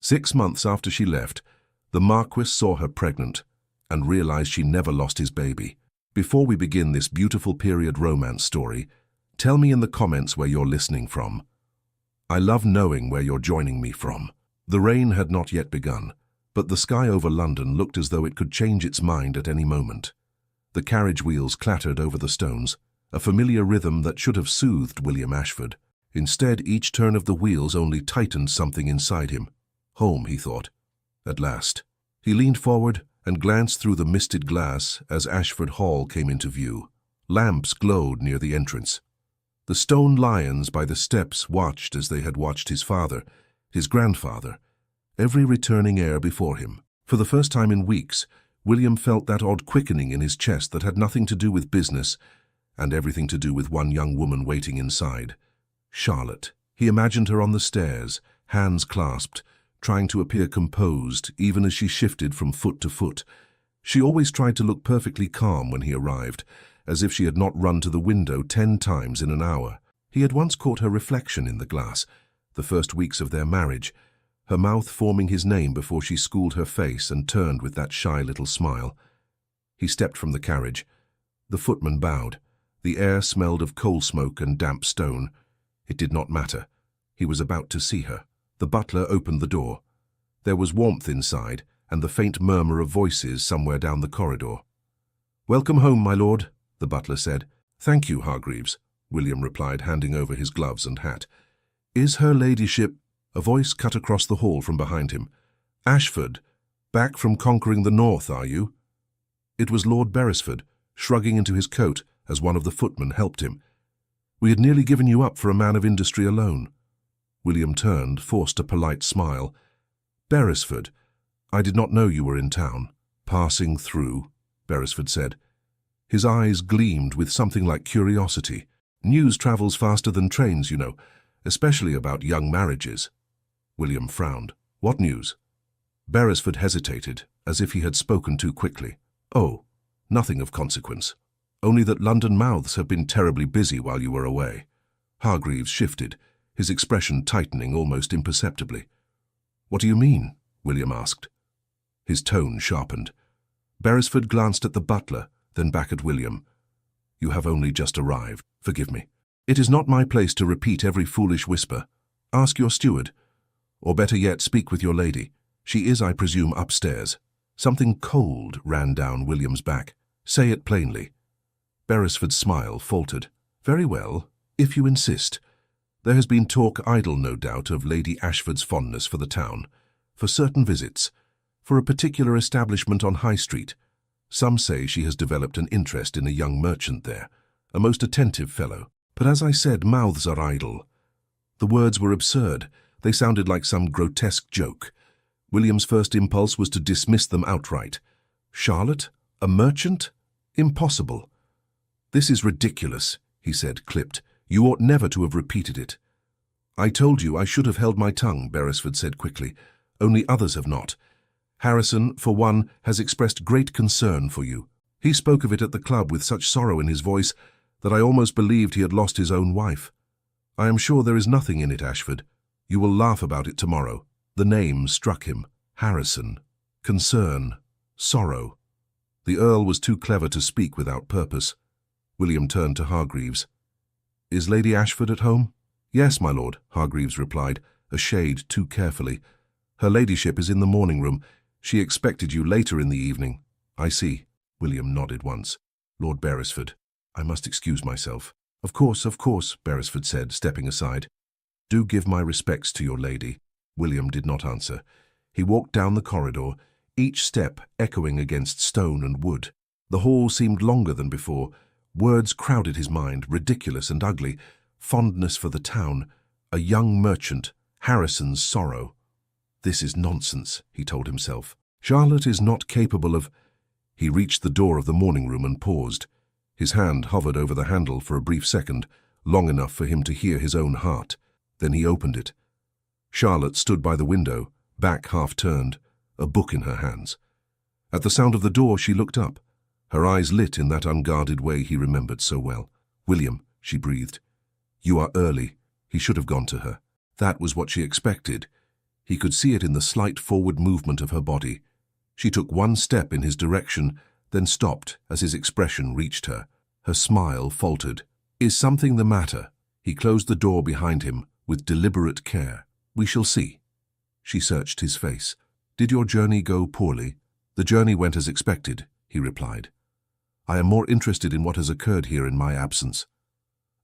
6 months after she left, the Marquess saw her pregnant and realized she never lost his baby. Before we begin this beautiful period romance story, tell me in the comments where you're listening from. I love knowing where you're joining me from. The rain had not yet begun, but the sky over London looked as though it could change its mind at any moment. The carriage wheels clattered over the stones, a familiar rhythm that should have soothed William Ashford. Instead, each turn of the wheels only tightened something inside him. Home, he thought. At last. He leaned forward and glanced through the misted glass as Ashford Hall came into view. Lamps glowed near the entrance. The stone lions by the steps watched as they had watched his father, his grandfather, every returning heir before him. For the first time in weeks, William felt that odd quickening in his chest that had nothing to do with business and everything to do with one young woman waiting inside. Charlotte. He imagined her on the stairs, hands clasped, trying to appear composed even as she shifted from foot to foot. She always tried to look perfectly calm when he arrived, as if she had not run to the window 10 times in an hour. He had once caught her reflection in the glass, the first weeks of their marriage, her mouth forming his name before she schooled her face and turned with that shy little smile. He stepped from the carriage. The footman bowed. The air smelled of coal smoke and damp stone. It did not matter. He was about to see her. The butler opened the door. There was warmth inside and the faint murmur of voices somewhere down the corridor. "Welcome home, my lord," the butler said. "Thank you, Hargreaves," William replied, handing over his gloves and hat. "Is her ladyship—" A voice cut across the hall from behind him. "Ashford, back from conquering the north, are you?" It was Lord Beresford, shrugging into his coat as one of the footmen helped him. "We had nearly given you up for a man of industry alone." William turned, forced a polite smile. "Beresford, I did not know you were in town." "Passing through," Beresford said. His eyes gleamed with something like curiosity. "News travels faster than trains, you know, especially about young marriages." William frowned. "What news?" Beresford hesitated, as if he had spoken too quickly. "Oh, nothing of consequence. Only that London mouths have been terribly busy while you were away." Hargreaves shifted, his expression tightening almost imperceptibly. "What do you mean?" William asked. His tone sharpened. Beresford glanced at the butler, then back at William. "You have only just arrived. Forgive me. It is not my place to repeat every foolish whisper. Ask your steward. Or better yet, speak with your lady. She is, I presume, upstairs." Something cold ran down William's back. "Say it plainly." Beresford's smile faltered. "Very well, if you insist. There has been talk idle, no doubt, of Lady Ashford's fondness for the town, for certain visits, for a particular establishment on High Street. Some say she has developed an interest in a young merchant there, a most attentive fellow. But as I said, mouths are idle." The words were absurd. They sounded like some grotesque joke. William's first impulse was to dismiss them outright. "Charlotte? A merchant? Impossible." "This is ridiculous," he said, clipped. "You ought never to have repeated it." "I told you I should have held my tongue," Beresford said quickly. "Only others have not. Harrison, for one, has expressed great concern for you. He spoke of it at the club with such sorrow in his voice that I almost believed he had lost his own wife. I am sure there is nothing in it, Ashford. You will laugh about it tomorrow." The name struck him. Harrison. Concern. Sorrow. The Earl was too clever to speak without purpose. William turned to Hargreaves. "Is Lady Ashford at home?" "Yes, my lord," Hargreaves replied, a shade too carefully. "Her ladyship is in the morning room. She expected you later in the evening." "I see." William nodded once. "Lord Beresford, I must excuse myself." Of course," Beresford said, stepping aside. "Do give my respects to your lady." William did not answer. He walked down the corridor, each step echoing against stone and wood. The hall seemed longer than before. Words crowded his mind, ridiculous and ugly. Fondness for the town, a young merchant, Harrison's sorrow. "This is nonsense," he told himself. "Charlotte is not capable of—" He reached the door of the morning room and paused. His hand hovered over the handle for a brief second, long enough for him to hear his own heart. Then he opened it. Charlotte stood by the window, back half-turned, a book in her hands. At the sound of the door, she looked up, her eyes lit in that unguarded way he remembered so well. "William," she breathed. "You are early." He should have gone to her. That was what she expected. He could see it in the slight forward movement of her body. She took one step in his direction, then stopped as his expression reached her. Her smile faltered. "Is something the matter?" He closed the door behind him with deliberate care. "We shall see." She searched his face. "Did your journey go poorly?" "The journey went as expected," he replied. "I am more interested in what has occurred here in my absence."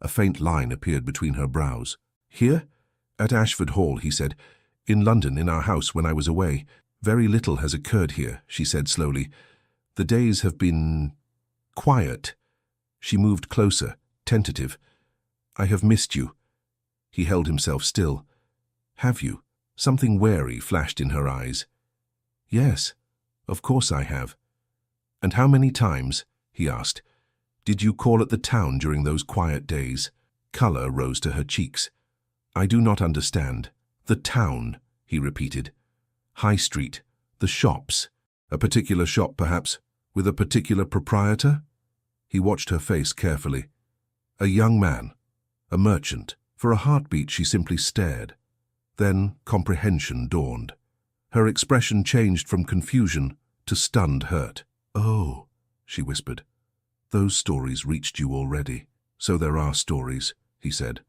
A faint line appeared between her brows. "Here?" "At Ashford Hall," he said. "In London, in our house, when I was away. Very little has occurred here," she said slowly. "The days have been quiet." She moved closer, tentative. "I have missed you." He held himself still. "Have you?" Something wary flashed in her eyes. "Yes, of course I have." "And how many times," he asked, "did you call at the town during those quiet days?" Colour rose to her cheeks. "I do not understand." "The town," he repeated. "High Street, the shops. A particular shop, perhaps, with a particular proprietor?" He watched her face carefully. "A young man, a merchant." For a heartbeat she simply stared. Then comprehension dawned. Her expression changed from confusion to stunned hurt. "Oh," she whispered. "Those stories reached you already." "So there are stories," he said.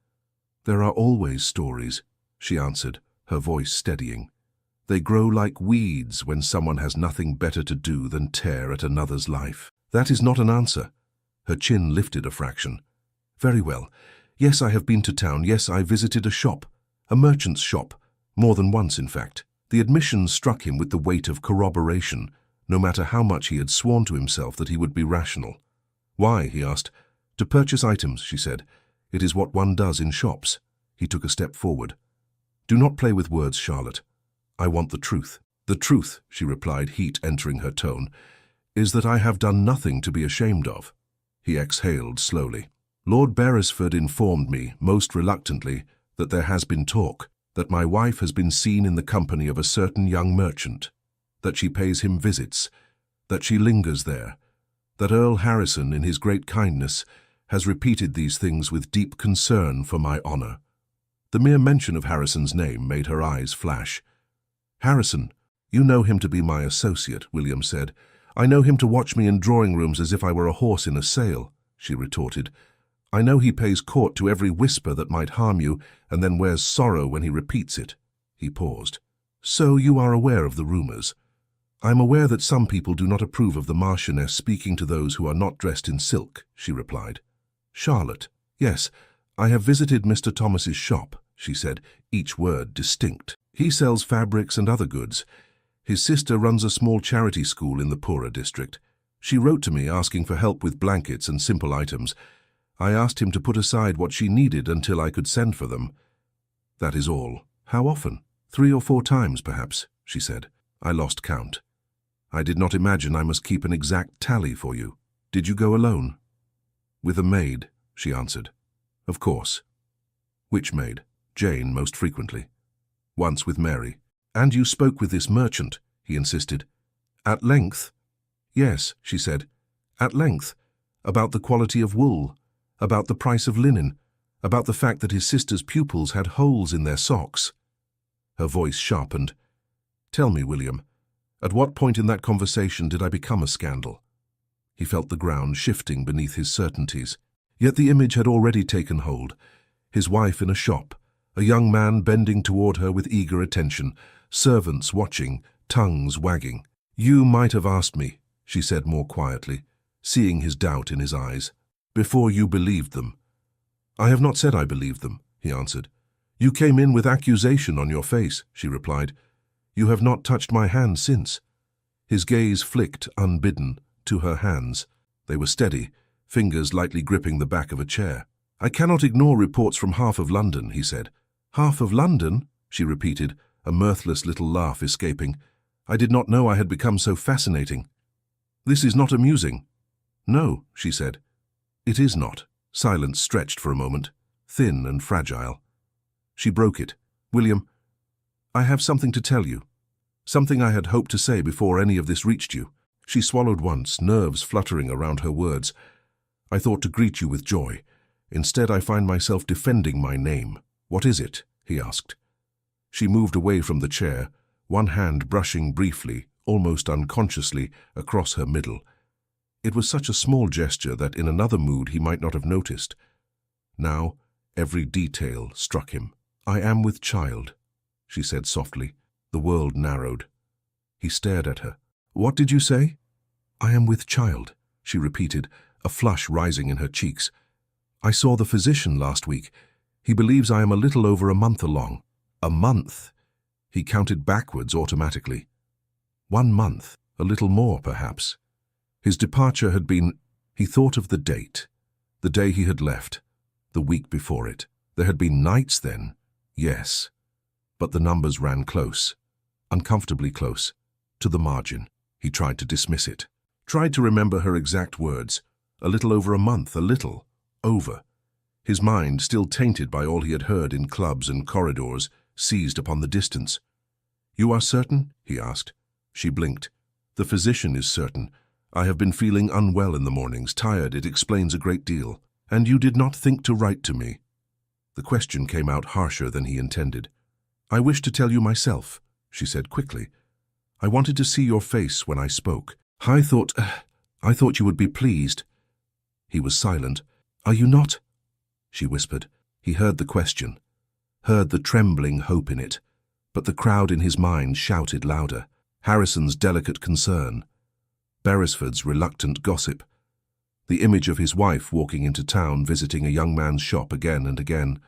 "There are always stories," she answered, her voice steadying. "They grow like weeds when someone has nothing better to do than tear at another's life." "That is not an answer." Her chin lifted a fraction. "Very well. Yes, I have been to town. Yes, I visited a shop. A merchant's shop. More than once, in fact." The admission struck him with the weight of corroboration, no matter how much he had sworn to himself that he would be rational. "Why?" he asked. "To purchase items," she said. "It is what one does in shops." He took a step forward. "Do not play with words, Charlotte. I want the truth." "The truth," she replied, heat entering her tone, "is that I have done nothing to be ashamed of." He exhaled slowly. "Lord Beresford informed me, most reluctantly, that there has been talk, that my wife has been seen in the company of a certain young merchant, that she pays him visits, that she lingers there, that Earl Harrison, in his great kindness, has repeated these things with deep concern for my honour." The mere mention of Harrison's name made her eyes flash. "Harrison, you know him to be my associate," William said. "I know him to watch me in drawing rooms as if I were a horse in a sale," she retorted. "I know he pays court to every whisper that might harm you, and then wears sorrow when he repeats it." He paused. "So you are aware of the rumours?" "I am aware that some people do not approve of the Marchioness speaking to those who are not dressed in silk," she replied. "Charlotte." "Yes, I have visited Mr. Thomas's shop," she said, each word distinct. "He sells fabrics and other goods. His sister runs a small charity school in the poorer district. She wrote to me asking for help with blankets and simple items. I asked him to put aside what she needed until I could send for them. That is all." "How often?" 3 or 4 times, perhaps," she said. "I lost count. I did not imagine I must keep an exact tally for you." "Did you go alone?" "With a maid," she answered. "Of course." "Which maid?" "Jane, most frequently." "Once with Mary." "And you spoke with this merchant?" he insisted. "At length?" "Yes," she said. "At length. About the quality of wool, about the price of linen, about the fact that his sister's pupils had holes in their socks." Her voice sharpened. "Tell me, William, at what point in that conversation did I become a scandal?" He felt the ground shifting beneath his certainties. Yet the image had already taken hold. His wife in a shop, a young man bending toward her with eager attention, servants watching, tongues wagging. "You might have asked me," she said more quietly, seeing his doubt in his eyes, "before you believed them." "I have not said I believed them," he answered. "You came in with accusation on your face," she replied. "You have not touched my hand since." His gaze flicked, unbidden, to her hands. They were steady, fingers lightly gripping the back of a chair. "I cannot ignore reports from half of London," he said. "Half of London?" she repeated, a mirthless little laugh escaping. "I did not know I had become so fascinating. This is not amusing." "No," she said. "It is not." Silence stretched for a moment, thin and fragile. She broke it. "William, I have something to tell you. Something I had hoped to say before any of this reached you." She swallowed once, nerves fluttering around her words. "I thought to greet you with joy. Instead, I find myself defending my name." "What is it?" he asked. She moved away from the chair, one hand brushing briefly, almost unconsciously, across her middle. It was such a small gesture that in another mood he might not have noticed. Now, every detail struck him. "I am with child," she said softly. The world narrowed. He stared at her. "What did you say?" "I am with child," she repeated, a flush rising in her cheeks. "I saw the physician last week. He believes I am a little over a month along." A month? He counted backwards automatically. 1 month, a little more perhaps. His departure had been... He thought of the date, the day he had left, the week before it. There had been nights then, yes, but the numbers ran close, uncomfortably close, to the margin. He tried to dismiss it, tried to remember her exact words. A little over a month, a little, over. His mind, still tainted by all he had heard in clubs and corridors, seized upon the distance. "You are certain?" he asked. She blinked. "The physician is certain. I have been feeling unwell in the mornings, tired. It explains a great deal. And you did not think to write to me?" The question came out harsher than he intended. "I wish to tell you myself," she said quickly. "I wanted to see your face when I spoke. I thought you would be pleased." He was silent. "Are you not?" she whispered. He heard the question, heard the trembling hope in it, but the crowd in his mind shouted louder. Harrison's delicate concern, Beresford's reluctant gossip, the image of his wife walking into town, visiting a young man's shop again and again,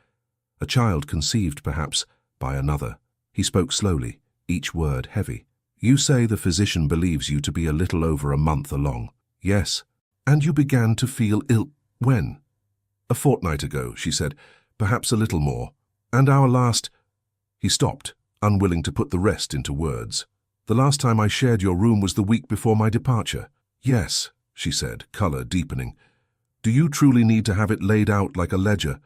a child conceived, perhaps, by another. He spoke slowly, each word heavy. "You say the physician believes you to be a little over a month along." "Yes." "And you began to feel ill when?" "A fortnight ago," she said, "perhaps a little more. And our last—" He stopped, unwilling to put the rest into words. "The last time I shared your room was the week before my departure." "Yes," she said, color deepening. "Do you truly need to have it laid out like a ledger?"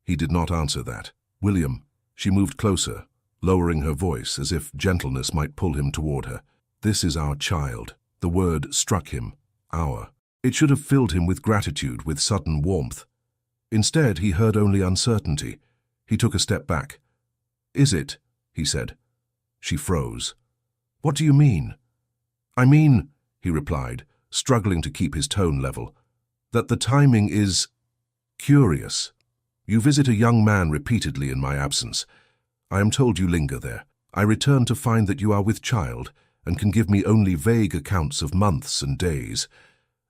He did not answer that. "William," she moved closer, lowering her voice as if gentleness might pull him toward her. "This is our child." The word struck him. Our. It should have filled him with gratitude, with sudden warmth. Instead, he heard only uncertainty. He took a step back. "Is it?" he said. She froze. "What do you mean?" "I mean," he replied, struggling to keep his tone level, "that the timing is curious. You visit a young man repeatedly in my absence. I am told you linger there. I return to find that you are with child and can give me only vague accounts of months and days,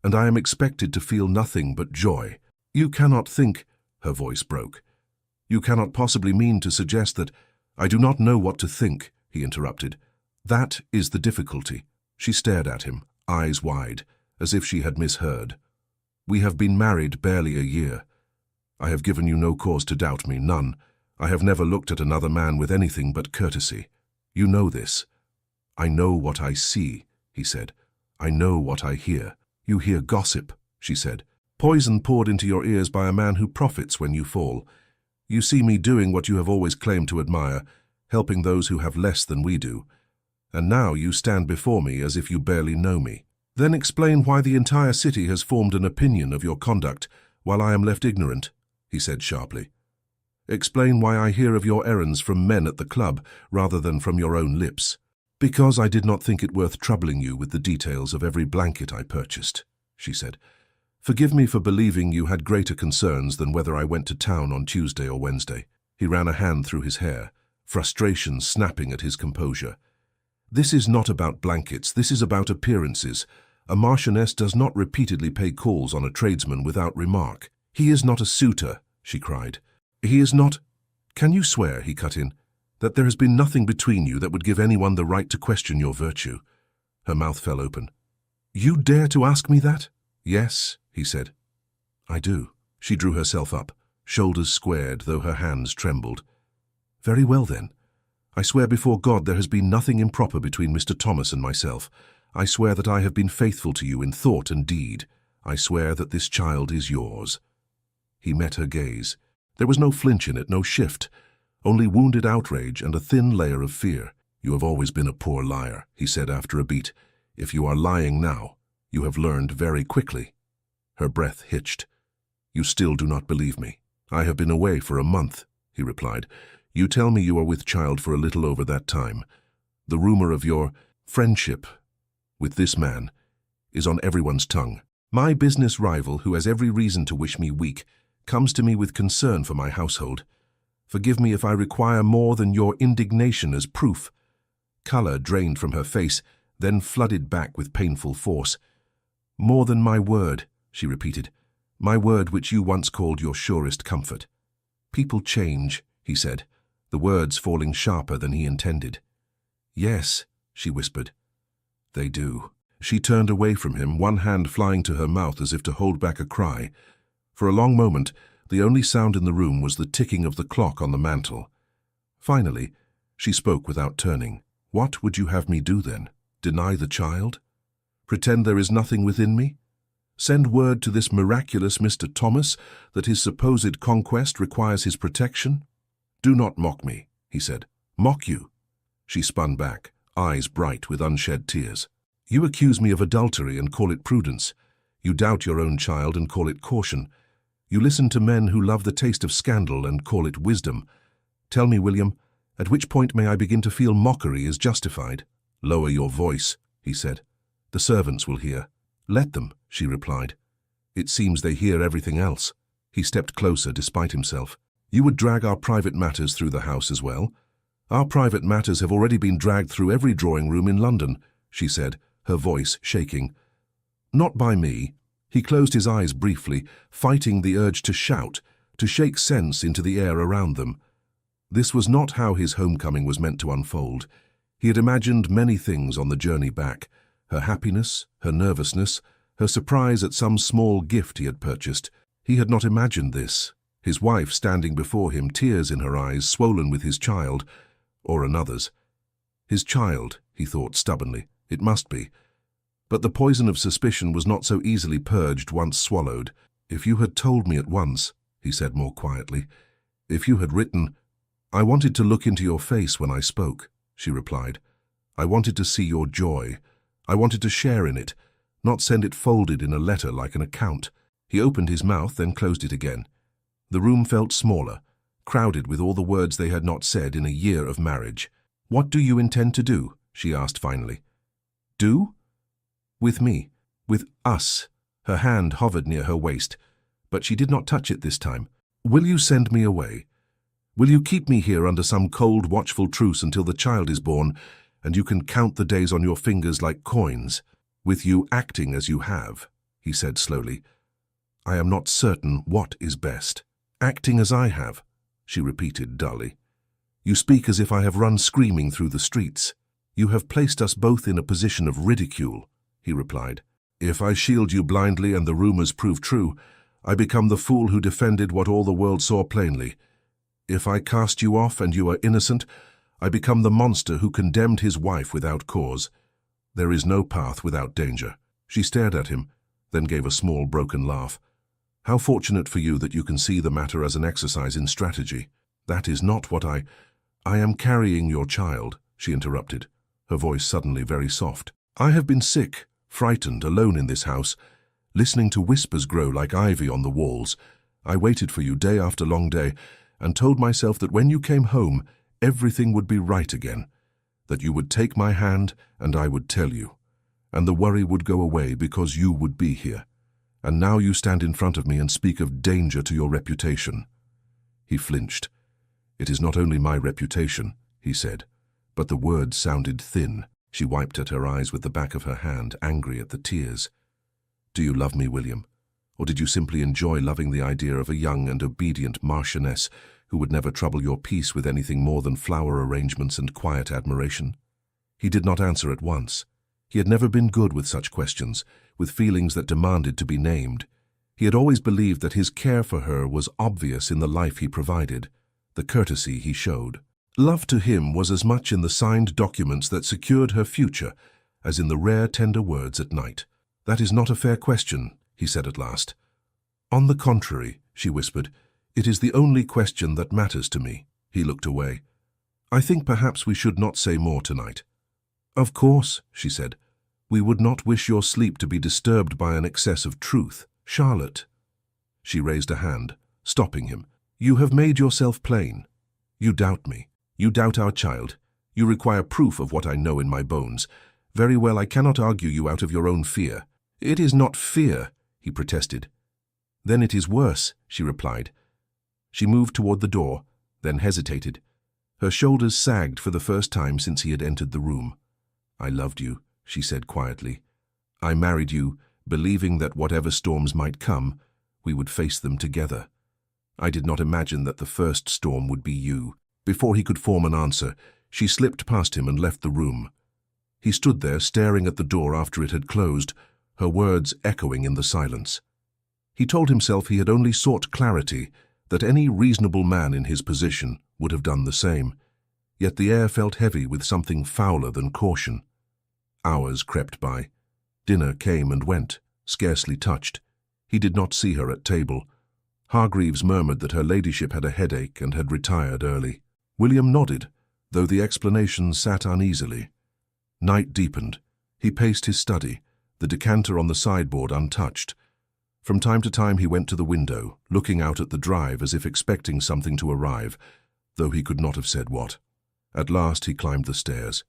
and I am expected to feel nothing but joy. You cannot think—" Her voice broke. "You cannot possibly mean to suggest that—" "I do not know what to think," he interrupted. "That is the difficulty." She stared at him, eyes wide, as if she had misheard. "We have been married barely a year. I have given you no cause to doubt me, none. I have never looked at another man with anything but courtesy. You know this." "I know what I see," he said. "I know what I hear." "You hear gossip," she said. "Poison poured into your ears by a man who profits when you fall. You see me doing what you have always claimed to admire, helping those who have less than we do. And now you stand before me as if you barely know me. Then explain why the entire city has formed an opinion of your conduct, while I am left ignorant," he said sharply. "Explain why I hear of your errands from men at the club rather than from your own lips." "Because I did not think it worth troubling you with the details of every blanket I purchased," she said. "Forgive me for believing you had greater concerns than whether I went to town on Tuesday or Wednesday." He ran a hand through his hair, frustration snapping at his composure. "This is not about blankets, this is about appearances. A marchioness does not repeatedly pay calls on a tradesman without remark." "He is not a suitor," she cried. "He is not—" "Can you swear," he cut in, "that there has been nothing between you that would give anyone the right to question your virtue?" Her mouth fell open. "You dare to ask me that?" "Yes," he said. "I do." She drew herself up, shoulders squared, though her hands trembled. "Very well, then. I swear before God there has been nothing improper between Mr. Thomas and myself. I swear that I have been faithful to you in thought and deed. I swear that this child is yours." He met her gaze. There was no flinch in it, no shift, only wounded outrage and a thin layer of fear. "You have always been a poor liar," he said after a beat. "If you are lying now, you have learned very quickly." Her breath hitched. "You still do not believe me." "I have been away for a month," he replied. You tell me you are with child for a little over that time. The rumor of your friendship with this man is on everyone's tongue. My business rival, who has every reason to wish me weak, comes to me with concern for my household. Forgive me if I require more than your indignation as proof." Color drained from her face, then flooded back with painful force. "More than my word," she repeated. "My word which you once called your surest comfort." "People change," he said, the words falling sharper than he intended. "Yes," she whispered. "They do." She turned away from him, one hand flying to her mouth as if to hold back a cry. For a long moment, the only sound in the room was the ticking of the clock on the mantel. Finally, she spoke without turning. "What would you have me do then? Deny the child? Pretend there is nothing within me? Send word to this miraculous Mr. Thomas that his supposed conquest requires his protection? Do not mock me," he said. "Mock you?" She spun back, eyes bright with unshed tears. "You accuse me of adultery and call it prudence. You doubt your own child and call it caution. You listen to men who love the taste of scandal and call it wisdom. Tell me, William, at which point may I begin to feel mockery is justified?" "Lower your voice," he said. "The servants will hear." "Let them," she replied. "It seems they hear everything else." He stepped closer despite himself. "You would drag our private matters through the house as well?" "Our private matters have already been dragged through every drawing room in London," she said, her voice shaking. "Not by me." He closed his eyes briefly, fighting the urge to shout, to shake sense into the air around them. This was not how his homecoming was meant to unfold. He had imagined many things on the journey back: her happiness, her nervousness, her surprise at some small gift he had purchased. He had not imagined this. His wife standing before him, tears in her eyes, swollen with his child, or another's. His child, he thought stubbornly. It must be. But the poison of suspicion was not so easily purged once swallowed. "If you had told me at once," he said more quietly. "If you had written—" "I wanted to look into your face when I spoke," she replied. "I wanted to see your joy. I wanted to share in it, not send it folded in a letter like an account." He opened his mouth, then closed it again. The room felt smaller, crowded with all the words they had not said in a year of marriage. "What do you intend to do?" she asked finally. "Do?" "With me. With us." Her hand hovered near her waist, but she did not touch it this time. "Will you send me away? Will you keep me here under some cold, watchful truce until the child is born, and you can count the days on your fingers like coins, with you acting as you have?" he said slowly. "I am not certain what is best." "Acting as I have," she repeated dully. "You speak as if I have run screaming through the streets." "You have placed us both in a position of ridicule," he replied. "If I shield you blindly and the rumors prove true, I become the fool who defended what all the world saw plainly. If I cast you off and you are innocent, I become the monster who condemned his wife without cause. There is no path without danger." She stared at him, then gave a small broken laugh. "How fortunate for you that you can see the matter as an exercise in strategy. That is not what I am carrying your child," she interrupted, her voice suddenly very soft. "I have been sick, frightened, alone in this house, listening to whispers grow like ivy on the walls. I waited for you day after long day, and told myself that when you came home, everything would be right again, that you would take my hand and I would tell you, and the worry would go away because you would be here. And now you stand in front of me and speak of danger to your reputation." He flinched. "It is not only my reputation," he said, but the words sounded thin. She wiped at her eyes with the back of her hand, angry at the tears. "Do you love me, William? Or did you simply enjoy loving the idea of a young and obedient marchioness who would never trouble your peace with anything more than flower arrangements and quiet admiration?" He did not answer at once. He had never been good with such questions, with feelings that demanded to be named. He had always believed that his care for her was obvious in the life he provided, the courtesy he showed. Love to him was as much in the signed documents that secured her future as in the rare tender words at night. "That is not a fair question," he said at last. "On the contrary," she whispered, "it is the only question that matters to me." He looked away. "I think perhaps we should not say more tonight." "Of course," she said. "We would not wish your sleep to be disturbed by an excess of truth. Charlotte." She raised a hand, stopping him. "You have made yourself plain. You doubt me. You doubt our child. You require proof of what I know in my bones. Very well, I cannot argue you out of your own fear. It is not fear, he protested. Then it is worse, she replied. She moved toward the door, then hesitated. Her shoulders sagged for the first time since he had entered the room. I loved you, she said quietly. I married you, believing that whatever storms might come, we would face them together. I did not imagine that the first storm would be you. Before he could form an answer, she slipped past him and left the room. He stood there staring at the door after it had closed, her words echoing in the silence. He told himself he had only sought clarity, that any reasonable man in his position would have done the same. Yet the air felt heavy with something fouler than caution. Hours crept by. Dinner came and went, scarcely touched. He did not see her at table. Hargreaves murmured that her ladyship had a headache and had retired early. William nodded, though the explanation sat uneasily. Night deepened. He paced his study, the decanter on the sideboard untouched. From time to time he went to the window, looking out at the drive as if expecting something to arrive, though he could not have said what. At last he climbed the stairs.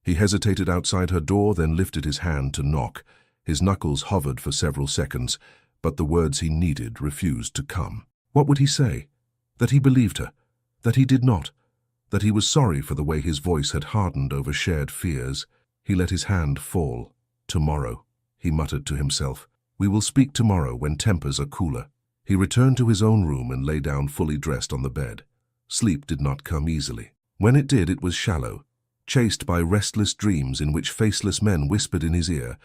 He hesitated outside her door, then lifted his hand to knock. His knuckles hovered for several seconds, but the words he needed refused to come. What would he say? That he believed her? That he did not? That he was sorry for the way his voice had hardened over shared fears? He let his hand fall. Tomorrow, he muttered to himself. We will speak tomorrow when tempers are cooler. He returned to his own room and lay down fully dressed on the bed. Sleep did not come easily. When it did, it was shallow, chased by restless dreams in which faceless men whispered in his ear,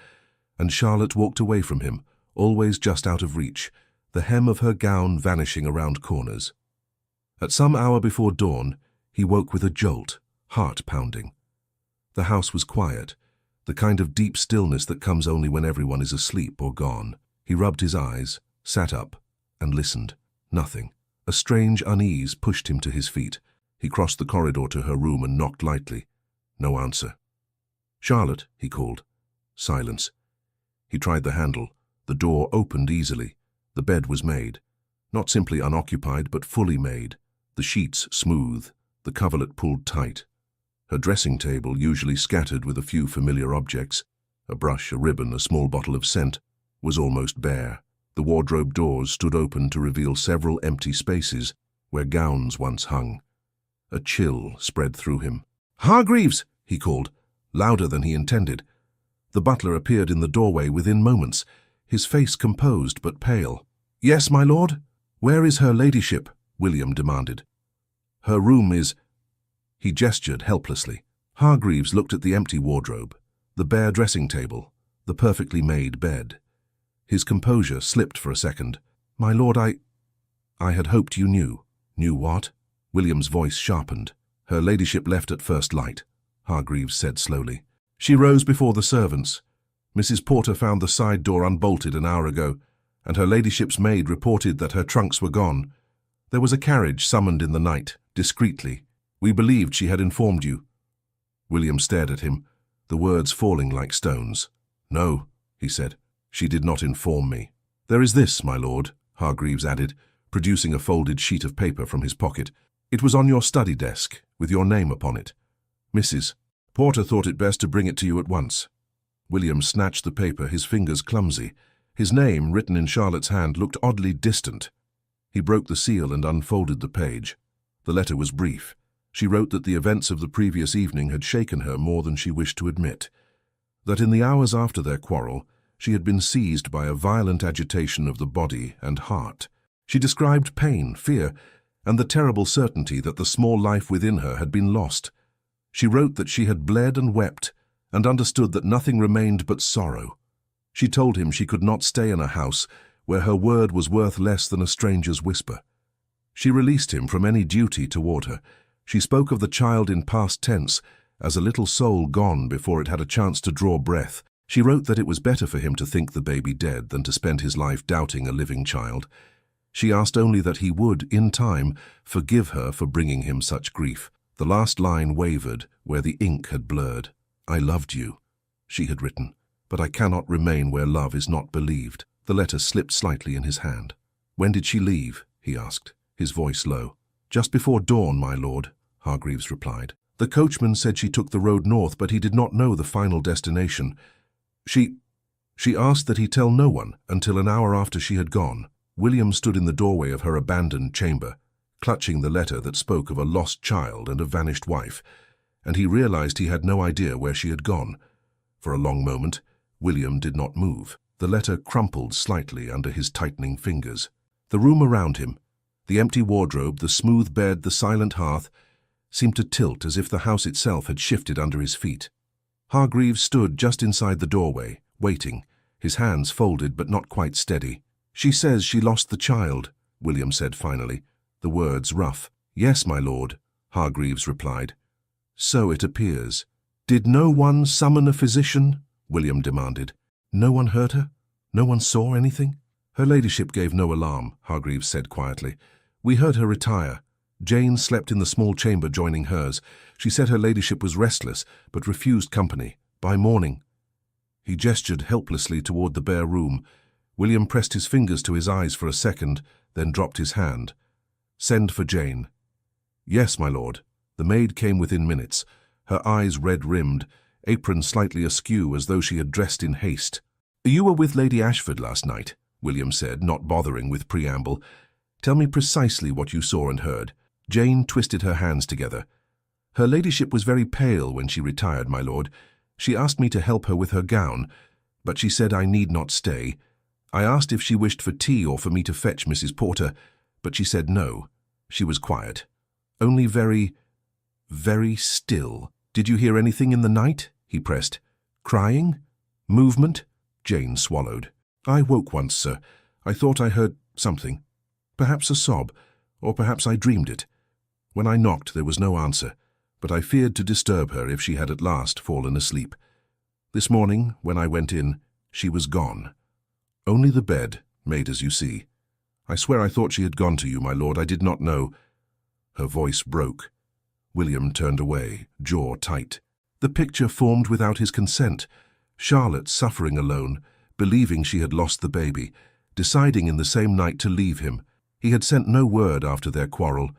and Charlotte walked away from him, always just out of reach, the hem of her gown vanishing around corners. At some hour before dawn, he woke with a jolt, heart pounding. The house was quiet, the kind of deep stillness that comes only when everyone is asleep or gone. He rubbed his eyes, sat up, and listened. Nothing. A strange unease pushed him to his feet. He crossed the corridor to her room and knocked lightly. No answer. Charlotte, he called. Silence. He tried the handle. The door opened easily. The bed was made. Not simply unoccupied, but fully made. The sheets smooth, the coverlet pulled tight. Her dressing table, usually scattered with a few familiar objects, a brush, a ribbon, a small bottle of scent, was almost bare. The wardrobe doors stood open to reveal several empty spaces where gowns once hung. A chill spread through him. "Hargreaves!" he called, louder than he intended. The butler appeared in the doorway within moments, his face composed but pale. "Yes, my lord?" "Where is her ladyship?" William demanded. "Her room is—" He gestured helplessly. Hargreaves looked at the empty wardrobe, the bare dressing table, the perfectly made bed. His composure slipped for a second. "My lord, I had hoped you knew." "Knew what?" William's voice sharpened. "Her ladyship left at first light," Hargreaves said slowly. "She rose before the servants. Mrs. Porter found the side door unbolted an hour ago, and her ladyship's maid reported that her trunks were gone. There was a carriage summoned in the night, discreetly. We believed she had informed you." William stared at him, the words falling like stones. "No," he said, "she did not inform me." "There is this, my lord," Hargreaves added, producing a folded sheet of paper from his pocket. "It was on your study desk, with your name upon it. Mrs. Porter thought it best to bring it to you at once." William snatched the paper, his fingers clumsy. His name, written in Charlotte's hand, looked oddly distant. He broke the seal and unfolded the page. The letter was brief. She wrote that the events of the previous evening had shaken her more than she wished to admit. That in the hours after their quarrel, she had been seized by a violent agitation of the body and heart. She described pain, fear, and the terrible certainty that the small life within her had been lost. She wrote that she had bled and wept, and understood that nothing remained but sorrow. She told him she could not stay in a house where her word was worth less than a stranger's whisper. She released him from any duty toward her. She spoke of the child in past tense, as a little soul gone before it had a chance to draw breath. She wrote that it was better for him to think the baby dead than to spend his life doubting a living child. She asked only that he would, in time, forgive her for bringing him such grief. The last line wavered where the ink had blurred. "I loved you," she had written, "but I cannot remain where love is not believed." The letter slipped slightly in his hand. "When did she leave?" he asked, his voice low. Just before dawn, my lord, Hargreaves replied. The coachman said she took the road north, but he did not know the final destination. She asked that he tell no one until an hour after she had gone. William stood in the doorway of her abandoned chamber, clutching the letter that spoke of a lost child and a vanished wife, and he realized he had no idea where she had gone. For a long moment, William did not move. The letter crumpled slightly under his tightening fingers. The room around him, the empty wardrobe, the smooth bed, the silent hearth, seemed to tilt as if the house itself had shifted under his feet. Hargreaves stood just inside the doorway, waiting, his hands folded but not quite steady. She says she lost the child, William said finally, the words rough. Yes, my lord, Hargreaves replied. So it appears. Did no one summon a physician? William demanded. No one heard her? No one saw anything? Her ladyship gave no alarm, Hargreaves said quietly. We heard her retire. Jane slept in the small chamber joining hers. She said her ladyship was restless, but refused company. By morning. He gestured helplessly toward the bare room. William pressed his fingers to his eyes for a second, then dropped his hand. Send for Jane. Yes, my lord. The maid came within minutes, her eyes red-rimmed, apron slightly askew as though she had dressed in haste. You were with Lady Ashford last night, William said, not bothering with preamble. Tell me precisely what you saw and heard. Jane twisted her hands together. Her ladyship was very pale when she retired, my lord. She asked me to help her with her gown, but she said I need not stay. I asked if she wished for tea or for me to fetch Mrs. Porter, but she said no. She was quiet. Only very still. Did you hear anything in the night? He pressed. Crying? Movement? Jane swallowed. I woke once, sir. I thought I heard something. Perhaps a sob, or perhaps I dreamed it. When I knocked, there was no answer, but I feared to disturb her if she had at last fallen asleep. This morning, when I went in, she was gone. Only the bed, made as you see. I swear I thought she had gone to you, my lord. I did not know. Her voice broke. William turned away, jaw tight. The picture formed without his consent. Charlotte suffering alone, believing she had lost the baby, deciding in the same night to leave him. He had sent no word after their quarrel.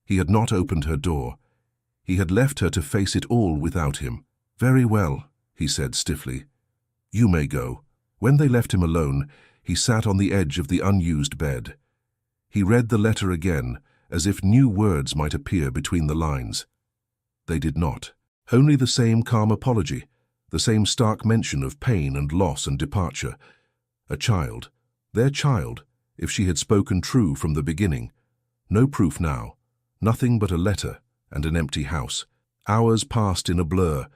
He had not opened her door. He had left her to face it all without him. Very well, he said stiffly. You may go. When they left him alone, he sat on the edge of the unused bed. He read the letter again, as if new words might appear between the lines. They did not. Only the same calm apology, the same stark mention of pain and loss and departure. A child, their child, if she had spoken true from the beginning. No proof now, nothing but a letter and an empty house. Hours passed in a blur.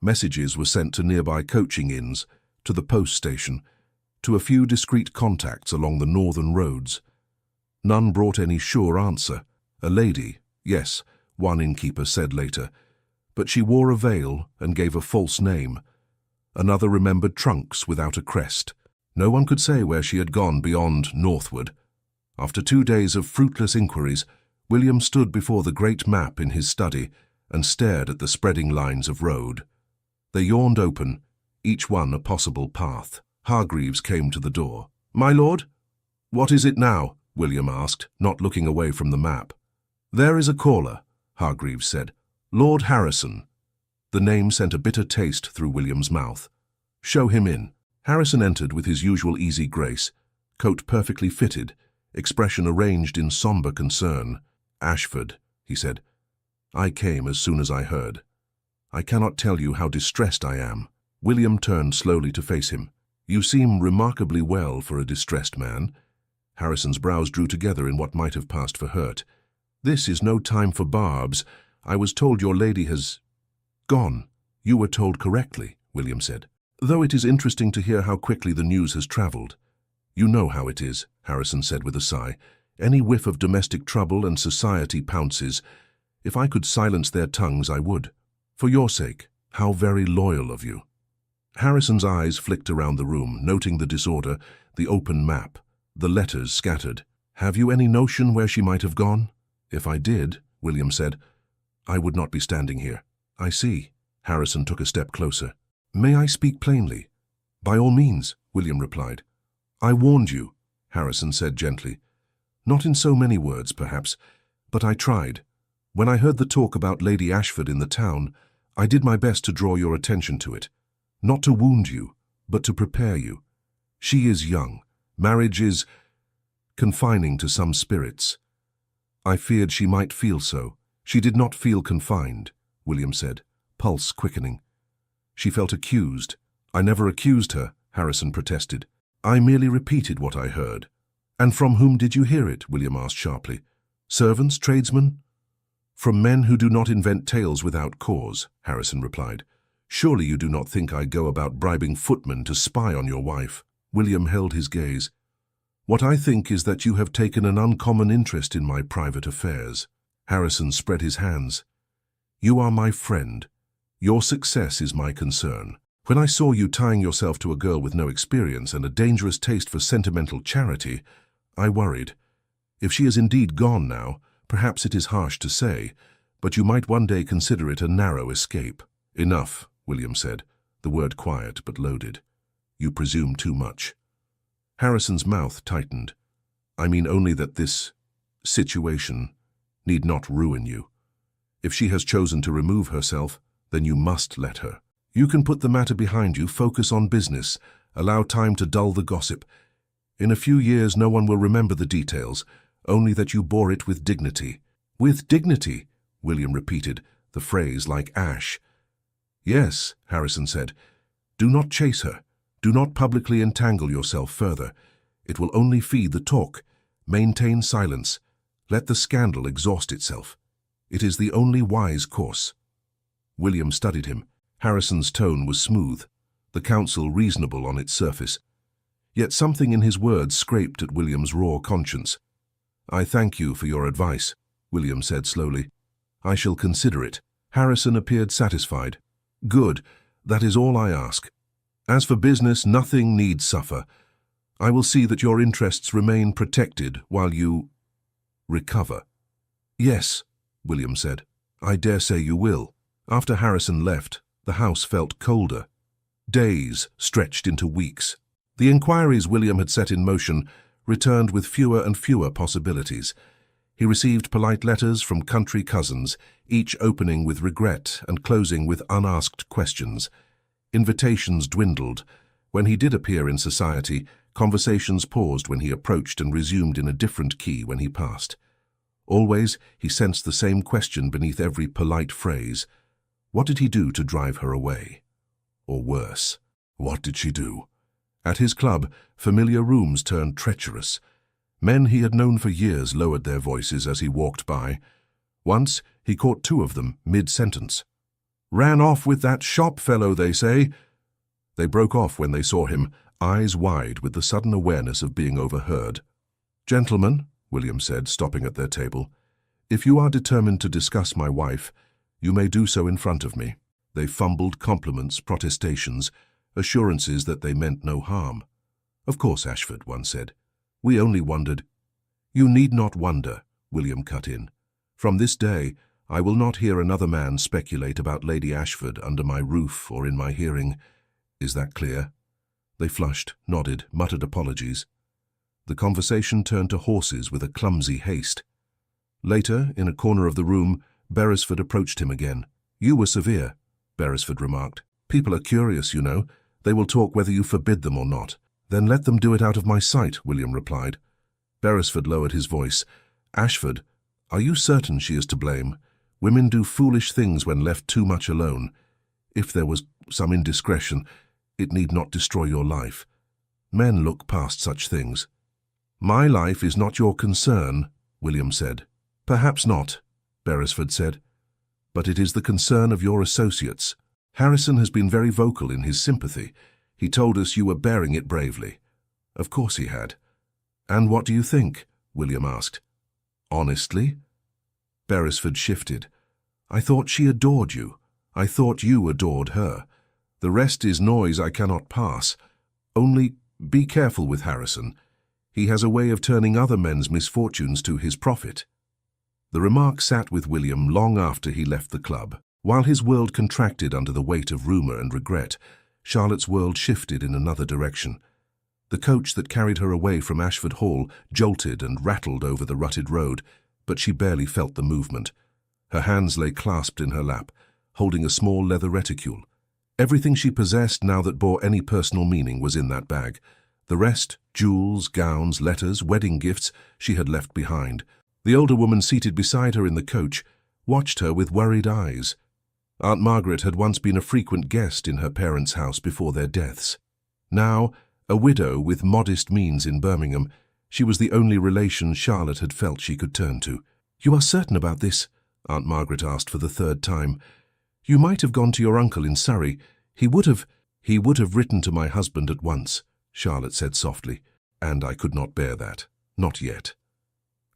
Messages were sent to nearby coaching inns, to the post station, to a few discreet contacts along the northern roads. None brought any sure answer. A lady, yes, one innkeeper said later, but she wore a veil and gave a false name. Another remembered trunks without a crest. No one could say where she had gone beyond northward. After 2 days of fruitless inquiries, William stood before the great map in his study and stared at the spreading lines of road. They yawned open, each one a possible path. Hargreaves came to the door. My lord? What is it now? William asked, not looking away from the map. There is a caller, Hargreaves said. Lord Harrison. The name sent a bitter taste through William's mouth. Show him in. Harrison entered with his usual easy grace, coat perfectly fitted, expression arranged in somber concern. Ashford, he said. I came as soon as I heard. I cannot tell you how distressed I am. William turned slowly to face him. You seem remarkably well for a distressed man. Harrison's brows drew together in what might have passed for hurt. This is no time for barbs. I was told your lady has gone. You were told correctly, William said. Though it is interesting to hear how quickly the news has travelled. You know how it is, Harrison said with a sigh. Any whiff of domestic trouble and society pounces. If I could silence their tongues, I would. For your sake, how very loyal of you. Harrison's eyes flicked around the room, noting the disorder, the open map, the letters scattered. Have you any notion where she might have gone? If I did, William said, I would not be standing here. I see. Harrison took a step closer. May I speak plainly? By all means, William replied. I warned you, Harrison said gently. Not in so many words, perhaps, But I tried. When I heard the talk about Lady Ashford in the town, I did my best to draw your attention to it. Not to wound you, but to prepare you. She is young. Marriage is confining to some spirits. I feared she might feel so. She did not feel confined, William said, pulse quickening. She felt accused. I never accused her, Harrison protested. I merely repeated what I heard. And from whom did you hear it? William asked sharply. Servants, tradesmen? From men who do not invent tales without cause, Harrison replied. Surely you do not think I go about bribing footmen to spy on your wife? William held his gaze. What I think is that you have taken an uncommon interest in my private affairs. Harrison spread his hands. You are my friend. Your success is my concern. When I saw you tying yourself to a girl with no experience and a dangerous taste for sentimental charity, I worried. If she is indeed gone now, perhaps it is harsh to say, but you might one day consider it a narrow escape. Enough, William said, the word quiet but loaded. You presume too much. Harrison's mouth tightened. I mean only that this situation need not ruin you. If she has chosen to remove herself, then you must let her. You can put the matter behind you, focus on business, allow time to dull the gossip. In a few years no one will remember the details, only that you bore it with dignity. With dignity, William repeated, the phrase like ash. Yes, Harrison said. Do not chase her. Do not publicly entangle yourself further. It will only feed the talk. Maintain silence. Let the scandal exhaust itself. It is the only wise course. William studied him. Harrison's tone was smooth, the counsel reasonable on its surface. Yet something in his words scraped at William's raw conscience. I thank you for your advice, William said slowly. I shall consider it. Harrison appeared satisfied. Good, that is all I ask. As for business, nothing need suffer. I will see that your interests remain protected while you recover. Yes, William said. I dare say you will. After Harrison left, the house felt colder. Days stretched into weeks. The inquiries William had set in motion returned with fewer and fewer possibilities. He received polite letters from country cousins, each opening with regret and closing with unasked questions. Invitations dwindled. When he did appear in society, conversations paused when he approached and resumed in a different key when he passed. Always, he sensed the same question beneath every polite phrase. What did he do to drive her away? Or worse, what did she do? At his club, familiar rooms turned treacherous. Men he had known for years lowered their voices as he walked by. Once, he caught two of them mid-sentence. Ran off with that shop fellow, they say. They broke off when they saw him, eyes wide with the sudden awareness of being overheard. Gentlemen, William said, stopping at their table, if you are determined to discuss my wife, you may do so in front of me. They fumbled compliments, protestations, assurances that they meant no harm. Of course, Ashford, one said. We only wondered. You need not wonder, William cut in. From this day, I will not hear another man speculate about Lady Ashford under my roof or in my hearing. Is that clear? They flushed, nodded, muttered apologies. The conversation turned to horses with a clumsy haste. Later, in a corner of the room, Beresford approached him again. You were severe, Beresford remarked. People are curious, you know. They will talk whether you forbid them or not. Then let them do it out of my sight, William replied. Beresford lowered his voice. Ashford, are you certain she is to blame? Women do foolish things when left too much alone. If there was some indiscretion, it need not destroy your life. Men look past such things. My life is not your concern, William said. Perhaps not, Beresford said. But it is the concern of your associates. Harrison has been very vocal in his sympathy. He told us you were bearing it bravely. Of course he had. And what do you think? William asked. Honestly? Beresford shifted. I thought she adored you. I thought you adored her. The rest is noise I cannot pass. Only be careful with Harrison. He has a way of turning other men's misfortunes to his profit. The remark sat with William long after he left the club. While his world contracted under the weight of rumour and regret, Charlotte's world shifted in another direction. The coach that carried her away from Ashford Hall jolted and rattled over the rutted road, but she barely felt the movement. Her hands lay clasped in her lap, holding a small leather reticule. Everything she possessed now that bore any personal meaning was in that bag. The rest, jewels, gowns, letters, wedding gifts, she had left behind. The older woman seated beside her in the coach watched her with worried eyes. Aunt Margaret had once been a frequent guest in her parents' house before their deaths. Now, a widow with modest means in Birmingham, she was the only relation Charlotte had felt she could turn to. "You are certain about this?" Aunt Margaret asked for the third time. "You might have gone to your uncle in Surrey. He would have written to my husband at once," Charlotte said softly, "and I could not bear that. Not yet."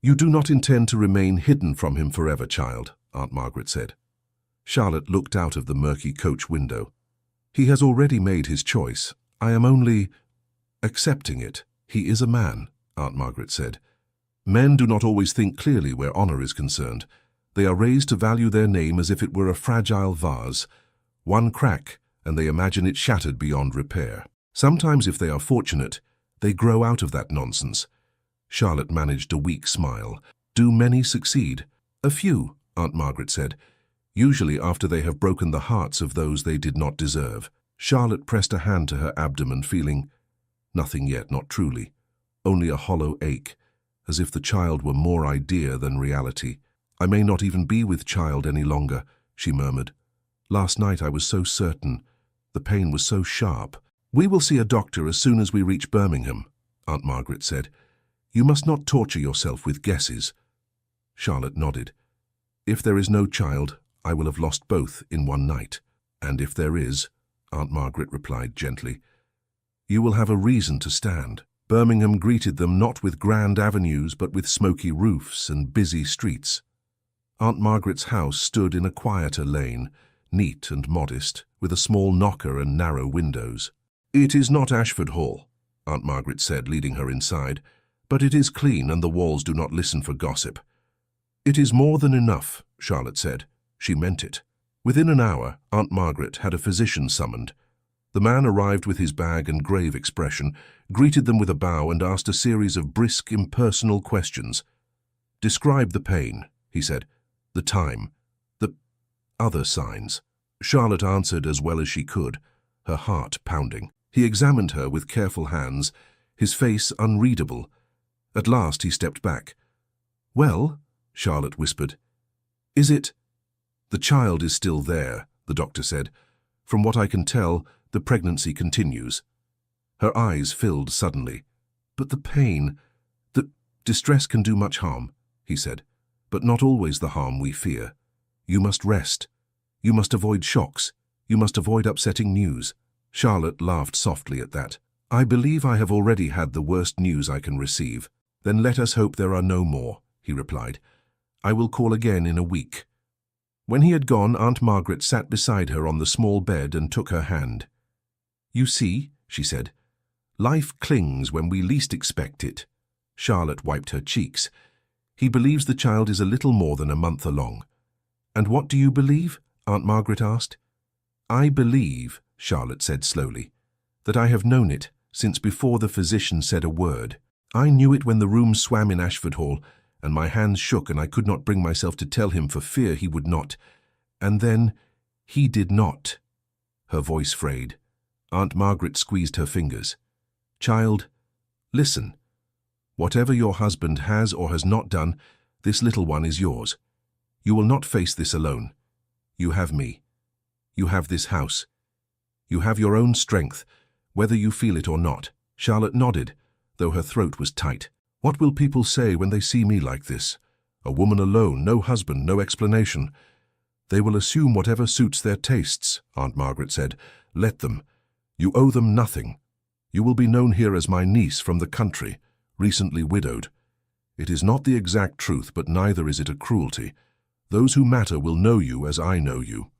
"You do not intend to remain hidden from him forever, child," Aunt Margaret said. Charlotte looked out of the murky coach window. "He has already made his choice. I am only accepting it. He is a man," Aunt Margaret said. "Men do not always think clearly where honor is concerned. They are raised to value their name as if it were a fragile vase. One crack, and they imagine it shattered beyond repair. Sometimes, if they are fortunate, they grow out of that nonsense." Charlotte managed a weak smile. "Do many succeed?" "A few," Aunt Margaret said, "usually after they have broken the hearts of those they did not deserve." Charlotte pressed a hand to her abdomen, feeling nothing yet, not truly, only a hollow ache, as if the child were more idea than reality. "I may not even be with child any longer," she murmured. "Last night I was so certain. The pain was so sharp." "We will see a doctor as soon as we reach Birmingham," Aunt Margaret said. "You must not torture yourself with guesses." Charlotte nodded. "If there is no child, I will have lost both in one night. And if there is," Aunt Margaret replied gently, "you will have a reason to stand." Birmingham greeted them not with grand avenues but with smoky roofs and busy streets. Aunt Margaret's house stood in a quieter lane, neat and modest, with a small knocker and narrow windows. "It is not Ashford Hall," Aunt Margaret said, leading her inside, "but it is clean and the walls do not listen for gossip." "It is more than enough," Charlotte said. She meant it. Within an hour, Aunt Margaret had a physician summoned. The man arrived with his bag and grave expression, greeted them with a bow and asked a series of brisk, impersonal questions. "Describe the pain," he said, "the time, the other signs." Charlotte answered as well as she could, her heart pounding. He examined her with careful hands, his face unreadable. At last he stepped back. "Well," Charlotte whispered, "is it—" "The child is still there," the doctor said. "From what I can tell, the pregnancy continues." Her eyes filled suddenly. "But the pain, the distress can do much harm," he said, "but not always the harm we fear. You must rest. You must avoid shocks. You must avoid upsetting news." Charlotte laughed softly at that. "I believe I have already had the worst news I can receive." "Then let us hope there are no more," he replied. "I will call again in a week." When he had gone, Aunt Margaret sat beside her on the small bed and took her hand. "You see," she said, "life clings when we least expect it." Charlotte wiped her cheeks. "He believes the child is a little more than a month along." "And what do you believe?" Aunt Margaret asked. "I believe," Charlotte said slowly, "that I have known it since before the physician said a word. I knew it when the room swam in Ashford Hall, and my hands shook and I could not bring myself to tell him for fear he would not. And then he did not." Her voice frayed. Aunt Margaret squeezed her fingers. "Child, listen. Whatever your husband has or has not done, this little one is yours. You will not face this alone. You have me. You have this house. You have your own strength, whether you feel it or not." Charlotte nodded, though her throat was tight. "What will people say when they see me like this? A woman alone, no husband, no explanation." "They will assume whatever suits their tastes," Aunt Margaret said. "Let them. You owe them nothing. You will be known here as my niece from the country, recently widowed. It is not the exact truth, but neither is it a cruelty. Those who matter will know you as I know you."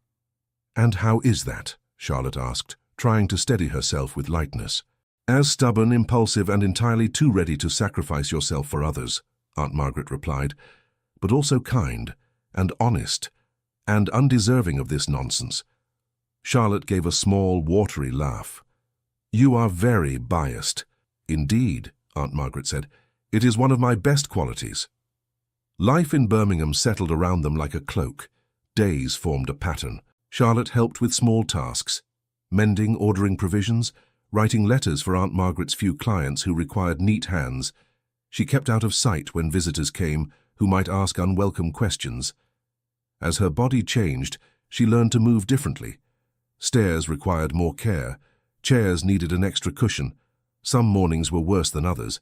"And how is that?" Charlotte asked, trying to steady herself with lightness. "As stubborn, impulsive, and entirely too ready to sacrifice yourself for others," Aunt Margaret replied, "but also kind and honest and undeserving of this nonsense." Charlotte gave a small, watery laugh. "You are very biased." "Indeed," Aunt Margaret said. "It is one of my best qualities." Life in Birmingham settled around them like a cloak. Days formed a pattern. Charlotte helped with small tasks, mending, ordering provisions, writing letters for Aunt Margaret's few clients who required neat hands. She kept out of sight when visitors came who might ask unwelcome questions. As her body changed, she learned to move differently. Stairs required more care. Chairs needed an extra cushion. Some mornings were worse than others.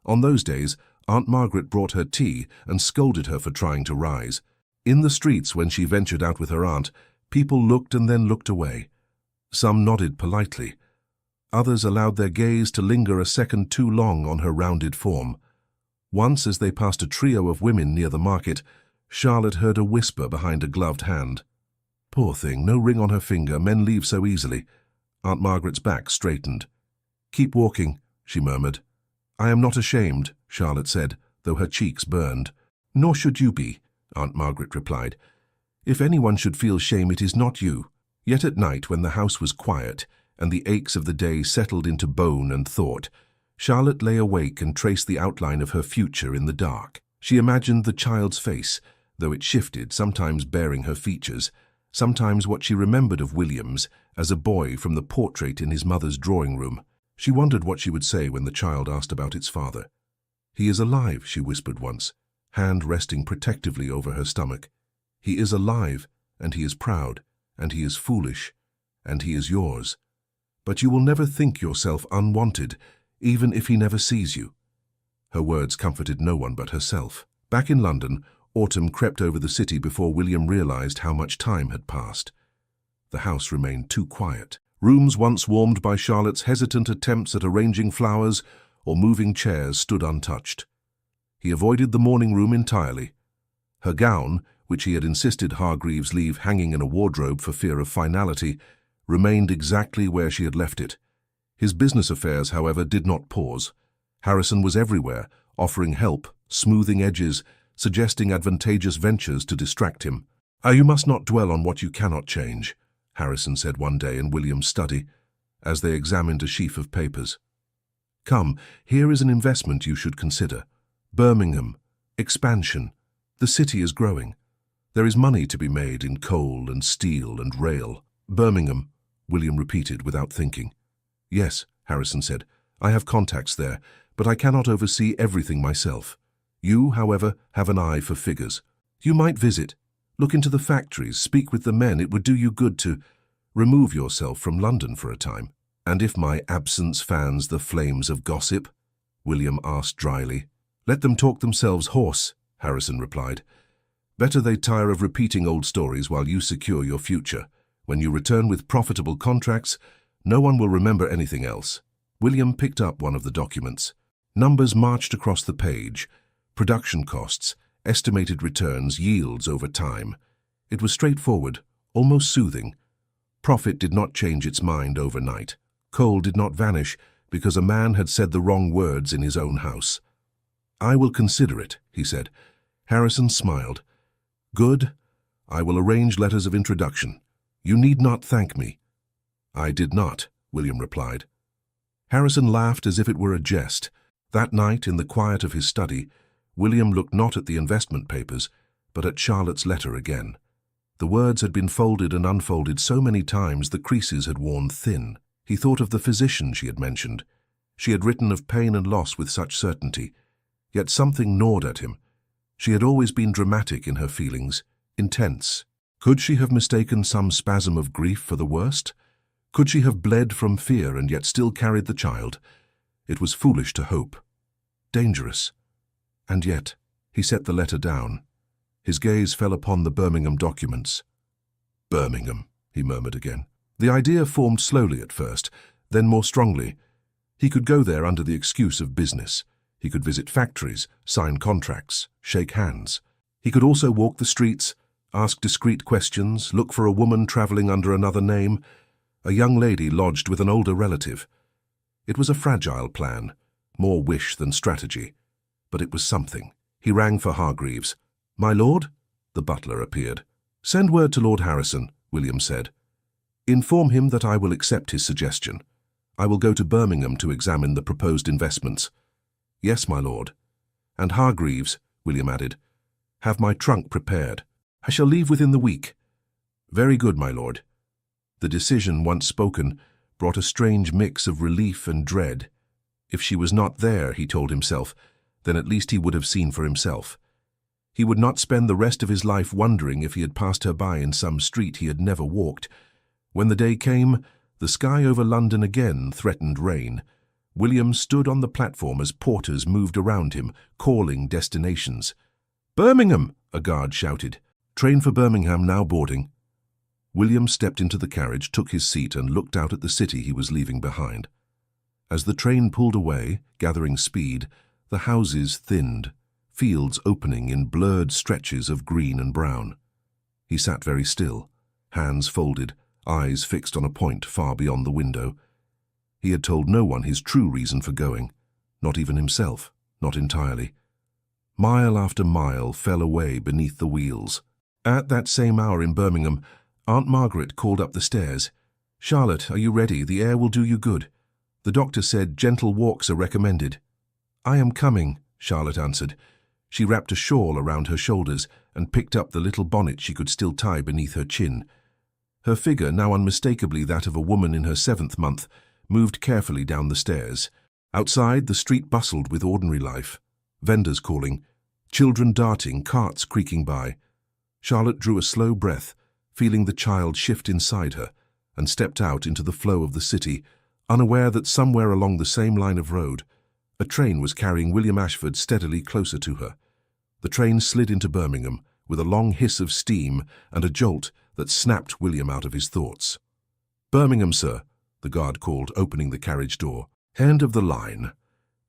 On those days, Aunt Margaret brought her tea and scolded her for trying to rise. In the streets, when she ventured out with her aunt, people looked and then looked away. Some nodded politely. Others allowed their gaze to linger a second too long on her rounded form. Once, as they passed a trio of women near the market, Charlotte heard a whisper behind a gloved hand. "Poor thing, no ring on her finger, men leave so easily." Aunt Margaret's back straightened. "Keep walking," she murmured. "I am not ashamed," Charlotte said, though her cheeks burned. "Nor should you be," Aunt Margaret replied. "If anyone should feel shame, it is not you." Yet at night, when the house was quiet and the aches of the day settled into bone and thought, Charlotte lay awake and traced the outline of her future in the dark. She imagined the child's face, though it shifted, sometimes bearing her features, sometimes what she remembered of Williams as a boy from the portrait in his mother's drawing room. She wondered what she would say when the child asked about its father. "He is alive," she whispered once, hand resting protectively over her stomach. "He is alive, and he is proud, and he is foolish, and he is yours. But you will never think yourself unwanted, even if he never sees you." Her words comforted no one but herself. Back in London, autumn crept over the city before William realized how much time had passed. The house remained too quiet. Rooms once warmed by Charlotte's hesitant attempts at arranging flowers or moving chairs stood untouched. He avoided the morning room entirely. Her gown, which he had insisted Hargreaves leave hanging in a wardrobe for fear of finality, remained exactly where she had left it. His business affairs, however, did not pause. Harrison was everywhere, offering help, smoothing edges, suggesting advantageous ventures to distract him. "You must not dwell on what you cannot change," Harrison said one day in William's study, as they examined a sheaf of papers. "Come, here is an investment you should consider. Birmingham. Expansion. The city is growing. There is money to be made in coal and steel and rail." "Birmingham," William repeated without thinking. "Yes," Harrison said, "I have contacts there, but I cannot oversee everything myself. You, however, have an eye for figures. You might visit, look into the factories, speak with the men. It would do you good to remove yourself from London for a time." "And if my absence fans the flames of gossip?" William asked dryly. "Let them talk themselves hoarse," Harrison replied. "Better they tire of repeating old stories while you secure your future. When you return with profitable contracts, no one will remember anything else." William picked up one of the documents. Numbers marched across the page. Production costs, estimated returns, yields over time. It was straightforward, almost soothing. Profit did not change its mind overnight. Coal did not vanish because a man had said the wrong words in his own house. "I will consider it," he said. Harrison smiled. "Good. I will arrange letters of introduction. You need not thank me." "I did not," William replied. Harrison laughed as if it were a jest. That night, in the quiet of his study, William looked not at the investment papers, but at Charlotte's letter again. The words had been folded and unfolded so many times the creases had worn thin. He thought of the physician she had mentioned. She had written of pain and loss with such certainty. Yet something gnawed at him. She had always been dramatic in her feelings, intense. Could she have mistaken some spasm of grief for the worst? Could she have bled from fear and yet still carried the child? It was foolish to hope. Dangerous. And yet, he set the letter down. His gaze fell upon the Birmingham documents. "Birmingham," he murmured again. The idea formed slowly at first, then more strongly. He could go there under the excuse of business. He could visit factories, sign contracts, shake hands. He could also walk the streets, ask discreet questions, look for a woman traveling under another name, a young lady lodged with an older relative. It was a fragile plan, more wish than strategy, but it was something. He rang for Hargreaves. "My lord?" The butler appeared. "Send word to Lord Harrison," William said. "Inform him that I will accept his suggestion. I will go to Birmingham to examine the proposed investments." "Yes, my lord." "And Hargreaves," William added, Have my trunk prepared. I shall leave within the week. Very good, my lord. The decision, once spoken, brought a strange mix of relief and dread. If she was not there, he told himself, then at least he would have seen for himself. He would not spend the rest of his life wondering if he had passed her by in some street he had never walked. When the day came, the sky over London again threatened rain. William stood on the platform as porters moved around him, calling destinations. "Birmingham!" a guard shouted. "Train for Birmingham now boarding." William stepped into the carriage, took his seat, and looked out at the city he was leaving behind. As the train pulled away, gathering speed, the houses thinned, fields opening in blurred stretches of green and brown. He sat very still, hands folded, eyes fixed on a point far beyond the window. He had told no one his true reason for going, not even himself, not entirely. Mile after mile fell away beneath the wheels. At that same hour in Birmingham, Aunt Margaret called up the stairs. "Charlotte, are you ready? The air will do you good. The doctor said gentle walks are recommended." "I am coming," Charlotte answered. She wrapped a shawl around her shoulders and picked up the little bonnet she could still tie beneath her chin. Her figure, now unmistakably that of a woman in her 7th month, moved carefully down the stairs. Outside, the street bustled with ordinary life. Vendors calling, children darting, carts creaking by. Charlotte drew a slow breath, feeling the child shift inside her, and stepped out into the flow of the city, unaware that somewhere along the same line of road, a train was carrying William Ashford steadily closer to her. The train slid into Birmingham, with a long hiss of steam and a jolt that snapped William out of his thoughts. "Birmingham, sir," the guard called, opening the carriage door. "End of the line."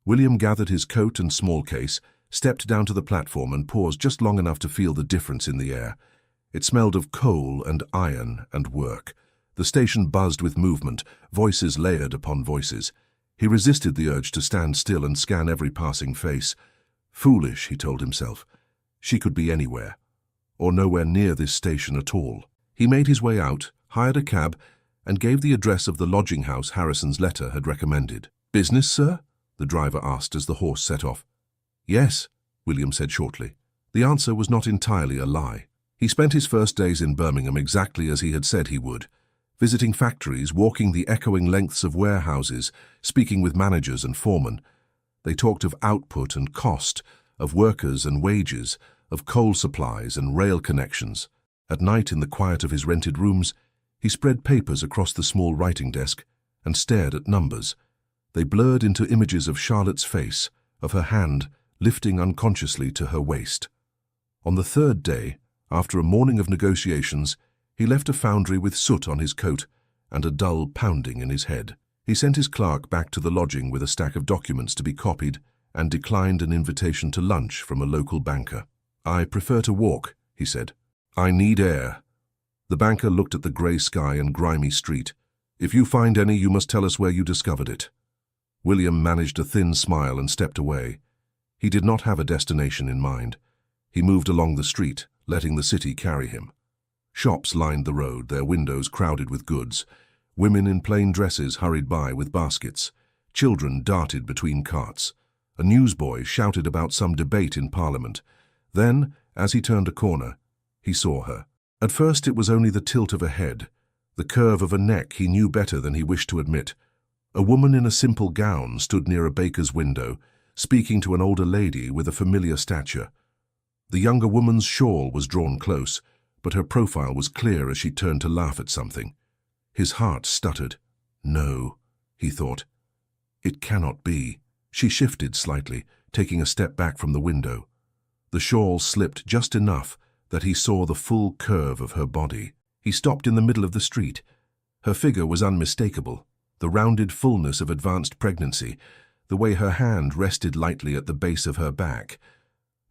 William gathered his coat and small case, stepped down to the platform and paused just long enough to feel the difference in the air. It smelled of coal and iron and work. The station buzzed with movement, voices layered upon voices. He resisted the urge to stand still and scan every passing face. Foolish, he told himself. She could be anywhere, or nowhere near this station at all. He made his way out, hired a cab, and gave the address of the lodging house Harrison's letter had recommended. "Business, sir?" the driver asked as the horse set off. "Yes," William said shortly. The answer was not entirely a lie. He spent his first days in Birmingham exactly as he had said he would, visiting factories, walking the echoing lengths of warehouses, speaking with managers and foremen. They talked of output and cost, of workers and wages, of coal supplies and rail connections. At night, in the quiet of his rented rooms, he spread papers across the small writing desk and stared at numbers. They blurred into images of Charlotte's face, of her hand lifting unconsciously to her waist. On the 3rd day, after a morning of negotiations, he left a foundry with soot on his coat and a dull pounding in his head. He sent his clerk back to the lodging with a stack of documents to be copied and declined an invitation to lunch from a local banker. "I prefer to walk," he said. "I need air." The banker looked at the grey sky and grimy street. "If you find any, you must tell us where you discovered it." William managed a thin smile and stepped away. He did not have a destination in mind. He moved along the street, letting the city carry him. Shops lined the road, their windows crowded with goods. Women in plain dresses hurried by with baskets. Children darted between carts. A newsboy shouted about some debate in Parliament. Then, as he turned a corner, he saw her. At first it was only the tilt of a head, the curve of a neck he knew better than he wished to admit. A woman in a simple gown stood near a baker's window, speaking to an older lady with a familiar stature. The younger woman's shawl was drawn close, but her profile was clear as she turned to laugh at something. His heart stuttered. No, he thought. It cannot be. She shifted slightly, taking a step back from the window. The shawl slipped just enough that he saw the full curve of her body. He stopped in the middle of the street. Her figure was unmistakable, the rounded fullness of advanced pregnancy, the way her hand rested lightly at the base of her back.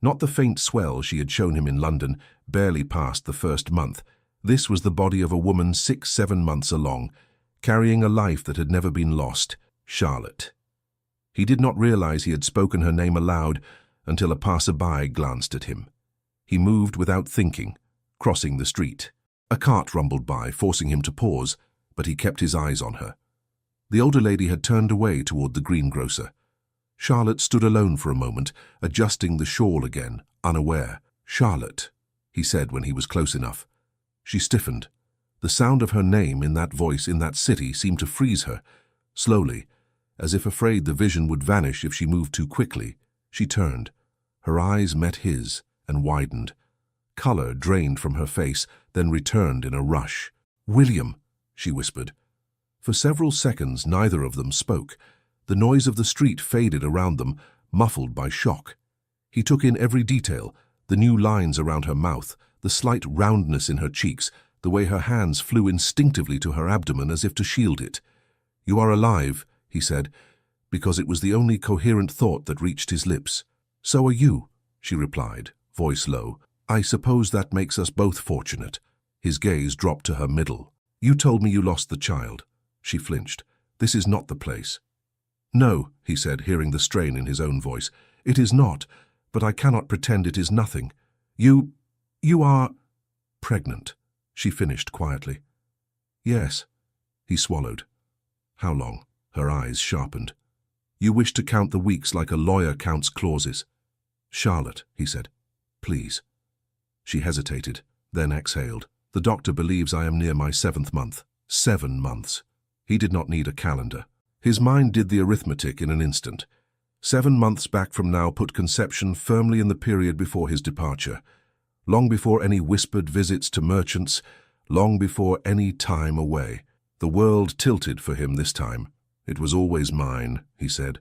Not the faint swell she had shown him in London, barely past the 1st month. This was the body of a woman 6-7 months along, carrying a life that had never been lost, Charlotte. He did not realize he had spoken her name aloud until a passer-by glanced at him. He moved without thinking, crossing the street. A cart rumbled by, forcing him to pause, but he kept his eyes on her. The older lady had turned away toward the greengrocer. Charlotte stood alone for a moment, adjusting the shawl again, unaware. "Charlotte," he said when he was close enough. She stiffened. The sound of her name in that voice in that city seemed to freeze her. Slowly, as if afraid the vision would vanish if she moved too quickly, she turned. Her eyes met his and widened. Color drained from her face, then returned in a rush. "William," she whispered. For several seconds neither of them spoke. The noise of the street faded around them, muffled by shock. He took in every detail, the new lines around her mouth, the slight roundness in her cheeks, the way her hands flew instinctively to her abdomen as if to shield it. "You are alive," he said, because it was the only coherent thought that reached his lips. "So are you," she replied, voice low. "I suppose that makes us both fortunate." His gaze dropped to her middle. "You told me you lost the child." She flinched. "This is not the place." "No," he said, hearing the strain in his own voice. "It is not, but I cannot pretend it is nothing. You are pregnant," she finished quietly. "Yes." He swallowed. "How long?" Her eyes sharpened. "You wish to count the weeks like a lawyer counts clauses." "Charlotte," he said, "please." She hesitated, then exhaled. "The doctor believes I am near my 7th month. 7 months. He did not need a calendar. His mind did the arithmetic in an instant. 7 months back from now put conception firmly in the period before his departure. Long before any whispered visits to merchants, long before any time away. The world tilted for him this time. "It was always mine," he said,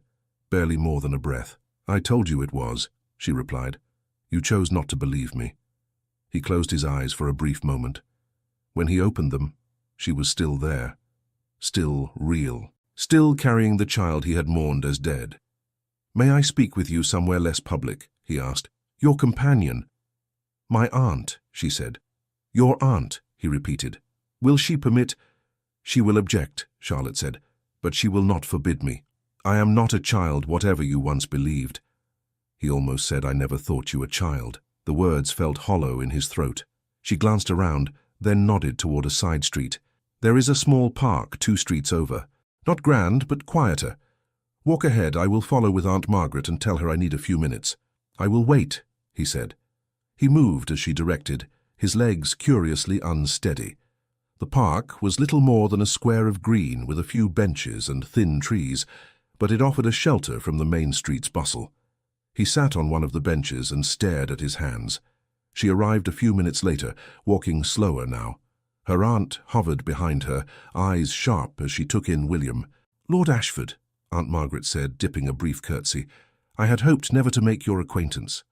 barely more than a breath. "I told you it was," she replied. "You chose not to believe me." He closed his eyes for a brief moment. When he opened them, she was still there, still real, still carrying the child he had mourned as dead. "May I speak with you somewhere less public?" he asked. "Your companion." "My aunt," she said. "Your aunt," he repeated. "Will she permit—" "She will object," Charlotte said, "but she will not forbid me. I am not a child, whatever you once believed." He almost said, "I never thought you a child." The words felt hollow in his throat. She glanced around, then nodded toward a side street. "There is a small park 2 streets over. Not grand, but quieter. Walk ahead, I will follow with Aunt Margaret and tell her I need a few minutes." "I will wait," he said. He moved as she directed, his legs curiously unsteady. The park was little more than a square of green with a few benches and thin trees, but it offered a shelter from the main street's bustle. He sat on one of the benches and stared at his hands. She arrived a few minutes later, walking slower now. Her aunt hovered behind her, eyes sharp as she took in William. "Lord Ashford," Aunt Margaret said, dipping a brief curtsy. "I had hoped never to make your acquaintance."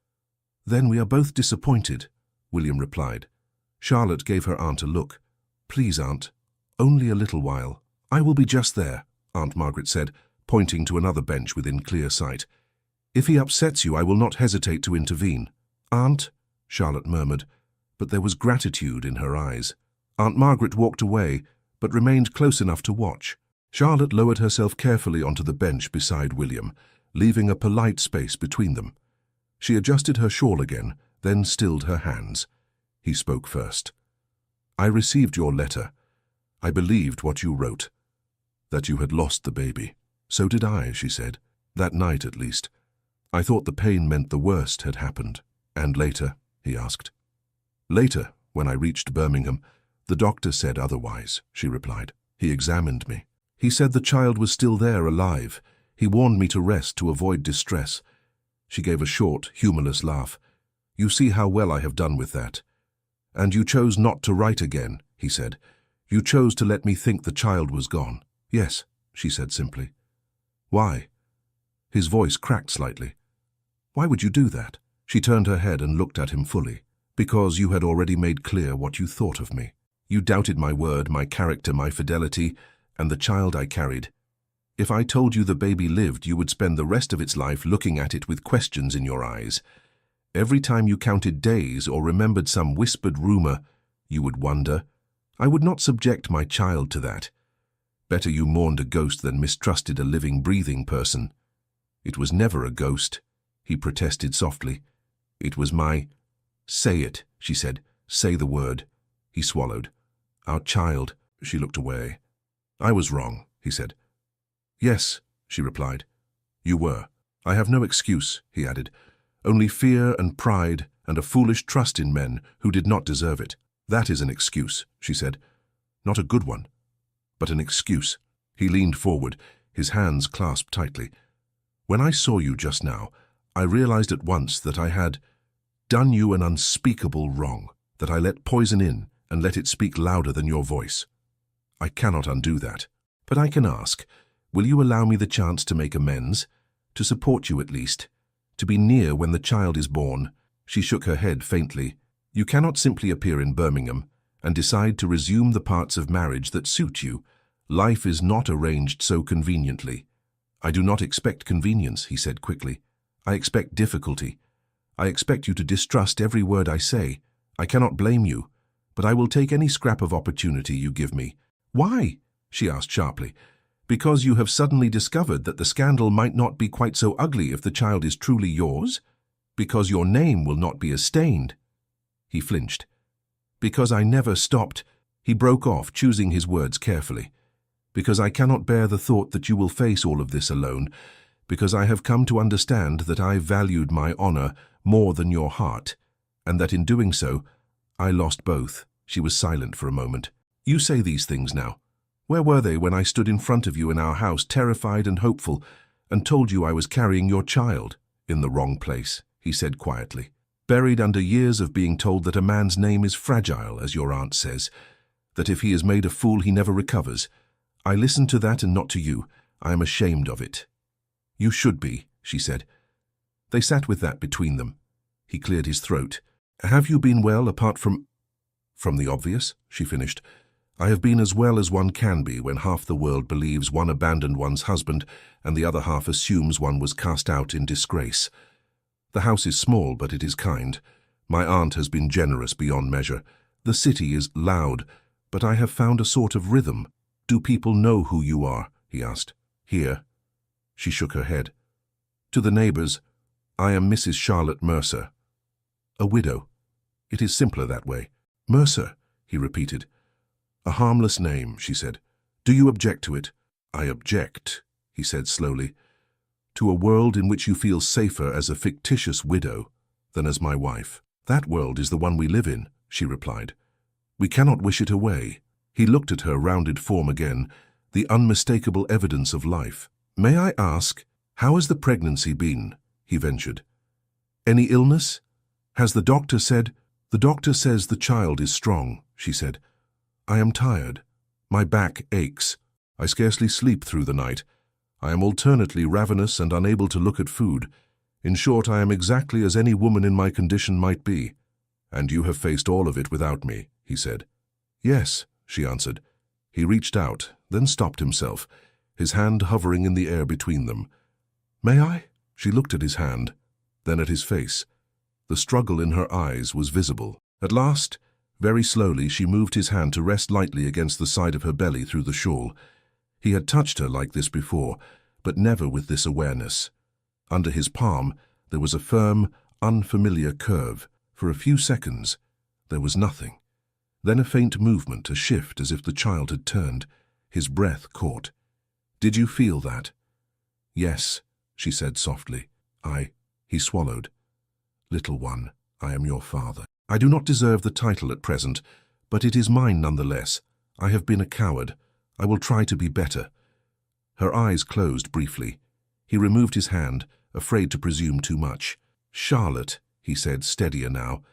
"Then we are both disappointed," William replied. Charlotte gave her aunt a look. "Please, Aunt, only a little while." "I will be just there," Aunt Margaret said, pointing to another bench within clear sight. "If he upsets you, I will not hesitate to intervene." "Aunt," Charlotte murmured, but there was gratitude in her eyes. Aunt Margaret walked away, but remained close enough to watch. Charlotte lowered herself carefully onto the bench beside William, leaving a polite space between them. She adjusted her shawl again, then stilled her hands. He spoke first. "I received your letter. I believed what you wrote, that you had lost the baby." "So did I," she said. "That night, at least. I thought the pain meant the worst had happened." "And later?" he asked. "Later, when I reached Birmingham, the doctor said otherwise," she replied. "He examined me. He said the child was still there, alive. He warned me to rest, to avoid distress." She gave a short, humorless laugh. "You see how well I have done with that." "And you chose not to write again," he said. "You chose to let me think the child was gone." "Yes," she said simply. "Why?" His voice cracked slightly. "Why would you do that?" She turned her head and looked at him fully. "Because you had already made clear what you thought of me. You doubted my word, my character, my fidelity, and the child I carried. If I told you the baby lived, you would spend the rest of its life looking at it with questions in your eyes. Every time you counted days or remembered some whispered rumor, you would wonder. I would not subject my child to that. Better you mourned a ghost than mistrusted a living, breathing person." "It was never a ghost," he protested softly. "It was my—" "Say it," she said. "Say the word." He swallowed. "Our child." She looked away. "I was wrong," he said. "Yes," she replied. "You were. I have no excuse," he added. "Only fear and pride and a foolish trust in men who did not deserve it. That is an excuse, she said. Not a good one, but an excuse. He leaned forward, his hands clasped tightly. When I saw you just now, I realized at once that I had done you an unspeakable wrong, that I let poison in and let it speak louder than your voice. I cannot undo that. But I can ask, will you allow me the chance to make amends? To support you at least? To be near when the child is born? She shook her head faintly. You cannot simply appear in Birmingham and decide to resume the parts of marriage that suit you. Life is not arranged so conveniently. I do not expect convenience, he said quickly. I expect difficulty. I expect you to distrust every word I say. I cannot blame you, but I will take any scrap of opportunity you give me. Why? She asked sharply. Because you have suddenly discovered that the scandal might not be quite so ugly if the child is truly yours? Because your name will not be as stained? He flinched. Because I never stopped. He broke off, choosing his words carefully. Because I cannot bear the thought that you will face all of this alone. Because I have come to understand that I valued my honor more than your heart, and that in doing so, I lost both. She was silent for a moment. You say these things now. Where were they when I stood in front of you in our house, terrified and hopeful, and told you I was carrying your child? In the wrong place, he said quietly. Buried under years of being told that a man's name is fragile, as your aunt says, that if he is made a fool he never recovers. I listened to that and not to you. I am ashamed of it. You should be, she said. They sat with that between them. He cleared his throat. Have you been well apart from the obvious? She finished. I have been as well as one can be when half the world believes one abandoned one's husband and the other half assumes one was cast out in disgrace. The house is small, but it is kind. My aunt has been generous beyond measure. The city is loud, but I have found a sort of rhythm. Do people know who you are? He asked. Here. She shook her head. To the neighbors, I am Mrs. Charlotte Mercer. A widow. It is simpler that way. Mercer, he repeated. A harmless name, she said. Do you object to it? I object, he said slowly, to a world in which you feel safer as a fictitious widow than as my wife. That world is the one we live in, she replied. We cannot wish it away. He looked at her rounded form again, the unmistakable evidence of life. May I ask, how has the pregnancy been? He ventured. Any illness? Has the doctor said? The doctor says the child is strong, she said. I am tired. My back aches. I scarcely sleep through the night. I am alternately ravenous and unable to look at food. In short, I am exactly as any woman in my condition might be. And you have faced all of it without me, he said. Yes, she answered. He reached out, then stopped himself, his hand hovering in the air between them. May I? She looked at his hand, then at his face. The struggle in her eyes was visible. At last, very slowly, she moved his hand to rest lightly against the side of her belly through the shawl. He had touched her like this before, but never with this awareness. Under his palm, there was a firm, unfamiliar curve. For a few seconds, there was nothing. Then a faint movement, a shift as if the child had turned. His breath caught. Did you feel that? Yes, she said softly. He swallowed. Little one, I am your father. I do not deserve the title at present, but it is mine nonetheless. I have been a coward. I will try to be better. Her eyes closed briefly. He removed his hand, afraid to presume too much. Charlotte, he said, steadier now.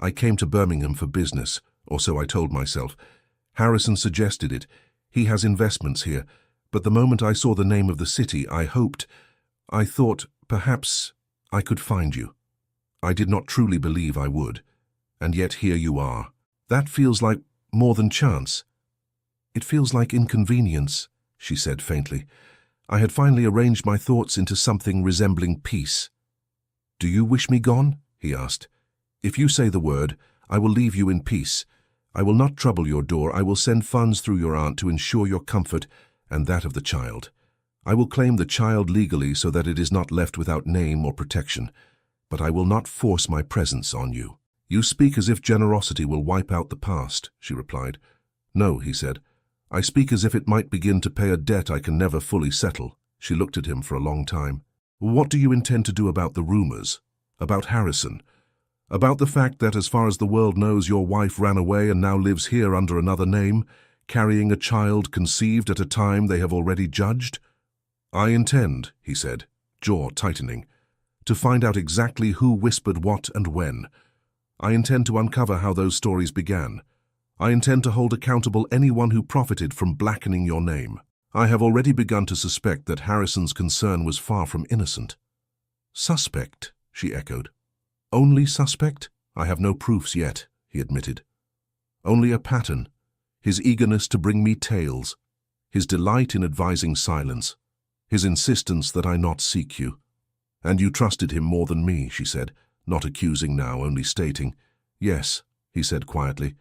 I came to Birmingham for business, or so I told myself. Harrison suggested it. He has investments here, but the moment I saw the name of the city, I thought, perhaps I could find you. I did not truly believe I would, and yet here you are. That feels like more than chance. It feels like inconvenience, she said faintly. I had finally arranged my thoughts into something resembling peace. Do you wish me gone? He asked. If you say the word, I will leave you in peace. I will not trouble your door. I will send funds through your aunt to ensure your comfort and that of the child. I will claim the child legally so that it is not left without name or protection, but I will not force my presence on you. You speak as if generosity will wipe out the past, she replied. No, he said. I speak as if it might begin to pay a debt I can never fully settle. She looked at him for a long time. What do you intend to do about the rumors? About Harrison? About the fact that, as far as the world knows, your wife ran away and now lives here under another name, carrying a child conceived at a time they have already judged? I intend, he said, jaw tightening, to find out exactly who whispered what and when. I intend to uncover how those stories began. I intend to hold accountable anyone who profited from blackening your name. I have already begun to suspect that Harrison's concern was far from innocent. Suspect, she echoed. Only suspect? I have no proofs yet, he admitted. Only a pattern, his eagerness to bring me tales, his delight in advising silence, his insistence that I not seek you. And you trusted him more than me, she said, not accusing now, only stating. Yes, he said quietly.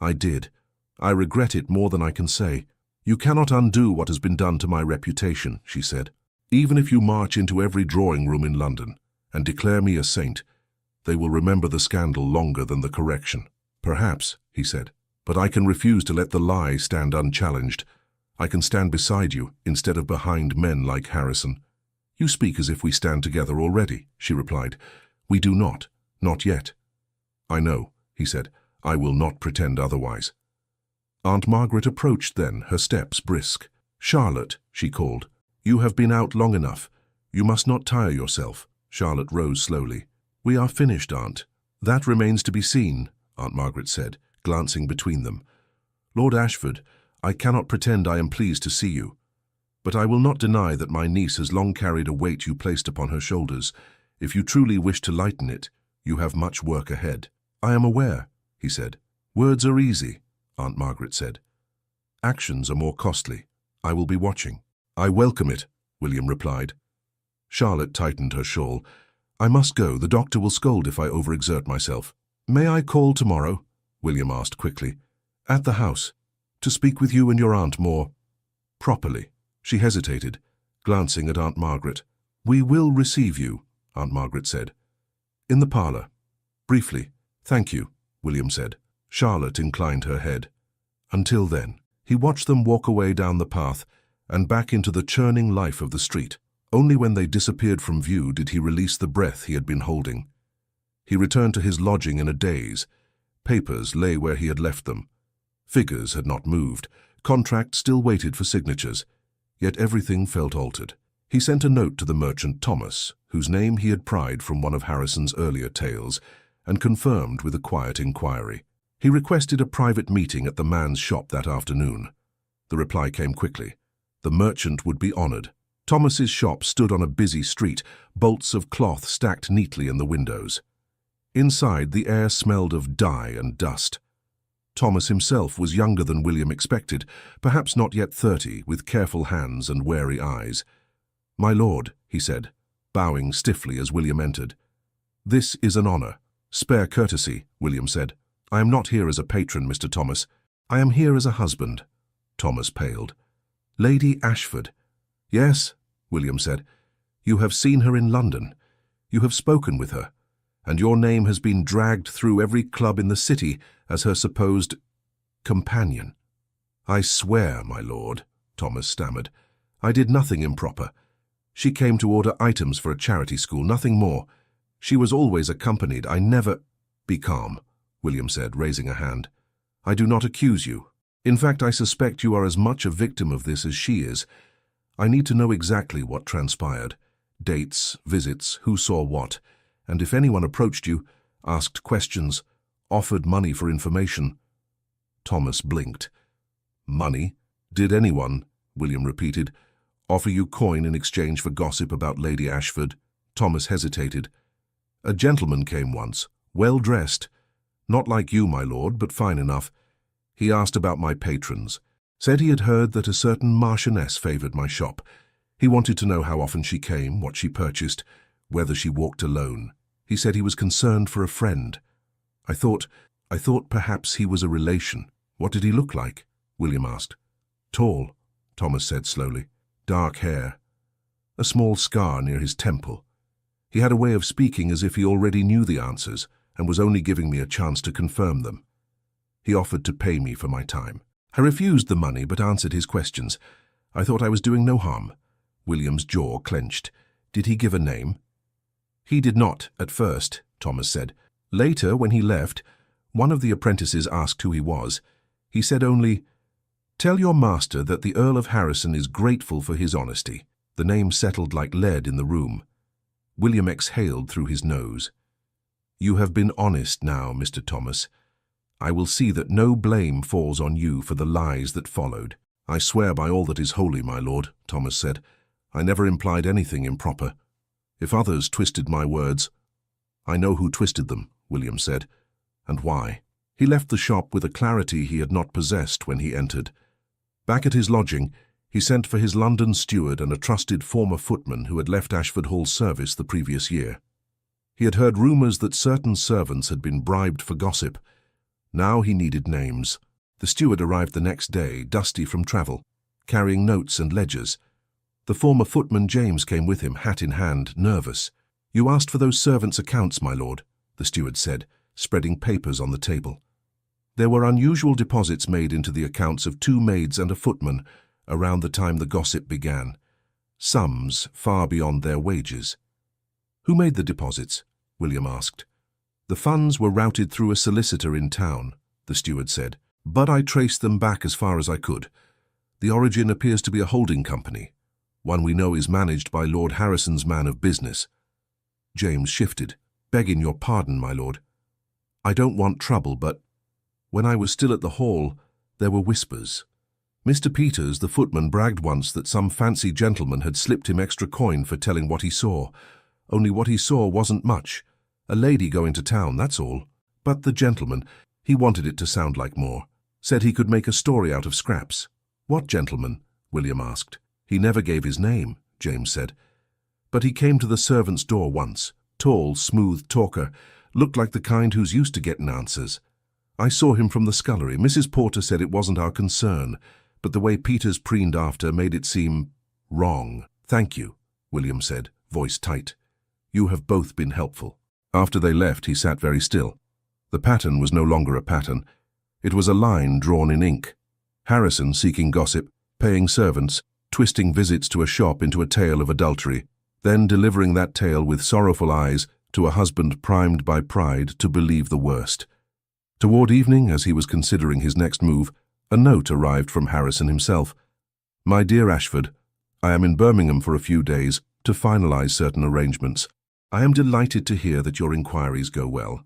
I did. I regret it more than I can say. You cannot undo what has been done to my reputation, she said. Even if you march into every drawing room in London and declare me a saint, they will remember the scandal longer than the correction. Perhaps, he said, but I can refuse to let the lie stand unchallenged. I can stand beside you instead of behind men like Harrison. You speak as if we stand together already, she replied. We do not yet. I know, he said. I will not pretend otherwise. Aunt Margaret approached then, her steps brisk. Charlotte, she called, you have been out long enough. You must not tire yourself. Charlotte rose slowly. We are finished, Aunt. That remains to be seen, Aunt Margaret said, glancing between them. Lord Ashford, I cannot pretend I am pleased to see you. But I will not deny that my niece has long carried a weight you placed upon her shoulders. If you truly wish to lighten it, you have much work ahead. I am aware, he said. Words are easy, Aunt Margaret said. Actions are more costly. I will be watching. I welcome it, William replied. Charlotte tightened her shawl. I must go. The doctor will scold if I overexert myself. May I call tomorrow? William asked quickly. At the house. To speak with you and your aunt more properly. She hesitated, glancing at Aunt Margaret. We will receive you, Aunt Margaret said. In the parlour. Briefly. Thank you, William said. Charlotte inclined her head. Until then. He watched them walk away down the path and back into the churning life of the street. Only when they disappeared from view did he release the breath he had been holding. He returned to his lodging in a daze. Papers lay where he had left them. Figures had not moved. Contracts still waited for signatures. Yet everything felt altered. He sent a note to the merchant Thomas, whose name he had pried from one of Harrison's earlier tales, and confirmed with a quiet inquiry. He requested a private meeting at the man's shop that afternoon. The reply came quickly. The merchant would be honored. Thomas's shop stood on a busy street, bolts of cloth stacked neatly in the windows. Inside, the air smelled of dye and dust. Thomas himself was younger than William expected, perhaps not yet 30, with careful hands and wary eyes. My lord, he said, bowing stiffly as William entered. This is an honor. Spare courtesy, William said. I am not here as a patron, Mr. Thomas. I am here as a husband. Thomas paled. Lady Ashford. Yes, William said. You have seen her in London. You have spoken with her, and your name has been dragged through every club in the city as her supposed companion. I swear, my lord, Thomas stammered. I did nothing improper. She came to order items for a charity school, nothing more. She was always accompanied. I never— Be calm, William said, raising a hand. I do not accuse you. In fact, I suspect you are as much a victim of this as she is. I need to know exactly what transpired. Dates, visits, who saw what, and if anyone approached you, asked questions, offered money for information. Thomas blinked. Money? Did anyone, William repeated, offer you coin in exchange for gossip about Lady Ashford? Thomas hesitated. A gentleman came once, well dressed. Not like you, my lord, but fine enough. He asked about my patrons. Said he had heard that a certain marchioness favoured my shop. He wanted to know how often she came, what she purchased, whether she walked alone. He said he was concerned for a friend. I thought perhaps he was a relation. What did he look like? William asked. Tall, Thomas said slowly. Dark hair. A small scar near his temple. He had a way of speaking as if he already knew the answers and was only giving me a chance to confirm them. He offered to pay me for my time. I refused the money but answered his questions. I thought I was doing no harm. William's jaw clenched. Did he give a name? He did not, at first, Thomas said. Later, when he left, one of the apprentices asked who he was. He said only, "Tell your master that the Earl of Harrison is grateful for his honesty." The name settled like lead in the room. William exhaled through his nose. "You have been honest now, Mr. Thomas. I will see that no blame falls on you for the lies that followed." "I swear by all that is holy, my lord," Thomas said. "I never implied anything improper. If others twisted my words—" "I know who twisted them," William said, "and why." He left the shop with a clarity he had not possessed when he entered. Back at his lodging, he sent for his London steward and a trusted former footman who had left Ashford Hall's service the previous year. He had heard rumours that certain servants had been bribed for gossip. Now he needed names. The steward arrived the next day, dusty from travel, carrying notes and ledgers. The former footman James came with him, hat in hand, nervous. "You asked for those servants' accounts, my lord," the steward said, spreading papers on the table. There were unusual deposits made into the accounts of 2 maids and a footman around the time the gossip began, sums far beyond their wages. "Who made the deposits?" William asked. "The funds were routed through a solicitor in town," the steward said, "but I traced them back as far as I could. The origin appears to be a holding company, one we know is managed by Lord Harrison's man of business." James shifted. "Begging your pardon, my lord. I don't want trouble, but when I was still at the hall, there were whispers. Mr. Peters, the footman, bragged once that some fancy gentleman had slipped him extra coin for telling what he saw. Only what he saw wasn't much. A lady going to town, that's all. But the gentleman, he wanted it to sound like more. Said he could make a story out of scraps." "What gentleman?" William asked. "He never gave his name," James said. "But he came to the servants' door once. Tall, smooth talker. Looked like the kind who's used to getting answers. I saw him from the scullery. Mrs. Porter said it wasn't our concern, but the way Peters preened after made it seem wrong." "Thank you," William said, voice tight. "You have both been helpful." After they left, he sat very still. The pattern was no longer a pattern. It was a line drawn in ink. Harrison seeking gossip, paying servants, twisting visits to a shop into a tale of adultery, then delivering that tale with sorrowful eyes to a husband primed by pride to believe the worst. Toward evening, as he was considering his next move, a note arrived from Harrison himself. "My dear Ashford, I am in Birmingham for a few days to finalize certain arrangements. I am delighted to hear that your inquiries go well.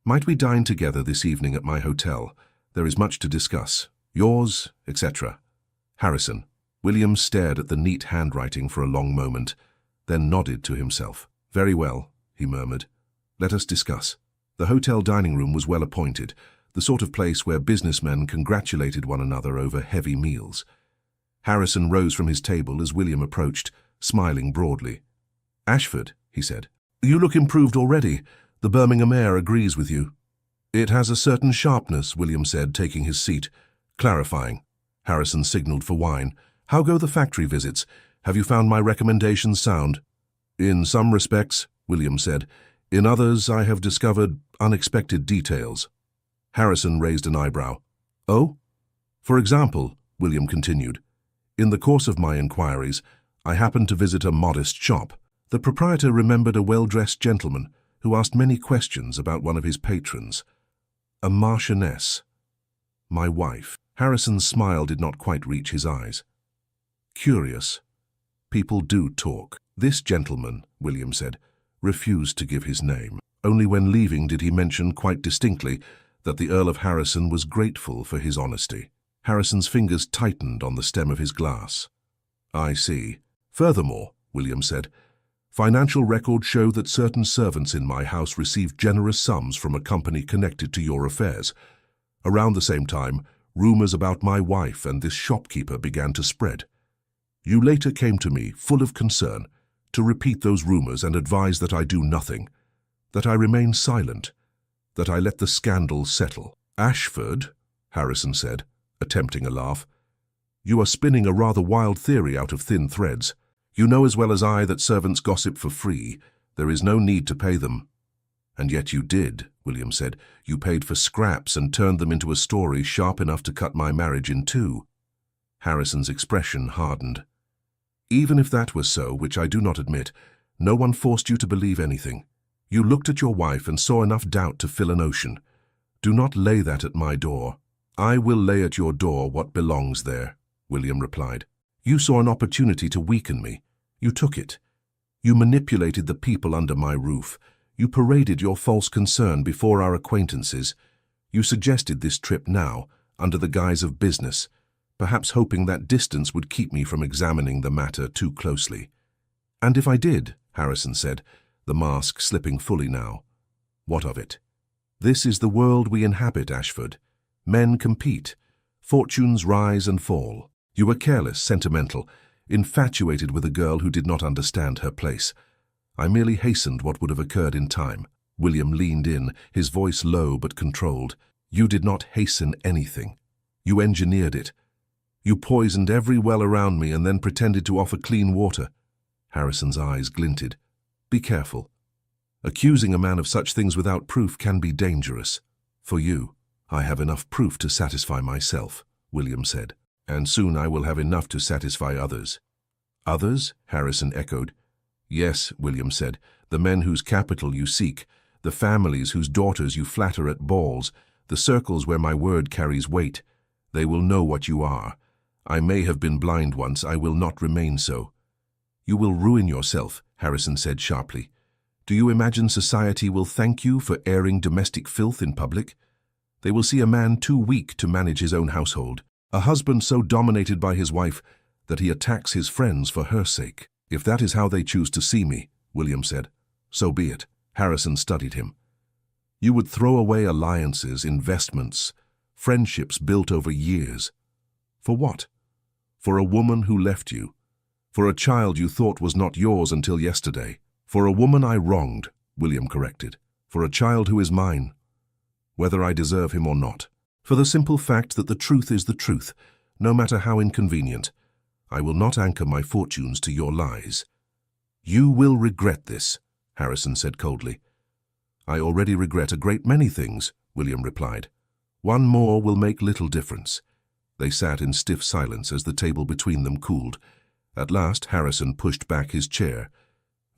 Might we dine together this evening at my hotel? There is much to discuss. Yours, etc. Harrison." William stared at the neat handwriting for a long moment, then nodded to himself. "Very well," he murmured. "Let us discuss." The hotel dining room was well appointed, the sort of place where businessmen congratulated one another over heavy meals. Harrison rose from his table as William approached, smiling broadly. "Ashford," he said, "you look improved already. The Birmingham air agrees with you." "It has a certain sharpness," William said, taking his seat. Clarifying. Harrison signaled for wine. "How go the factory visits? Have you found my recommendations sound?" "In some respects," William said. "In others, I have discovered unexpected details." Harrison raised an eyebrow. "Oh?" "For example," William continued, "in the course of my inquiries, I happened to visit a modest shop. The proprietor remembered a well-dressed gentleman who asked many questions about one of his patrons. A marchioness. My wife." Harrison's smile did not quite reach his eyes. "Curious. People do talk." "This gentleman," William said, refused to give his name. Only when leaving did he mention quite distinctly that the Earl of Harrison was grateful for his honesty. Harrison's fingers tightened on the stem of his glass. "I see. Furthermore," William said, "financial records show that certain servants in my house received generous sums from a company connected to your affairs. Around the same time, rumors about my wife and this shopkeeper began to spread. You later came to me, full of concern, to repeat those rumors and advise that I do nothing, that I remain silent, that I let the scandal settle." "Ashford," Harrison said, attempting a laugh, "you are spinning a rather wild theory out of thin threads. You know as well as I that servants gossip for free. There is no need to pay them." "And yet you did," William said. "You paid for scraps and turned them into a story sharp enough to cut my marriage in two." Harrison's expression hardened. "Even if that was so, which I do not admit, no one forced you to believe anything. You looked at your wife and saw enough doubt to fill an ocean. Do not lay that at my door. I will lay at your door what belongs there, William replied. You saw an opportunity to weaken me. You took it. You manipulated the people under my roof. You paraded your false concern before our acquaintances. You suggested this trip now, under the guise of business, perhaps hoping that distance would keep me from examining the matter too closely. And if I did, Harrison said, the mask slipping fully now. What of it? This is the world we inhabit, Ashford. Men compete. Fortunes rise and fall. You were careless, sentimental, infatuated with a girl who did not understand her place. I merely hastened what would have occurred in time. William leaned in, his voice low but controlled. You did not hasten anything. You engineered it. You poisoned every well around me and then pretended to offer clean water. Harrison's eyes glinted. Be careful. Accusing a man of such things without proof can be dangerous. For you, I have enough proof to satisfy myself, William said. And soon I will have enough to satisfy others. Others? Harrison echoed. Yes, William said, the men whose capital you seek, the families whose daughters you flatter at balls, the circles where my word carries weight. They will know what you are. I may have been blind once, I will not remain so. You will ruin yourself, Harrison said sharply. Do you imagine society will thank you for airing domestic filth in public? They will see a man too weak to manage his own household, a husband so dominated by his wife that he attacks his friends for her sake. If that is how they choose to see me, William said, so be it. Harrison studied him. You would throw away alliances, investments, friendships built over years. For what? For a woman who left you. For a child you thought was not yours until yesterday. For a woman I wronged, William corrected. For a child who is mine, whether I deserve him or not. For the simple fact that the truth is the truth, no matter how inconvenient. I will not anchor my fortunes to your lies. You will regret this, Harrison said coldly. I already regret a great many things, William replied. One more will make little difference. They sat in stiff silence as the table between them cooled. At last Harrison pushed back his chair.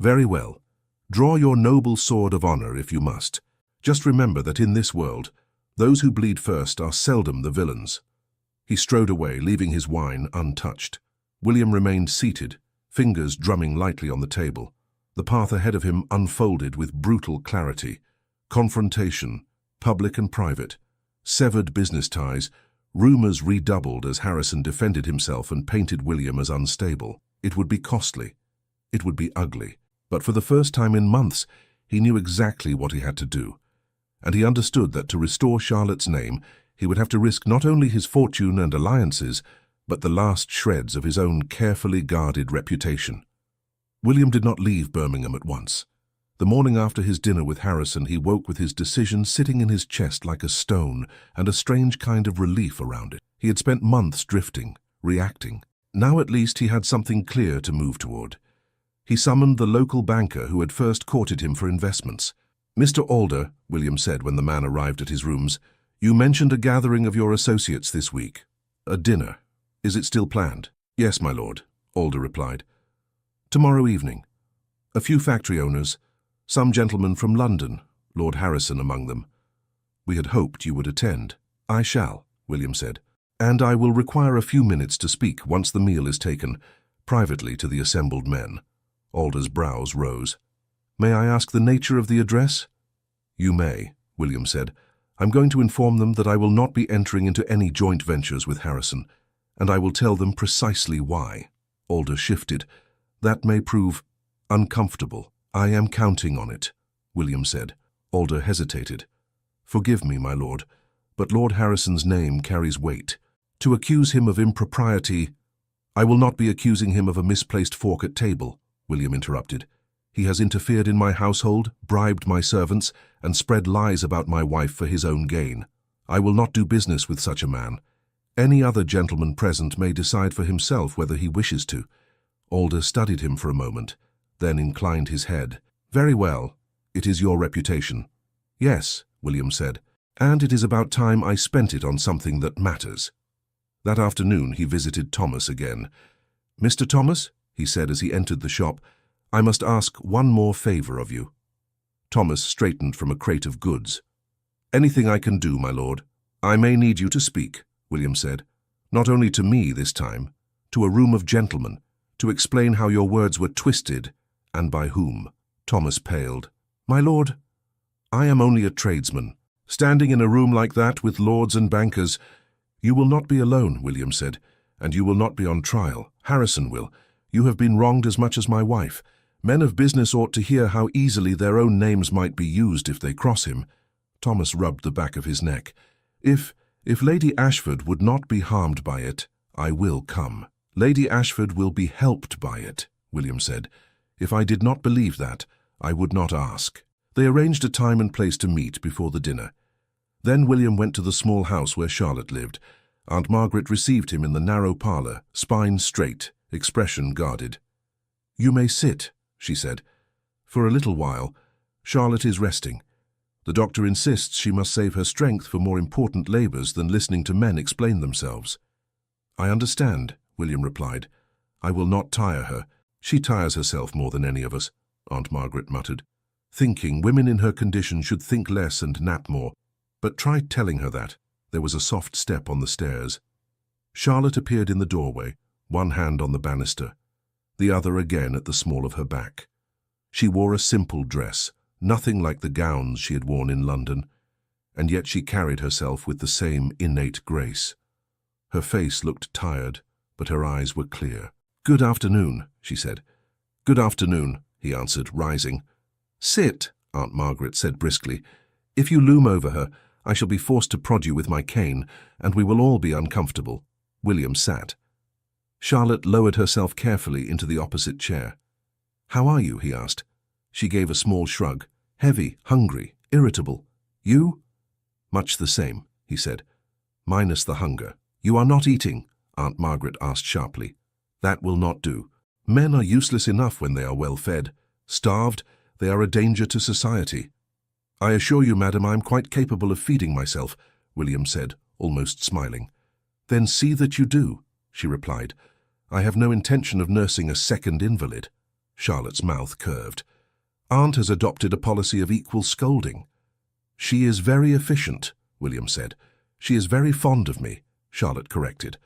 Very well. Draw your noble sword of honor if you must. Just remember that in this world, those who bleed first are seldom the villains. He strode away, leaving his wine untouched. William remained seated, fingers drumming lightly on the table. The path ahead of him unfolded with brutal clarity. Confrontation, public and private, severed business ties, rumors redoubled as Harrison defended himself and painted William as unstable. It would be costly. It would be ugly. But for the first time in months, he knew exactly what he had to do. And he understood that to restore Charlotte's name, he would have to risk not only his fortune and alliances, but the last shreds of his own carefully guarded reputation. William did not leave Birmingham at once. The morning after his dinner with Harrison, he woke with his decision sitting in his chest like a stone and a strange kind of relief around it. He had spent months drifting, reacting. Now at least he had something clear to move toward. He summoned the local banker who had first courted him for investments. Mr. Alder, William said when the man arrived at his rooms, you mentioned a gathering of your associates this week. A dinner. Is it still planned? Yes, my lord, Alder replied. Tomorrow evening. A few factory owners, some gentlemen from London, Lord Harrison among them. We had hoped you would attend. I shall, William said, and I will require a few minutes to speak once the meal is taken, privately to the assembled men. Alder's brows rose. May I ask the nature of the address? You may, William said. I'm going to inform them that I will not be entering into any joint ventures with Harrison, and I will tell them precisely why. Alder shifted. That may prove uncomfortable. I am counting on it, William said. Alder hesitated. Forgive me, my lord, but Lord Harrison's name carries weight. To accuse him of impropriety, I will not be accusing him of a misplaced fork at table, William interrupted. He has interfered in my household, bribed my servants, and spread lies about my wife for his own gain. I will not do business with such a man. Any other gentleman present may decide for himself whether he wishes to. Alder studied him for a moment, then inclined his head. Very well. It is your reputation. Yes, William said, and it is about time I spent it on something that matters. That afternoon he visited Thomas again. Mr. Thomas, he said as he entered the shop, I must ask one more favor of you. Thomas straightened from a crate of goods. "Anything I can do, my lord." "I may need you to speak," William said. "Not only to me this time, to a room of gentlemen, to explain how your words were twisted, and by whom." Thomas paled. "My lord, I am only a tradesman, standing in a room like that with lords and bankers." "You will not be alone," William said, "and you will not be on trial. Harrison will. You have been wronged as much as my wife. Men of business ought to hear how easily their own names might be used if they cross him." Thomas rubbed the back of his neck. If Lady Ashford would not be harmed by it, I will come." "Lady Ashford will be helped by it," William said. "If I did not believe that, I would not ask." They arranged a time and place to meet before the dinner. Then William went to the small house where Charlotte lived. Aunt Margaret received him in the narrow parlour, spine straight, expression guarded. "You may sit," she said. "For a little while. Charlotte is resting. The doctor insists she must save her strength for more important labours than listening to men explain themselves." "I understand," William replied. "I will not tire her. She tires herself more than any of us," Aunt Margaret muttered. "Thinking women in her condition should think less and nap more. But try telling her that." There was a soft step on the stairs. Charlotte appeared in the doorway, one hand on the banister, the other again at the small of her back. She wore a simple dress, nothing like the gowns she had worn in London, and yet she carried herself with the same innate grace. Her face looked tired, but her eyes were clear. "Good afternoon," she said. "Good afternoon," he answered, rising. "Sit," Aunt Margaret said briskly. "If you loom over her, I shall be forced to prod you with my cane, and we will all be uncomfortable." William sat. Charlotte lowered herself carefully into the opposite chair. "How are you?" he asked. She gave a small shrug. "Heavy, hungry, irritable. You?" "Much the same," he said. "Minus the hunger." "You are not eating?" Aunt Margaret asked sharply. "That will not do. Men are useless enough when they are well fed. Starved, they are a danger to society." "I assure you, madam, I am quite capable of feeding myself," William said, almost smiling. "Then see that you do," she replied. "I have no intention of nursing a second invalid." Charlotte's mouth curved. "Aunt has adopted a policy of equal scolding." "She is very efficient," William said. "She is very fond of me," Charlotte corrected.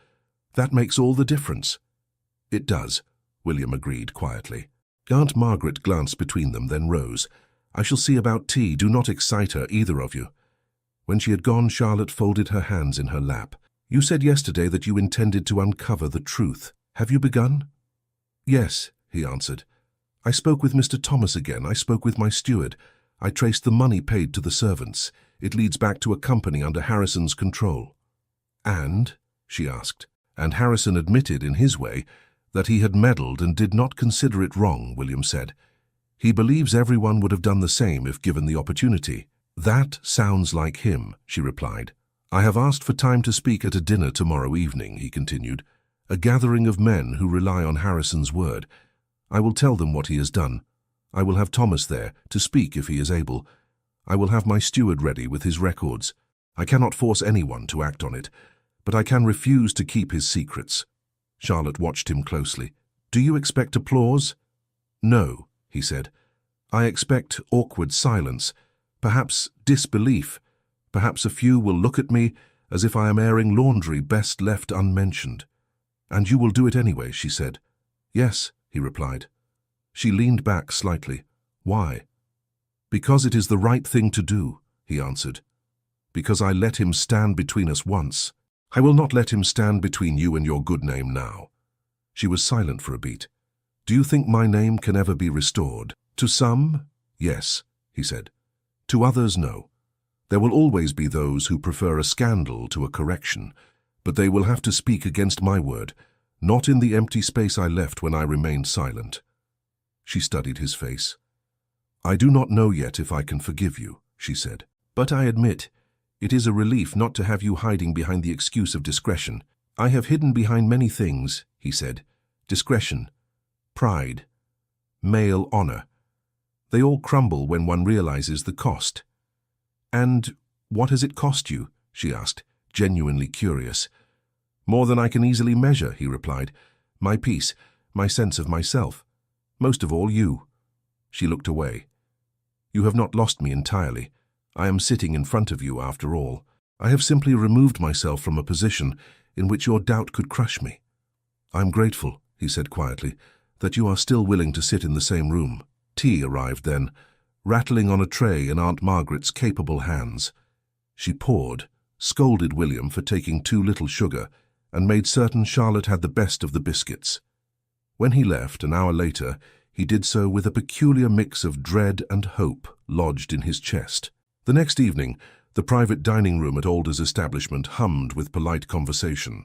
"That makes all the difference." "It does," William agreed quietly. Aunt Margaret glanced between them, then rose. "I shall see about tea. Do not excite her, either of you." When she had gone, Charlotte folded her hands in her lap. "You said yesterday that you intended to uncover the truth. Have you begun?" "Yes," he answered. "I spoke with Mr. Thomas again. I spoke with my steward. I traced the money paid to the servants. It leads back to a company under Harrison's control." "And?" she asked. "And Harrison admitted, in his way, that he had meddled and did not consider it wrong," William said. "He believes everyone would have done the same if given the opportunity." "That sounds like him," she replied. "I have asked for time to speak at a dinner tomorrow evening," he continued. "A gathering of men who rely on Harrison's word. I will tell them what he has done. I will have Thomas there, to speak if he is able. I will have my steward ready with his records. I cannot force anyone to act on it, but I can refuse to keep his secrets." Charlotte watched him closely. "Do you expect applause?" "No," he said. "I expect awkward silence, perhaps disbelief. Perhaps a few will look at me as if I am airing laundry best left unmentioned." "And you will do it anyway," she said. "Yes," he replied. She leaned back slightly. "Why?" "Because it is the right thing to do," he answered. "Because I let him stand between us once. I will not let him stand between you and your good name now." She was silent for a beat. "Do you think my name can ever be restored?" "To some, yes," he said. "To others, no. There will always be those who prefer a scandal to a correction, but they will have to speak against my word, not in the empty space I left when I remained silent." She studied his face. "I do not know yet if I can forgive you," she said. "But I admit, it is a relief not to have you hiding behind the excuse of discretion." "I have hidden behind many things," he said. "Discretion, pride, male honor. They all crumble when one realizes the cost." "And what has it cost you?" she asked, genuinely curious. "More than I can easily measure," he replied. "My peace, my sense of myself. Most of all, you." She looked away. You have not lost me entirely. I am sitting in front of you after all. I have simply removed myself from a position in which your doubt could crush me. I am grateful," he said quietly, "that you are still willing to sit in the same room." Tea arrived then, rattling on a tray in Aunt Margaret's capable hands. She poured, scolded William for taking too little sugar, and made certain Charlotte had the best of the biscuits. When he left, an hour later, he did so with a peculiar mix of dread and hope lodged in his chest. The next evening, the private dining room at Alder's establishment hummed with polite conversation.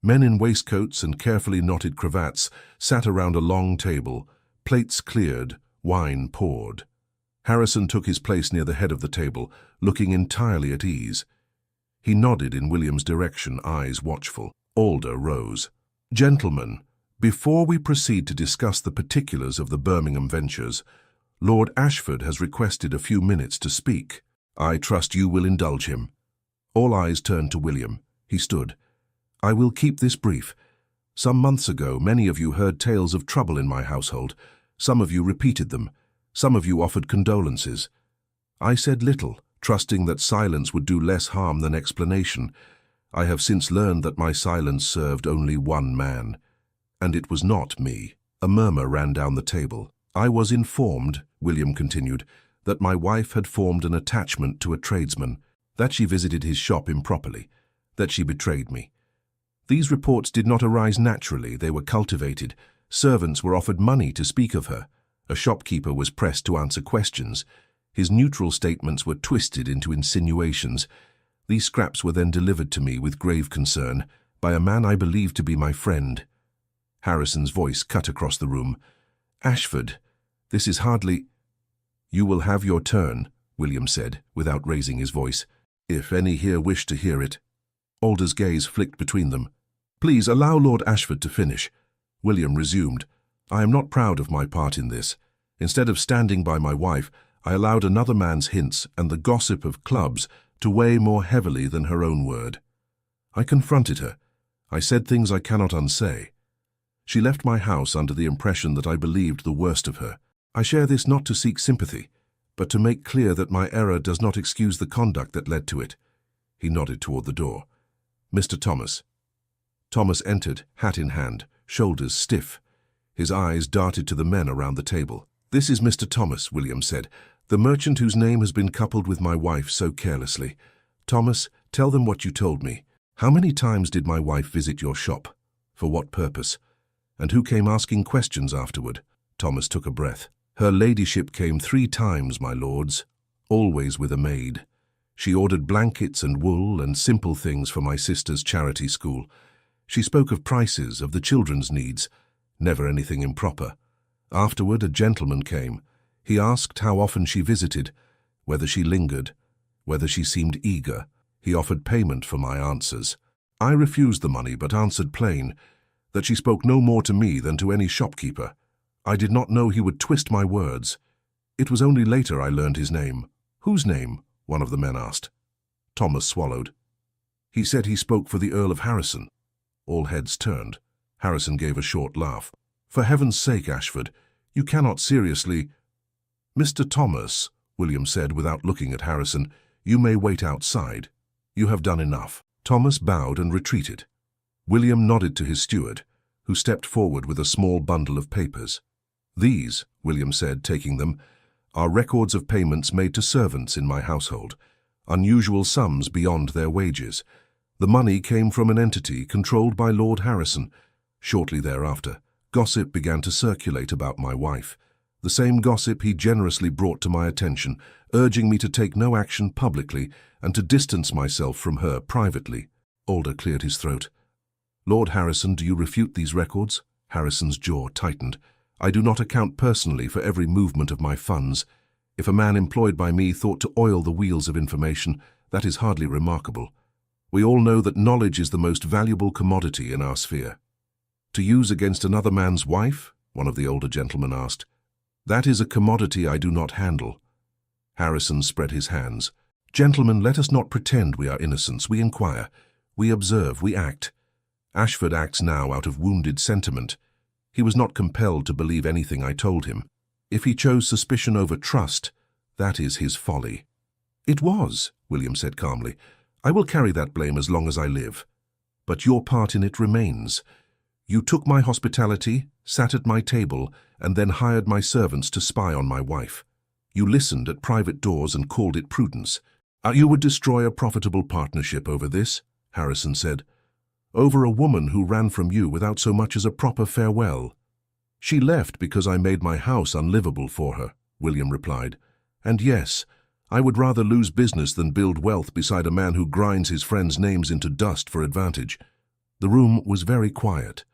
Men in waistcoats and carefully knotted cravats sat around a long table, plates cleared, wine poured. Harrison took his place near the head of the table, looking entirely at ease. He nodded in William's direction, eyes watchful. Alder rose. "Gentlemen, before we proceed to discuss the particulars of the Birmingham ventures, Lord Ashford has requested a few minutes to speak. I trust you will indulge him." All eyes turned to William. He stood. "I will keep this brief. Some months ago, many of you heard tales of trouble in my household. Some of you repeated them. Some of you offered condolences. I said little, trusting that silence would do less harm than explanation. I have since learned that my silence served only one man. And it was not me." A murmur ran down the table. "I was informed," William continued, "that my wife had formed an attachment to a tradesman, that she visited his shop improperly, that she betrayed me. These reports did not arise naturally, they were cultivated. Servants were offered money to speak of her. A shopkeeper was pressed to answer questions. His neutral statements were twisted into insinuations. These scraps were then delivered to me with grave concern by a man I believed to be my friend." Harrison's voice cut across the room. "Ashford, this is hardly—" "You will have your turn," William said, without raising his voice, "if any here wish to hear it." Alder's gaze flicked between them. "Please allow Lord Ashford to finish." William resumed. "I am not proud of my part in this. Instead of standing by my wife, I allowed another man's hints and the gossip of clubs to weigh more heavily than her own word. I confronted her. I said things I cannot unsay. She left my house under the impression that I believed the worst of her. I share this not to seek sympathy, but to make clear that my error does not excuse the conduct that led to it." He nodded toward the door. "Mr. Thomas." Thomas entered, hat in hand, shoulders stiff. His eyes darted to the men around the table. "This is Mr. Thomas," William said, "the merchant whose name has been coupled with my wife so carelessly. Thomas, tell them what you told me. How many times did my wife visit your shop? For what purpose? And who came asking questions afterward?" Thomas took a breath. "Her ladyship came 3 times, my lords, always with a maid. She ordered blankets and wool and simple things for my sister's charity school. She spoke of prices, of the children's needs, never anything improper. Afterward, a gentleman came. He asked how often she visited, whether she lingered, whether she seemed eager. He offered payment for my answers. I refused the money, but answered plain, that she spoke no more to me than to any shopkeeper. I did not know he would twist my words. It was only later I learned his name." "Whose name?" one of the men asked. Thomas swallowed. "He said he spoke for the Earl of Harrison." All heads turned. Harrison gave a short laugh. "For heaven's sake, Ashford, you cannot seriously—" "Mr. Thomas," William said without looking at Harrison, "you may wait outside. You have done enough." Thomas bowed and retreated. William nodded to his steward, who stepped forward with a small bundle of papers. "These," William said, taking them, "are records of payments made to servants in my household, unusual sums beyond their wages. The money came from an entity controlled by Lord Harrison. Shortly thereafter, gossip began to circulate about my wife. The same gossip he generously brought to my attention, urging me to take no action publicly and to distance myself from her privately." Alder cleared his throat. "Lord Harrison, do you refute these records?" Harrison's jaw tightened. "I do not account personally for every movement of my funds. If a man employed by me thought to oil the wheels of information, that is hardly remarkable. We all know that knowledge is the most valuable commodity in our sphere." "To use against another man's wife?" one of the older gentlemen asked. "That is a commodity I do not handle." Harrison spread his hands. "Gentlemen, let us not pretend we are innocents. We inquire. We observe. We act. Ashford acts now out of wounded sentiment. He was not compelled to believe anything I told him. If he chose suspicion over trust, That is his folly." "It was," William said calmly. "I will carry that blame as long as I live. But your part in it remains. You took my hospitality, sat at my table, and then hired my servants to spy on my wife. You listened at private doors and called it prudence. You would destroy a profitable partnership over this," Harrison said. "Over a woman who ran from you without so much as a proper farewell." "She left because I made my house unlivable for her," William replied. "And yes, I would rather lose business than build wealth beside a man who grinds his friends' names into dust for advantage." The room was very quiet.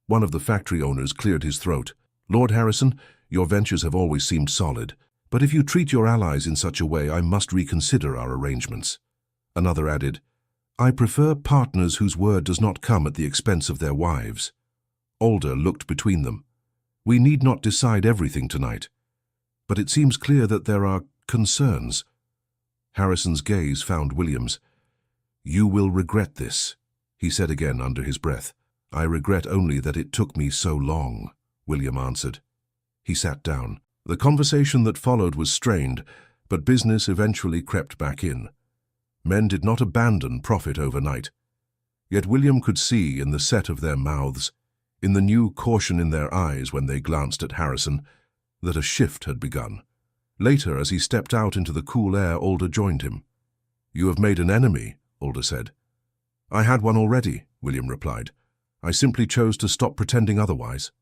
One of the factory owners cleared his throat. "Lord Harrison, your ventures have always seemed solid, but if you treat your allies in such a way, I must reconsider our arrangements." Another added, "I prefer partners whose word does not come at the expense of their wives." Alder looked between them. "We need not decide everything tonight, but it seems clear that there are concerns." Harrison's gaze found William's. "You will regret this," he said again under his breath. "I regret only that it took me so long," William answered. He sat down. The conversation that followed was strained, but business eventually crept back in. Men did not abandon profit overnight. Yet William could see in the set of their mouths, in the new caution in their eyes when they glanced at Harrison, that a shift had begun. Later, as he stepped out into the cool air, Alder joined him. "You have made an enemy," Alder said. "I had one already," William replied. "I simply chose to stop pretending otherwise."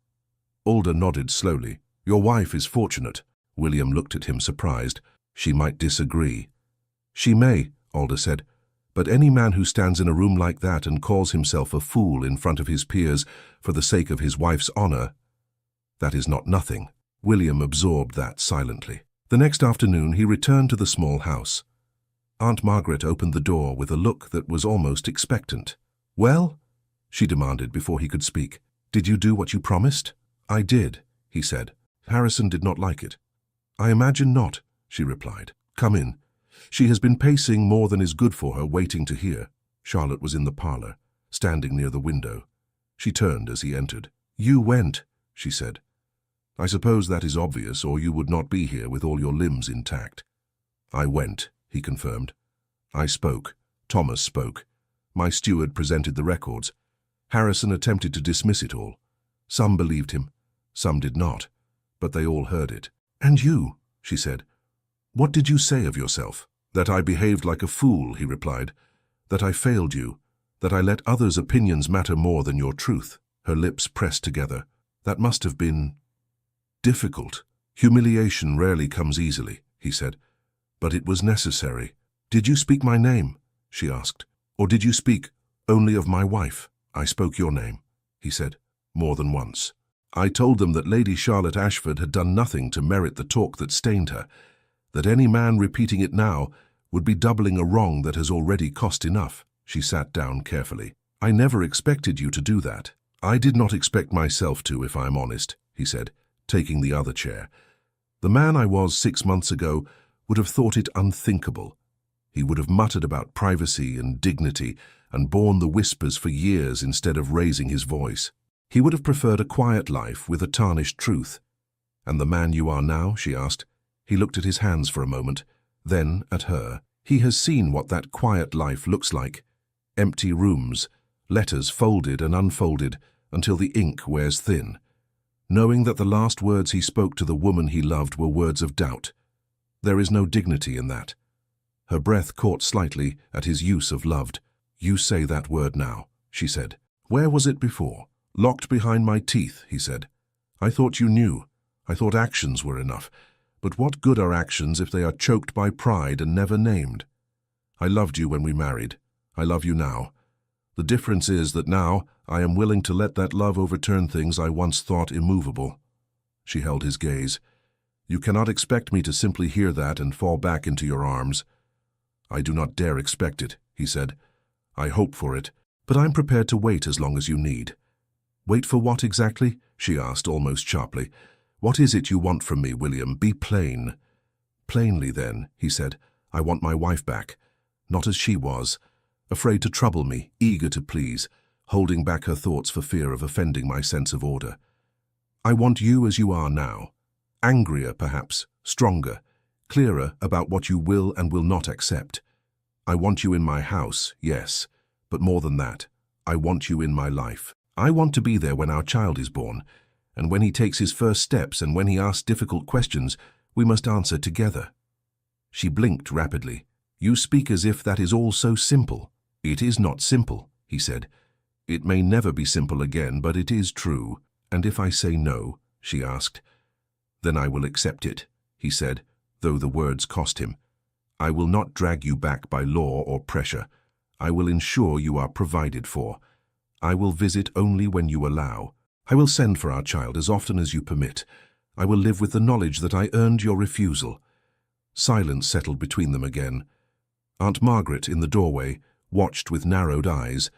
Alder nodded slowly. "Your wife is fortunate." William looked at him surprised. "She might disagree." "She may," Alder said, "but any man who stands in a room like that and calls himself a fool in front of his peers for the sake of his wife's honor, that is not nothing." William absorbed that silently. The next afternoon he returned to the small house. Aunt Margaret opened the door with a look that was almost expectant. "Well?" she demanded before he could speak. "Did you do what you promised?" "I did," he said. Harrison did not like it. "I imagine not," she replied. "Come in." She has been pacing more than is good for her, waiting to hear. Charlotte was in the parlor, standing near the window. She turned as he entered. "You went," she said. "I suppose that is obvious, or you would not be here with all your limbs intact." "I went," he confirmed. "I spoke. Thomas spoke. My steward presented the records. Harrison attempted to dismiss it all. Some believed him, some did not, but they all heard it." "And you," she said. "What did you say of yourself?" "That I behaved like a fool," he replied. "That I failed you. That I let others' opinions matter more than your truth." Her lips pressed together. "That must have been difficult." "Humiliation rarely comes easily," he said, "but it was necessary." "Did you speak my name?" she asked. "Or did you speak only of my wife?" "I spoke your name," he said, "more than once. I told them that Lady Charlotte Ashford had done nothing to merit the talk that stained her, that any man repeating it now would be doubling a wrong that has already cost enough." She sat down carefully. "I never expected you to do that." "I did not expect myself to, if I am honest," he said, taking the other chair. "The man I was 6 months ago would have thought it unthinkable. He would have muttered about privacy and dignity and borne the whispers for years instead of raising his voice. He would have preferred a quiet life with a tarnished truth." "And the man you are now?" she asked. He looked at his hands for a moment, then at her. "He has seen what that quiet life looks like. Empty rooms, letters folded and unfolded until the ink wears thin, knowing that the last words he spoke to the woman he loved were words of doubt. There is no dignity in that." Her breath caught slightly at his use of loved. "You say that word now," she said. "Where was it before?" "Locked behind my teeth," he said. "I thought you knew. I thought actions were enough. But what good are actions if they are choked by pride and never named? I loved you when we married. I love you now. The difference is that now I am willing to let that love overturn things I once thought immovable." She held his gaze. "You cannot expect me to simply hear that and fall back into your arms." "I do not dare expect it," he said. "I hope for it, but I'm prepared to wait as long as you need." "Wait for what exactly?" she asked almost sharply. "What is it you want from me, William? Be plain." "Plainly, then," he said, "I want my wife back. Not as she was, afraid to trouble me, eager to please, holding back her thoughts for fear of offending my sense of order. I want you as you are now. Angrier, perhaps, stronger, clearer about what you will and will not accept. I want you in my house, yes, but more than that, I want you in my life. I want to be there when our child is born, and when he takes his first steps and when he asks difficult questions, we must answer together." She blinked rapidly. "You speak as if that is all so simple." "It is not simple," he said. "It may never be simple again, but it is true." "And if I say no?" she asked. "Then I will accept it," he said, though the words cost him. "I will not drag you back by law or pressure. I will ensure you are provided for. I will visit only when you allow. I will send for our child as often as you permit. I will live with the knowledge that I earned your refusal." Silence settled between them again. Aunt Margaret, in the doorway, watched with narrowed eyes,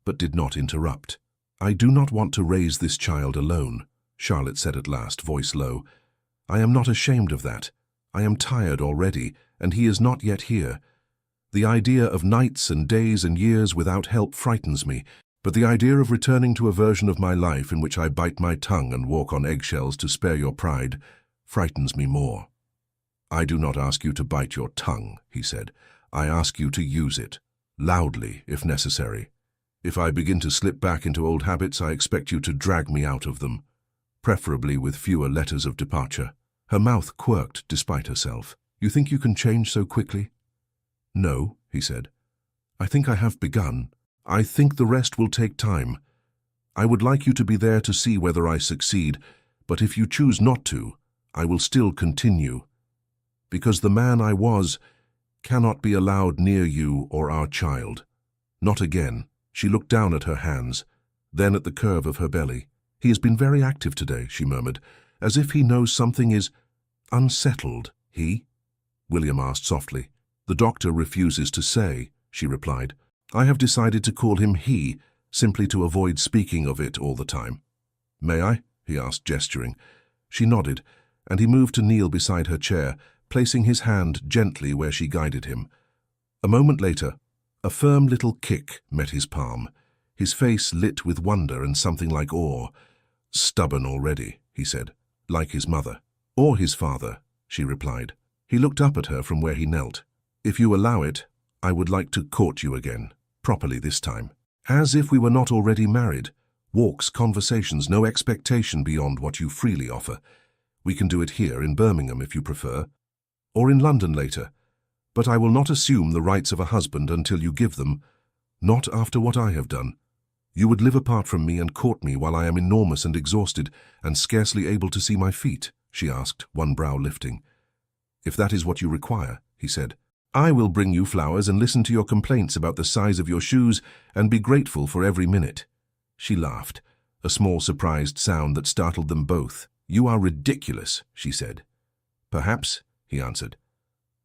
but did not interrupt. "I do not want to raise this child alone," Charlotte said at last, voice low. "I am not ashamed of that. I am tired already, and he is not yet here. The idea of nights and days and years without help frightens me, but the idea of returning to a version of my life in which I bite my tongue and walk on eggshells to spare your pride frightens me more." "I do not ask you to bite your tongue," he said. "I ask you to use it, loudly if necessary. If I begin to slip back into old habits, I expect you to drag me out of them, preferably with fewer letters of departure." Her mouth quirked despite herself. "You think you can change so quickly?" "No," he said. "I think I have begun. I think the rest will take time. I would like you to be there to see whether I succeed, but if you choose not to, I will still continue. Because the man I was cannot be allowed near you or our child. Not again." She looked down at her hands, then at the curve of her belly. "He has been very active today," she murmured, "as if he knows something is unsettled." "He?" William asked softly. "The doctor refuses to say," she replied. "I have decided to call him he, simply to avoid speaking of it all the time." "May I?" he asked, gesturing. She nodded, and he moved to kneel beside her chair, placing his hand gently where she guided him. A moment later, a firm little kick met his palm. His face lit with wonder and something like awe. "Stubborn already," he said, "like his mother." "Or his father," she replied. He looked up at her from where he knelt. "If you allow it, I would like to court you again, properly this time. As if we were not already married. Walks, conversations, no expectation beyond what you freely offer. We can do it here in Birmingham if you prefer, or in London later. But I will not assume the rights of a husband until you give them, not after what I have done. You would live apart from me and court me while I am enormous and exhausted and scarcely able to see my feet?" she asked, one brow lifting. "If that is what you require," he said, "I will bring you flowers and listen to your complaints about the size of your shoes and be grateful for every minute." She laughed, a small surprised sound that startled them both. "You are ridiculous," she said. "Perhaps," he answered.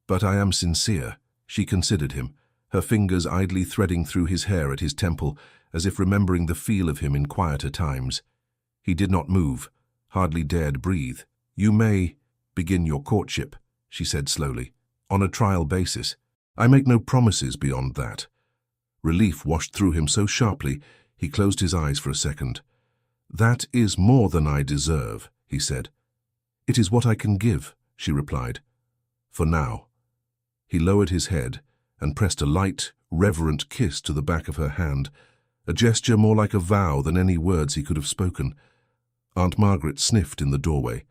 "But I am sincere." She considered him, her fingers idly threading through his hair at his temple, as if remembering the feel of him in quieter times. He did not move, hardly dared breathe. "You may begin your courtship," she said slowly, "on a trial basis. I make no promises beyond that." Relief washed through him so sharply, he closed his eyes for a second. "That is more than I deserve," he said. "It is what I can give," she replied. "For now." He lowered his head and pressed a light, reverent kiss to the back of her hand, a gesture more like a vow than any words he could have spoken. Aunt Margaret sniffed in the doorway.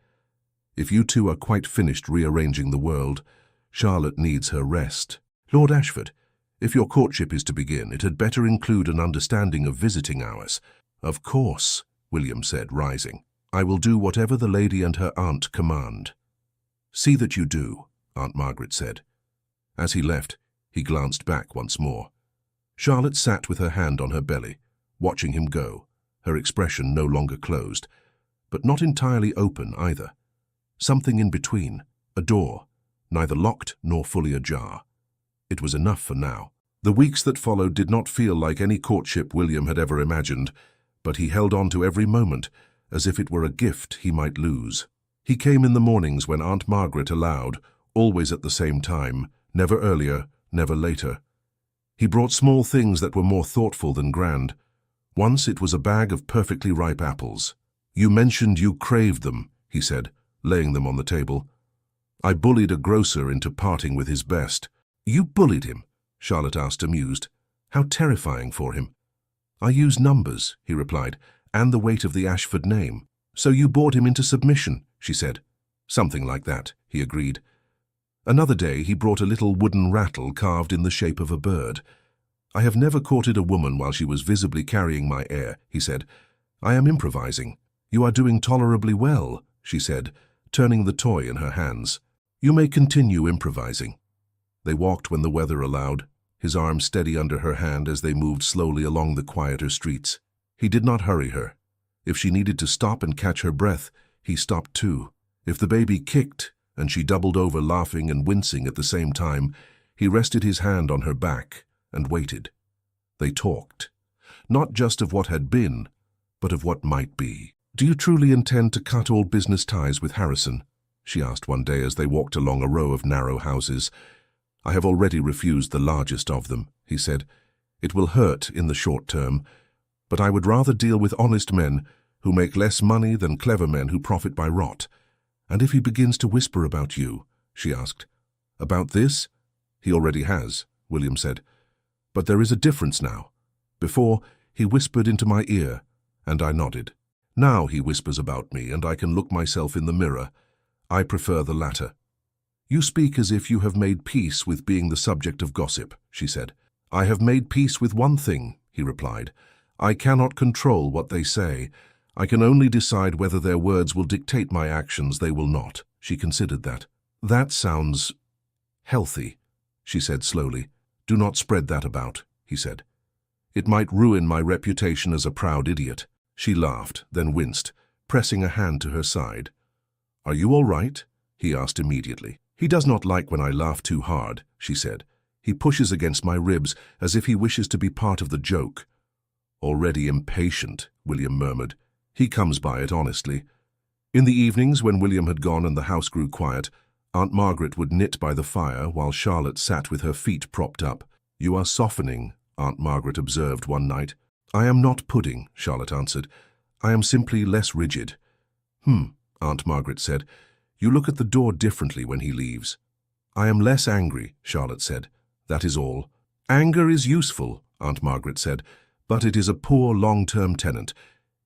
"If you two are quite finished rearranging the world, Charlotte needs her rest. Lord Ashford, if your courtship is to begin, it had better include an understanding of visiting hours." "Of course," William said, rising. "I will do whatever the lady and her aunt command." "See that you do," Aunt Margaret said. As he left, he glanced back once more. Charlotte sat with her hand on her belly, watching him go, her expression no longer closed, but not entirely open either. Something in between, a door, neither locked nor fully ajar. It was enough for now. The weeks that followed did not feel like any courtship William had ever imagined, but he held on to every moment as if it were a gift he might lose. He came in the mornings when Aunt Margaret allowed, always at the same time, never earlier, never later. He brought small things that were more thoughtful than grand. Once it was a bag of perfectly ripe apples. "You mentioned you craved them," he said, laying them on the table. I bullied a grocer into parting with his best. You bullied him? Charlotte asked, amused. How terrifying for him. I used numbers, he replied, and the weight of the Ashford name. So you bored him into submission, she said. Something like that, he agreed. Another day he brought a little wooden rattle carved in the shape of a bird. I have never courted a woman while she was visibly carrying my heir, he said. I am improvising. You are doing tolerably well, she said, turning the toy in her hands. You may continue improvising. They walked when the weather allowed, his arm steady under her hand as they moved slowly along the quieter streets. He did not hurry her. If she needed to stop and catch her breath, he stopped too. If the baby kicked, and she doubled over laughing and wincing at the same time, he rested his hand on her back and waited. They talked, not just of what had been, but of what might be. Do you truly intend to cut all business ties with Harrison? She asked one day as they walked along a row of narrow houses. I have already refused the largest of them, he said. It will hurt in the short term, but I would rather deal with honest men who make less money than clever men who profit by rot. And if he begins to whisper about you, she asked. About this? He already has, William said. But there is a difference now. Before, he whispered into my ear, and I nodded. Now he whispers about me, and I can look myself in the mirror. I prefer the latter. You speak as if you have made peace with being the subject of gossip, she said. I have made peace with one thing, he replied. I cannot control what they say. I can only decide whether their words will dictate my actions. They will not. She considered that. That sounds healthy, she said slowly. Do not spread that about, he said. It might ruin my reputation as a proud idiot. She laughed, then winced, pressing a hand to her side. Are you all right? He asked immediately. He does not like when I laugh too hard, she said. He pushes against my ribs as if he wishes to be part of the joke. Already impatient, William murmured. He comes by it honestly. In the evenings, when William had gone and the house grew quiet, Aunt Margaret would knit by the fire while Charlotte sat with her feet propped up. You are softening, Aunt Margaret observed one night. I am not pudding, Charlotte answered. I am simply less rigid. Aunt Margaret said. You look at the door differently when he leaves. I am less angry, Charlotte said. That is all. Anger is useful, Aunt Margaret said, but it is a poor long-term tenant.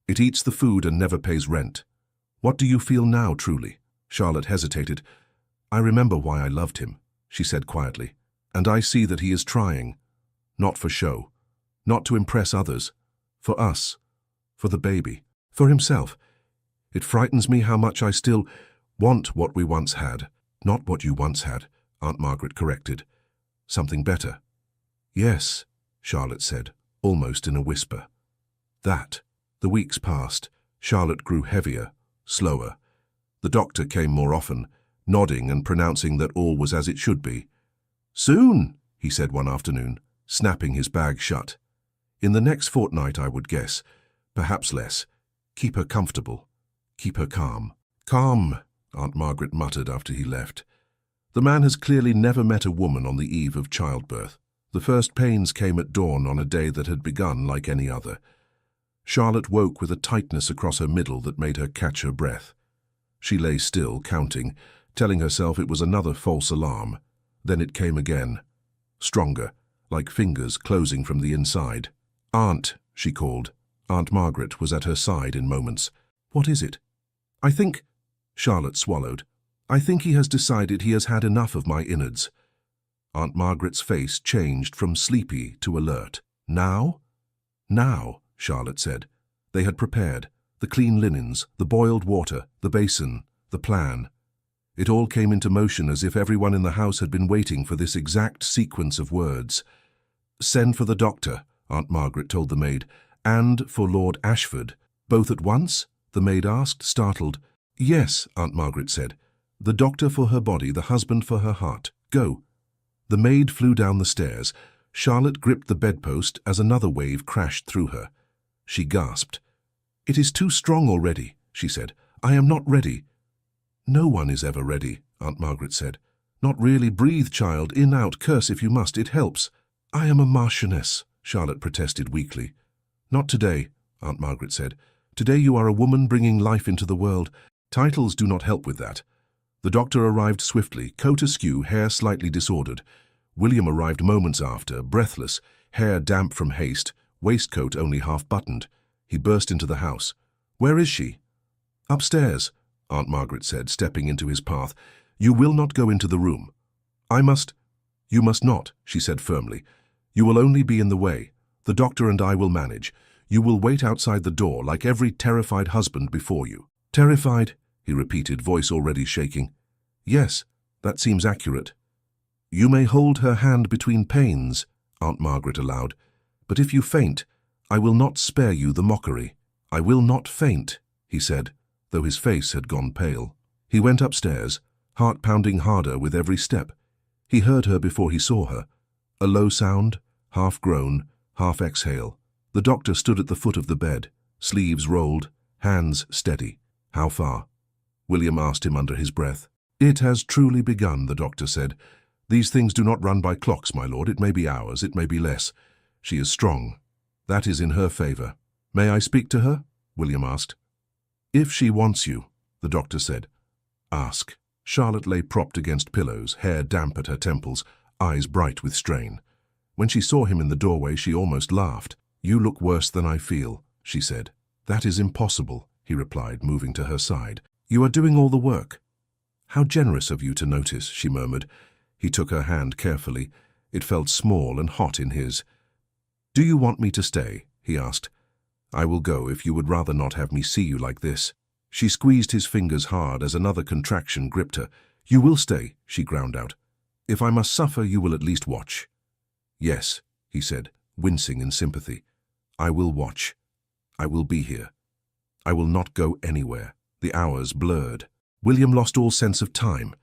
It eats the food and never pays rent. What do you feel now, truly? Charlotte hesitated. I remember why I loved him, she said quietly, and I see that he is trying. Not for show, not to impress others, for us, for the baby, for himself. It frightens me how much I still want what we once had. Not what you once had, Aunt Margaret corrected. Something better. Yes, Charlotte said, almost in a whisper. That. The weeks passed. Charlotte grew heavier, slower. The doctor came more often, nodding and pronouncing that all was as it should be. Soon, he said one afternoon, snapping his bag shut. In the next fortnight, I would guess. Perhaps less. Keep her comfortable. Keep her calm. Calm, Aunt Margaret muttered after he left. The man has clearly never met a woman on the eve of childbirth. The first pains came at dawn on a day that had begun like any other. Charlotte woke with a tightness across her middle that made her catch her breath. She lay still, counting, telling herself it was another false alarm. Then it came again, stronger, like fingers closing from the inside. Aunt, she called. Aunt Margaret was at her side in moments. What is it? I think, Charlotte swallowed. I think he has decided he has had enough of my innards. Aunt Margaret's face changed from sleepy to alert. Now? Now, Charlotte said. They had prepared. The clean linens, the boiled water, the basin, the plan. It all came into motion as if everyone in the house had been waiting for this exact sequence of words. Send for the doctor, Aunt Margaret told the maid, and for Lord Ashford. Both at once? The maid asked, startled. Yes, Aunt Margaret said. The doctor for her body, the husband for her heart. Go. The maid flew down the stairs. Charlotte gripped the bedpost as another wave crashed through her. She gasped. It is too strong already, she said. I am not ready. No one is ever ready, Aunt Margaret said. Not really. Breathe, child. In, out. Curse if you must. It helps. I am a marchioness, Charlotte protested weakly. Not today, Aunt Margaret said. Today you are a woman bringing life into the world. Titles do not help with that. The doctor arrived swiftly, coat askew, hair slightly disordered. William arrived moments after, breathless, hair damp from haste, waistcoat only half buttoned. He burst into the house. "Where is she?" "Upstairs," Aunt Margaret said, stepping into his path. "You will not go into the room." "You must not," she said firmly. "You will only be in the way. The doctor and I will manage. You will wait outside the door like every terrified husband before you." "Terrified?" he repeated, voice already shaking. "Yes, that seems accurate." "You may hold her hand between pains," Aunt Margaret allowed. "But if you faint, I will not spare you the mockery." "I will not faint," he said, though his face had gone pale. He went upstairs, heart pounding harder with every step. He heard her before he saw her. A low sound, half groan, half exhale. The doctor stood at the foot of the bed, sleeves rolled, hands steady. "How far?" William asked him under his breath. "It has truly begun," the doctor said. "These things do not run by clocks, my lord. It may be hours, it may be less. She is strong. That is in her favor." "May I speak to her?" William asked. "If she wants you," the doctor said. "Ask." Charlotte lay propped against pillows, hair damp at her temples, eyes bright with strain. When she saw him in the doorway, she almost laughed. "You look worse than I feel," she said. "That is impossible," he replied, moving to her side. "You are doing all the work." "How generous of you to notice," she murmured. He took her hand carefully. It felt small and hot in his. "Do you want me to stay?" he asked. "I will go if you would rather not have me see you like this." She squeezed his fingers hard as another contraction gripped her. "You will stay," she ground out. "If I must suffer, you will at least watch." "Yes," he said, wincing in sympathy. "I will watch. I will be here. I will not go anywhere." The hours blurred. William lost all sense of time.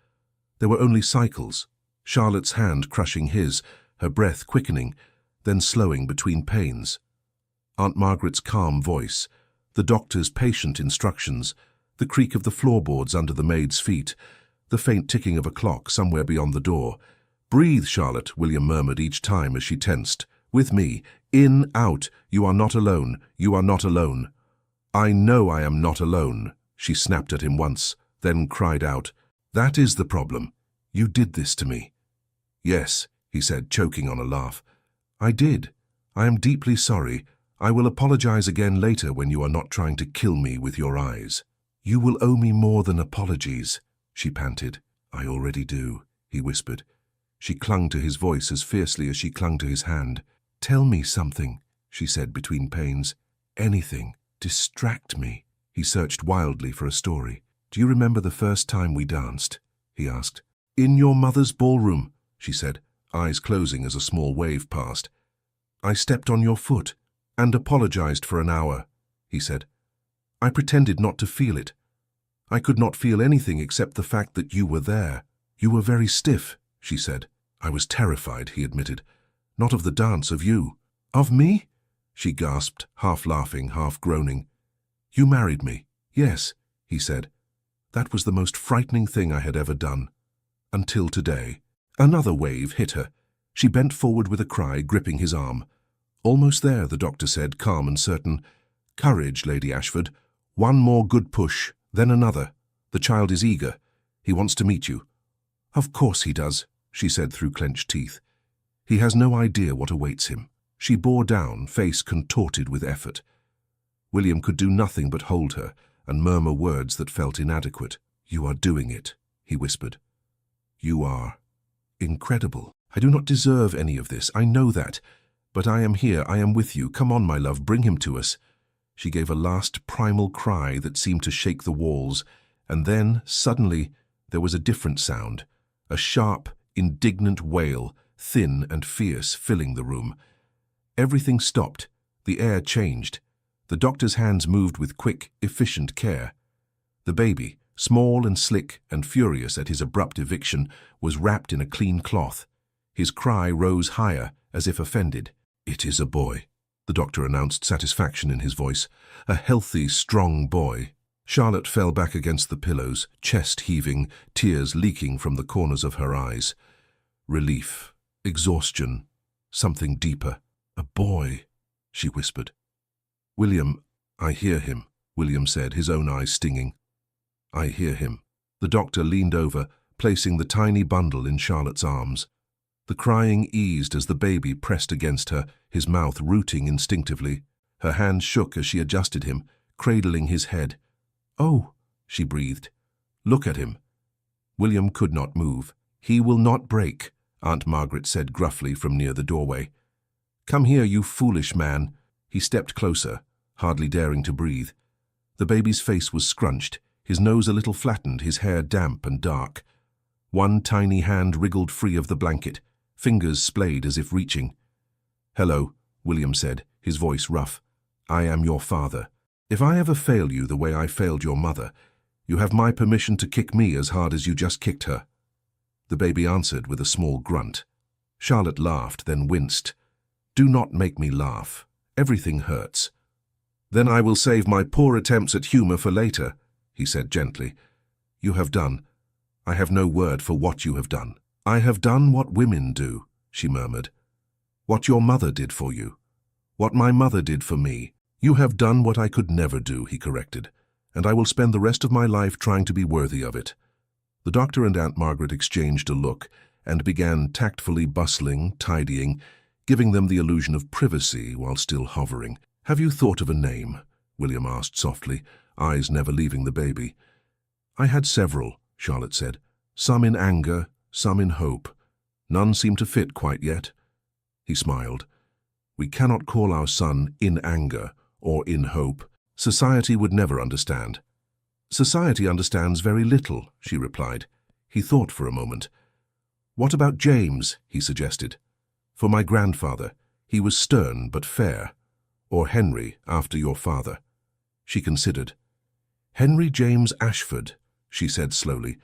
There were only cycles, Charlotte's hand crushing his, her breath quickening, then slowing between pains. Aunt Margaret's calm voice, the doctor's patient instructions, the creak of the floorboards under the maid's feet, the faint ticking of a clock somewhere beyond the door. "Breathe, Charlotte," William murmured each time as she tensed. "With me. In, out. You are not alone. You are not alone." "I know I am not alone," she snapped at him once, then cried out. "That is the problem. You did this to me." "Yes," he said, choking on a laugh. "I did. I am deeply sorry. I will apologize again later when you are not trying to kill me with your eyes." "You will owe me more than apologies," she panted. "I already do," he whispered. She clung to his voice as fiercely as she clung to his hand. "Tell me something," she said between pains. "Anything. Distract me." He searched wildly for a story. "Do you remember the first time we danced?" he asked. "In your mother's ballroom," she said, eyes closing as a small wave passed. "I stepped on your foot and apologized for an hour," he said. "I pretended not to feel it. I could not feel anything except the fact that you were there." "You were very stiff," she said. "I was terrified," he admitted. "Not of the dance, of you." "Of me?" she gasped, half laughing, half groaning. "You married me." "Yes," he said. "That was the most frightening thing I had ever done. Until today." Another wave hit her. She bent forward with a cry, gripping his arm. "Almost there," the doctor said, calm and certain. "Courage, Lady Ashford. One more good push, then another. The child is eager. He wants to meet you." "Of course he does," she said through clenched teeth. "He has no idea what awaits him." She bore down, face contorted with effort. William could do nothing but hold her and murmur words that felt inadequate. "You are doing it," he whispered. "You are incredible. I do not deserve any of this, I know that. But I am here, I am with you. Come on, my love, bring him to us." She gave a last primal cry that seemed to shake the walls, and then, suddenly, there was a different sound, a sharp, indignant wail, thin and fierce, filling the room. Everything stopped. The air changed. The doctor's hands moved with quick, efficient care. The baby, small and slick and furious at his abrupt eviction, was wrapped in a clean cloth. His cry rose higher, as if offended. "It is a boy," the doctor announced, satisfaction in his voice. "A healthy, strong boy." Charlotte fell back against the pillows, chest heaving, tears leaking from the corners of her eyes. Relief, exhaustion, something deeper. "A boy," she whispered. "William, I hear him," William said, his own eyes stinging. "I hear him." The doctor leaned over, placing the tiny bundle in Charlotte's arms. The crying eased as the baby pressed against her, his mouth rooting instinctively. Her hand shook as she adjusted him, cradling his head. "Oh," she breathed. "Look at him." William could not move. "He will not break," Aunt Margaret said gruffly from near the doorway. "Come here, you foolish man." He stepped closer, hardly daring to breathe. The baby's face was scrunched, his nose a little flattened, his hair damp and dark. One tiny hand wriggled free of the blanket, fingers splayed as if reaching. "Hello," William said, his voice rough. "I am your father. If I ever fail you the way I failed your mother, you have my permission to kick me as hard as you just kicked her." The baby answered with a small grunt. Charlotte laughed, then winced. "Do not make me laugh. Everything hurts." "Then I will save my poor attempts at humor for later," he said gently. "You have done. I have no word for what you have done." "I have done what women do," she murmured. "What your mother did for you. What my mother did for me." "You have done what I could never do," he corrected, "and I will spend the rest of my life trying to be worthy of it." The doctor and Aunt Margaret exchanged a look and began tactfully bustling, tidying, giving them the illusion of privacy while still hovering. "Have you thought of a name?" William asked softly, eyes never leaving the baby. "I had several," Charlotte said. "Some in anger, some in hope. None seem to fit quite yet." He smiled. "We cannot call our son in anger or in hope. Society would never understand." "Society understands very little," she replied. He thought for a moment. "What about James?" he suggested. "For my grandfather, he was stern but fair. Or Henry, after your father." She considered. "Henry James Ashford," she said slowly.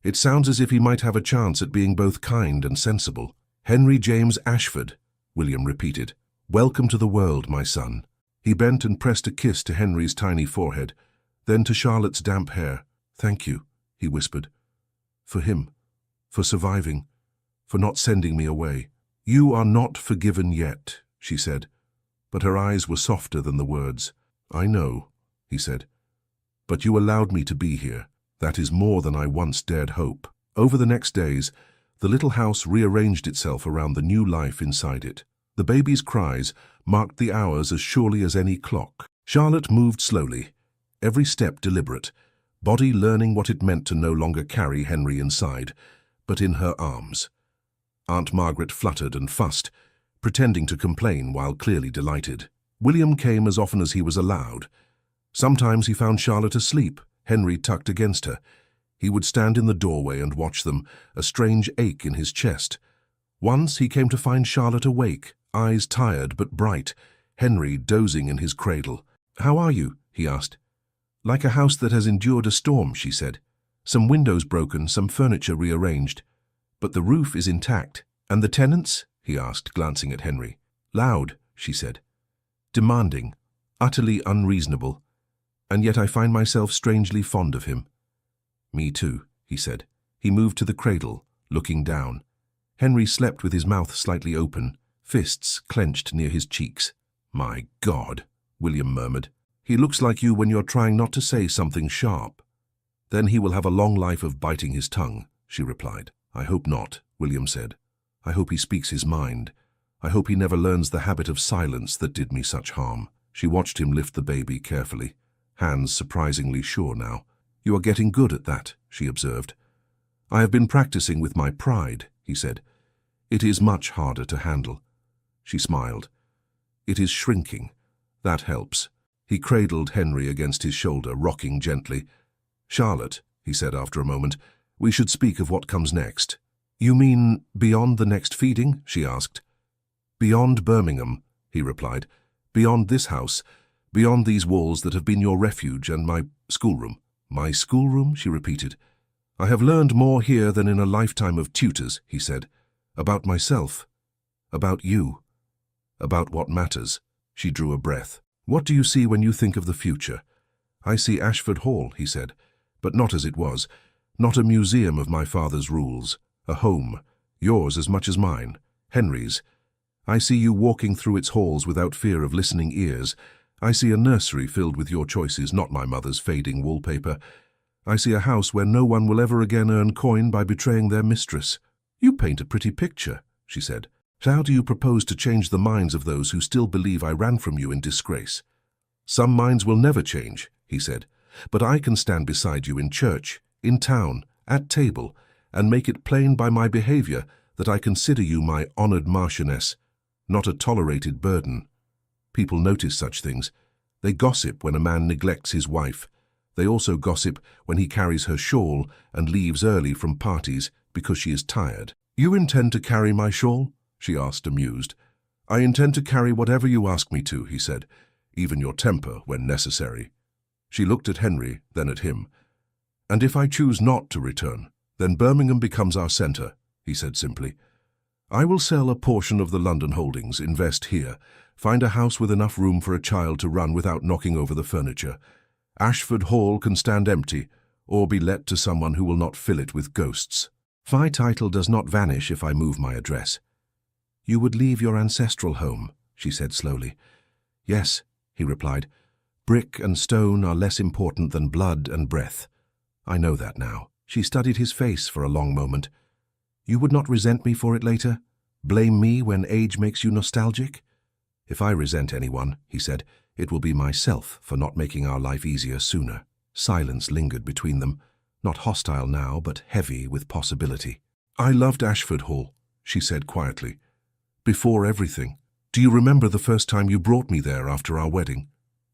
"It sounds as if he might have a chance at being both kind and sensible." "Henry James Ashford," William repeated. "Welcome to the world, my son." He bent and pressed a kiss to Henry's tiny forehead, then to Charlotte's damp hair. "Thank you," he whispered. "For him, for surviving, for not sending me away." "You are not forgiven yet," she said, but her eyes were softer than the words. "I know," he said, "but you allowed me to be here. That is more than I once dared hope." Over the next days, the little house rearranged itself around the new life inside it. The baby's cries marked the hours as surely as any clock. Charlotte moved slowly, every step deliberate, body learning what it meant to no longer carry Henry inside, but in her arms. Aunt Margaret fluttered and fussed, pretending to complain while clearly delighted. William came as often as he was allowed. Sometimes he found Charlotte asleep, Henry tucked against her. He would stand in the doorway and watch them, a strange ache in his chest. Once he came to find Charlotte awake, eyes tired but bright, Henry dozing in his cradle. "How are you?" he asked. "Like a house that has endured a storm," she said. "Some windows broken, some furniture rearranged. But the roof is intact." "And the tenants?" he asked, glancing at Henry. "Loud," she said. "Demanding, utterly unreasonable. And yet I find myself strangely fond of him." "Me too," he said. He moved to the cradle, looking down. Henry slept with his mouth slightly open, fists clenched near his cheeks. "My God," William murmured. "He looks like you when you're trying not to say something sharp." "Then he will have a long life of biting his tongue," she replied. "I hope not," William said. "I hope he speaks his mind. I hope he never learns the habit of silence that did me such harm." She watched him lift the baby carefully, hands surprisingly sure now. "You are getting good at that," she observed. "I have been practicing with my pride," he said. "It is much harder to handle." She smiled. "It is shrinking. That helps." He cradled Henry against his shoulder, rocking gently. "Charlotte," he said after a moment, "we should speak of what comes next." "You mean beyond the next feeding?" she asked. "Beyond Birmingham," he replied. "Beyond this house, beyond these walls that have been your refuge and my schoolroom." "My schoolroom?" she repeated. "I have learned more here than in a lifetime of tutors," he said. "About myself. About you. About what matters." She drew a breath. "What do you see when you think of the future?" "I see Ashford Hall," he said, "but not as it was. Not a museum of my father's rules. A home, yours as much as mine, Henry's. I see you walking through its halls without fear of listening ears. I see a nursery filled with your choices, not my mother's fading wallpaper. I see a house where no one will ever again earn coin by betraying their mistress. You paint a pretty picture, she said. How do you propose to change the minds of those who still believe I ran from you in disgrace? Some minds will never change, he said, but I can stand beside you in church, in town, at table, and make it plain by my behavior that I consider you my honored marchioness, not a tolerated burden. People notice such things. They gossip when a man neglects his wife. They also gossip when he carries her shawl and leaves early from parties because she is tired. You intend to carry my shawl? She asked, amused. I intend to carry whatever you ask me to, he said, even your temper when necessary. She looked at Henry, then at him. And if I choose not to return, then Birmingham becomes our centre, he said simply. I will sell a portion of the London holdings, invest here, find a house with enough room for a child to run without knocking over the furniture. Ashford Hall can stand empty, or be let to someone who will not fill it with ghosts. My title does not vanish if I move my address. You would leave your ancestral home, she said slowly. Yes, he replied. Brick and stone are less important than blood and breath. I know that now. She studied his face for a long moment. You would not resent me for it later? Blame me when age makes you nostalgic? If I resent anyone, he said, it will be myself for not making our life easier sooner. Silence lingered between them, not hostile now, but heavy with possibility. I loved Ashford Hall, she said quietly. Before everything. Do you remember the first time you brought me there after our wedding?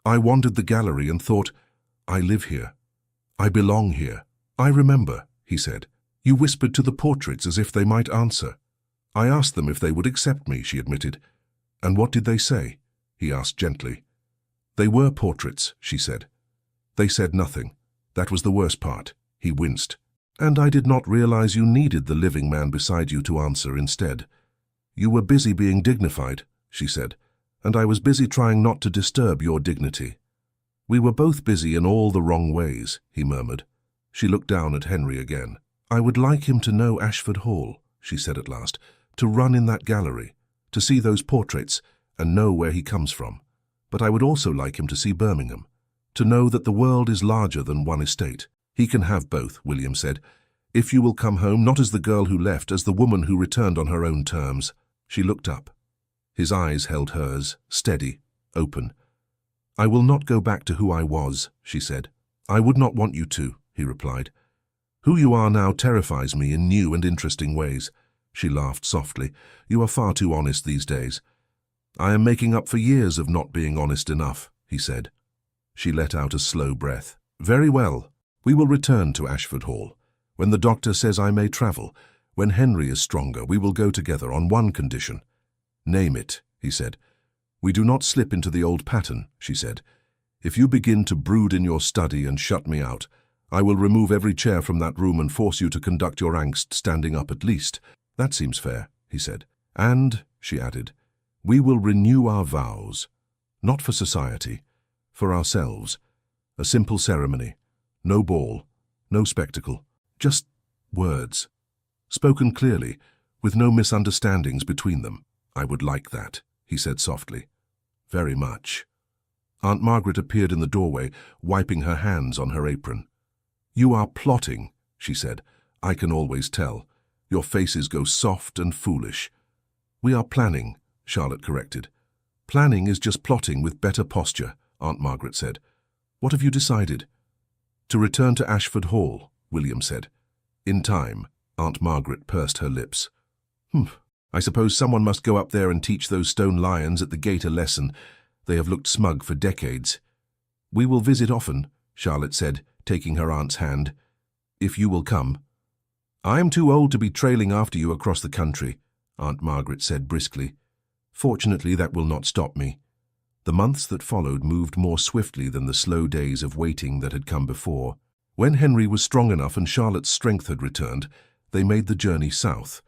I wandered the gallery and thought, I live here. I belong here. I remember, he said. You whispered to the portraits as if they might answer. I asked them if they would accept me, she admitted. And what did they say? He asked gently. They were portraits, she said. They said nothing. That was the worst part. He winced. And I did not realize you needed the living man beside you to answer instead. You were busy being dignified, she said, and I was busy trying not to disturb your dignity. We were both busy in all the wrong ways, he murmured. She looked down at Henry again. I would like him to know Ashford Hall, she said at last, to run in that gallery, to see those portraits and know where he comes from. But I would also like him to see Birmingham, to know that the world is larger than one estate. He can have both, William said, if you will come home not as the girl who left, as the woman who returned on her own terms. She looked up. His eyes held hers, steady, open. I will not go back to who I was, she said. I would not want you to, he replied. Who you are now terrifies me in new and interesting ways. She laughed softly. You are far too honest these days. I am making up for years of not being honest enough, he said. She let out a slow breath. Very well. We will return to Ashford Hall. When the doctor says I may travel, when Henry is stronger, we will go together on one condition. Name it, he said. We do not slip into the old pattern, she said. If you begin to brood in your study and shut me out, I will remove every chair from that room and force you to conduct your angst standing up at least. That seems fair, he said. And, she added, we will renew our vows, not for society, for ourselves. A simple ceremony, no ball, no spectacle, just words. Spoken clearly, with no misunderstandings between them. I would like that, he said softly. Very much. Aunt Margaret appeared in the doorway, wiping her hands on her apron. You are plotting, she said. I can always tell. Your faces go soft and foolish. We are planning, Charlotte corrected. Planning is just plotting with better posture, Aunt Margaret said. What have you decided? To return to Ashford Hall, William said. In time. Aunt Margaret pursed her lips. I suppose someone must go up there and teach those stone lions at the gate a lesson. They have looked smug for decades. We will visit often, Charlotte said, taking her aunt's hand. If you will come. I am too old to be trailing after you across the country, Aunt Margaret said briskly. Fortunately, that will not stop me. The months that followed moved more swiftly than the slow days of waiting that had come before. When Henry was strong enough and Charlotte's strength had returned, they made the journey south.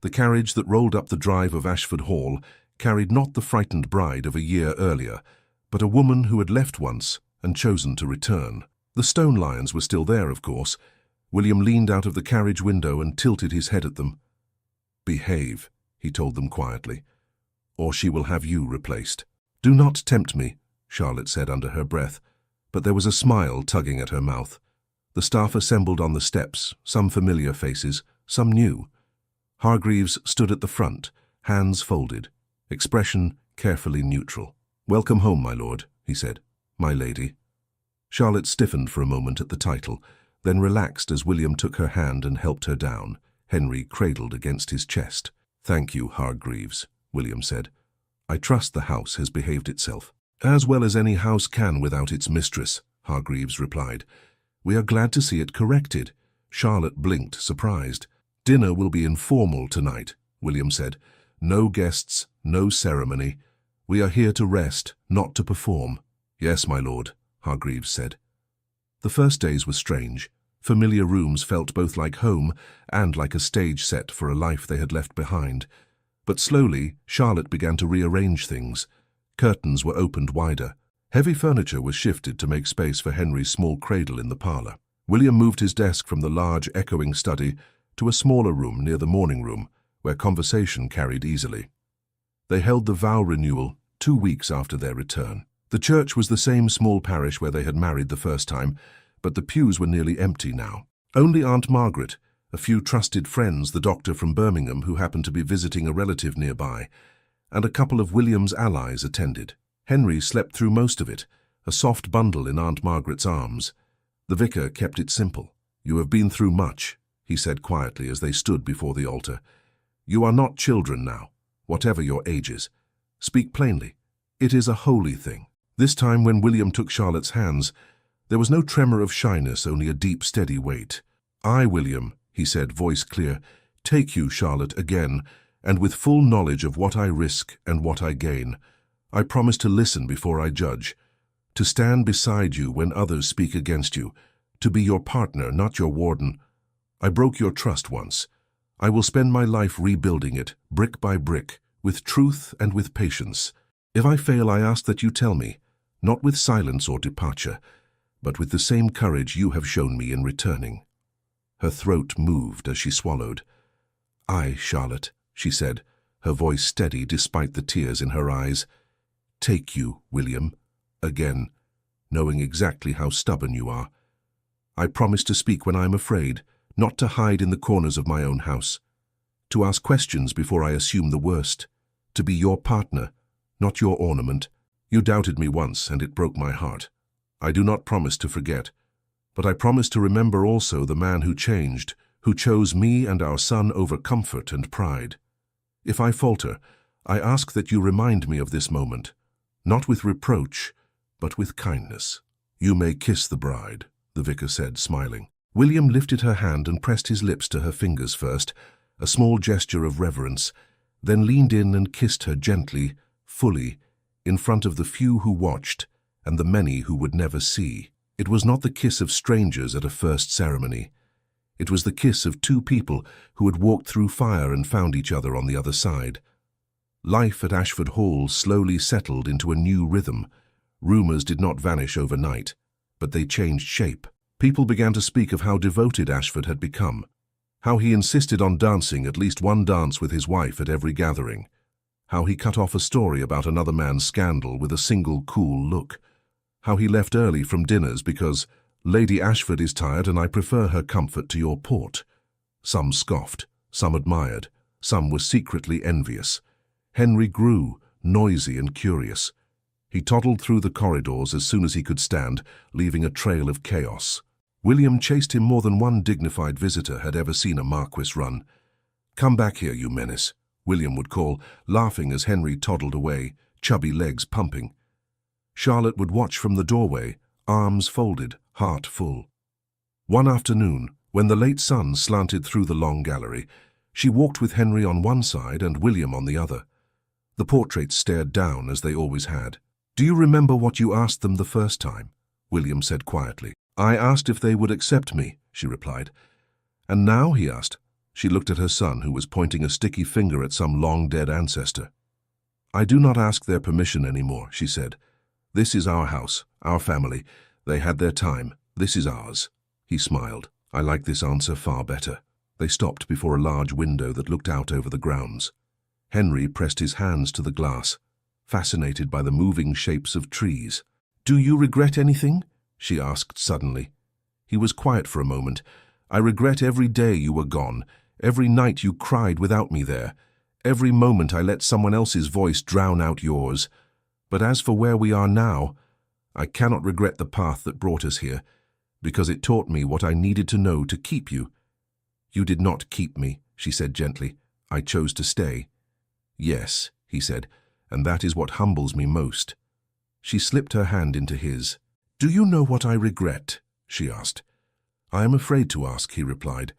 The carriage that rolled up the drive of Ashford Hall carried not the frightened bride of a year earlier, but a woman who had left once and chosen to return. The stone lions were still there, of course. William leaned out of the carriage window and tilted his head at them. Behave, he told them quietly, or she will have you replaced. Do not tempt me, Charlotte said under her breath, but there was a smile tugging at her mouth. The staff assembled on the steps, some familiar faces, some new. Hargreaves stood at the front, hands folded, expression carefully neutral. "Welcome home, my lord," he said. "My lady." Charlotte stiffened for a moment at the title, then relaxed as William took her hand and helped her down, Henry cradled against his chest. "Thank you, Hargreaves," William said. "I trust the house has behaved itself." "As well as any house can without its mistress," Hargreaves replied. "We are glad to see it corrected." Charlotte blinked, surprised. "Dinner will be informal tonight," William said. "No guests, no ceremony. We are here to rest, not to perform." "Yes, my lord," Hargreaves said. The first days were strange. Familiar rooms felt both like home and like a stage set for a life they had left behind. But slowly, Charlotte began to rearrange things. Curtains were opened wider. Heavy furniture was shifted to make space for Henry's small cradle in the parlor. William moved his desk from the large, echoing study to a smaller room near the morning room, where conversation carried easily. They held the vow renewal 2 weeks after their return. The church was the same small parish where they had married the first time, but the pews were nearly empty now. Only Aunt Margaret, a few trusted friends, the doctor from Birmingham who happened to be visiting a relative nearby, and a couple of William's allies attended. Henry slept through most of it, a soft bundle in Aunt Margaret's arms. The vicar kept it simple. "You have been through much," he said quietly as they stood before the altar. "You are not children now, whatever your ages. Speak plainly. It is a holy thing." This time, when William took Charlotte's hands, there was no tremor of shyness, only a deep, steady weight. "I, William," he said, voice clear, "take you, Charlotte, again, and with full knowledge of what I risk and what I gain. I promise to listen before I judge, to stand beside you when others speak against you, to be your partner, not your warden. I broke your trust once. I will spend my life rebuilding it, brick by brick, with truth and with patience. If I fail, I ask that you tell me, not with silence or departure, but with the same courage you have shown me in returning." Her throat moved as she swallowed. "I, Charlotte," she said, her voice steady despite the tears in her eyes. "Take you, William, again, knowing exactly how stubborn you are. I promise to speak when I am afraid, not to hide in the corners of my own house, to ask questions before I assume the worst, to be your partner, not your ornament. You doubted me once, and it broke my heart. I do not promise to forget, but I promise to remember also the man who changed, who chose me and our son over comfort and pride. If I falter, I ask that you remind me of this moment, not with reproach, but with kindness." "You may kiss the bride," the vicar said, smiling. William lifted her hand and pressed his lips to her fingers first, a small gesture of reverence, then leaned in and kissed her gently, fully, in front of the few who watched and the many who would never see. It was not the kiss of strangers at a first ceremony. It was the kiss of two people who had walked through fire and found each other on the other side. Life at Ashford Hall slowly settled into a new rhythm. Rumours did not vanish overnight, but they changed shape. People began to speak of how devoted Ashford had become, how he insisted on dancing at least one dance with his wife at every gathering, how he cut off a story about another man's scandal with a single cool look, how he left early from dinners because "Lady Ashford is tired and I prefer her comfort to your port." Some scoffed, some admired, some were secretly envious. Henry grew, noisy and curious. He toddled through the corridors as soon as he could stand, leaving a trail of chaos. William chased him more than one dignified visitor had ever seen a Marquess run. "Come back here, you menace," William would call, laughing as Henry toddled away, chubby legs pumping. Charlotte would watch from the doorway, arms folded, heart full. One afternoon, when the late sun slanted through the long gallery, she walked with Henry on one side and William on the other. The portraits stared down as they always had. "Do you remember what you asked them the first time?" William said quietly. "I asked if they would accept me," she replied. "And now?" he asked. She looked at her son, who was pointing a sticky finger at some long-dead ancestor. "I do not ask their permission anymore," she said. "This is our house, our family. They had their time. This is ours." He smiled. "I like this answer far better." They stopped before a large window that looked out over the grounds. Henry pressed his hands to the glass, fascinated by the moving shapes of trees. "Do you regret anything?" she asked suddenly. He was quiet for a moment. "I regret every day you were gone, every night you cried without me there, every moment I let someone else's voice drown out yours. But as for where we are now, I cannot regret the path that brought us here, because it taught me what I needed to know to keep you." "You did not keep me," she said gently. "I chose to stay." "Yes," he said, "and that is what humbles me most." She slipped her hand into his. "Do you know what I regret?" she asked. "I am afraid to ask," he replied.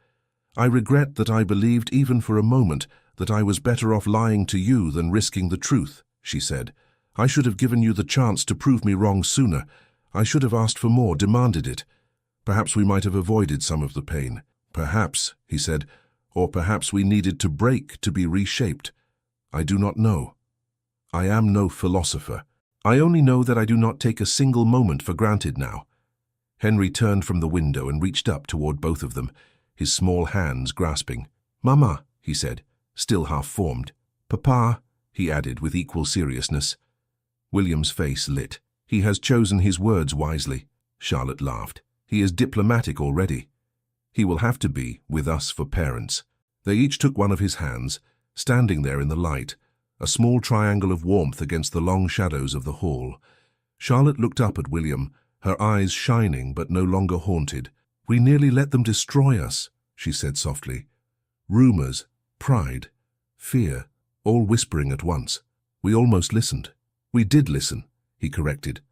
"I regret that I believed even for a moment that I was better off lying to you than risking the truth," she said. "I should have given you the chance to prove me wrong sooner. I should have asked for more, demanded it. Perhaps we might have avoided some of the pain." "Perhaps," he said, "or perhaps we needed to break to be reshaped. I do not know. I am no philosopher. I only know that I do not take a single moment for granted now." Henry turned from the window and reached up toward both of them, his small hands grasping. "Mama," he said, still half-formed. "Papa," he added with equal seriousness. William's face lit. "He has chosen his words wisely," Charlotte laughed. "He is diplomatic already. He will have to be, with us for parents." They each took one of his hands, standing there in the light, a small triangle of warmth against the long shadows of the hall. Charlotte looked up at William, her eyes shining but no longer haunted. "We nearly let them destroy us," she said softly. "Rumors, pride, fear, all whispering at once. We almost listened." "We did listen," he corrected.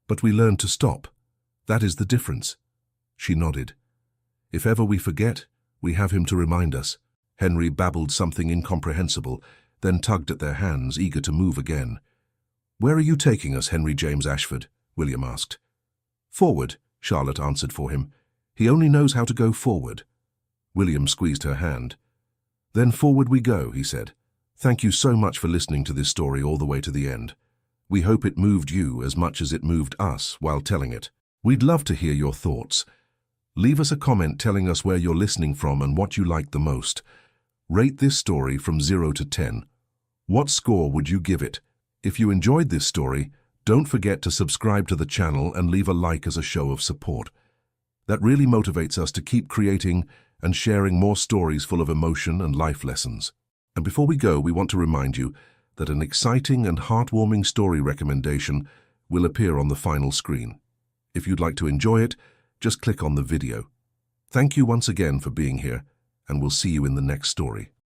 "But we learned to stop. That is the difference." She nodded. "If ever we forget, we have him to remind us." Henry babbled something incomprehensible, then tugged at their hands, eager to move again. "Where are you taking us, Henry James Ashford?" William asked. "Forward," Charlotte answered for him. "He only knows how to go forward." William squeezed her hand. "Then forward we go," he said. "Thank you so much for listening to this story all the way to the end. We hope it moved you as much as it moved us while telling it. We'd love to hear your thoughts. Leave us a comment telling us where you're listening from and what you liked the most. Rate this story from 0 to 10. What score would you give it? If you enjoyed this story, don't forget to subscribe to the channel and leave a like as a show of support. That really motivates us to keep creating and sharing more stories full of emotion and life lessons. And before we go, we want to remind you that an exciting and heartwarming story recommendation will appear on the final screen. If you'd like to enjoy it, just click on the video. Thank you once again for being here, and we'll see you in the next story.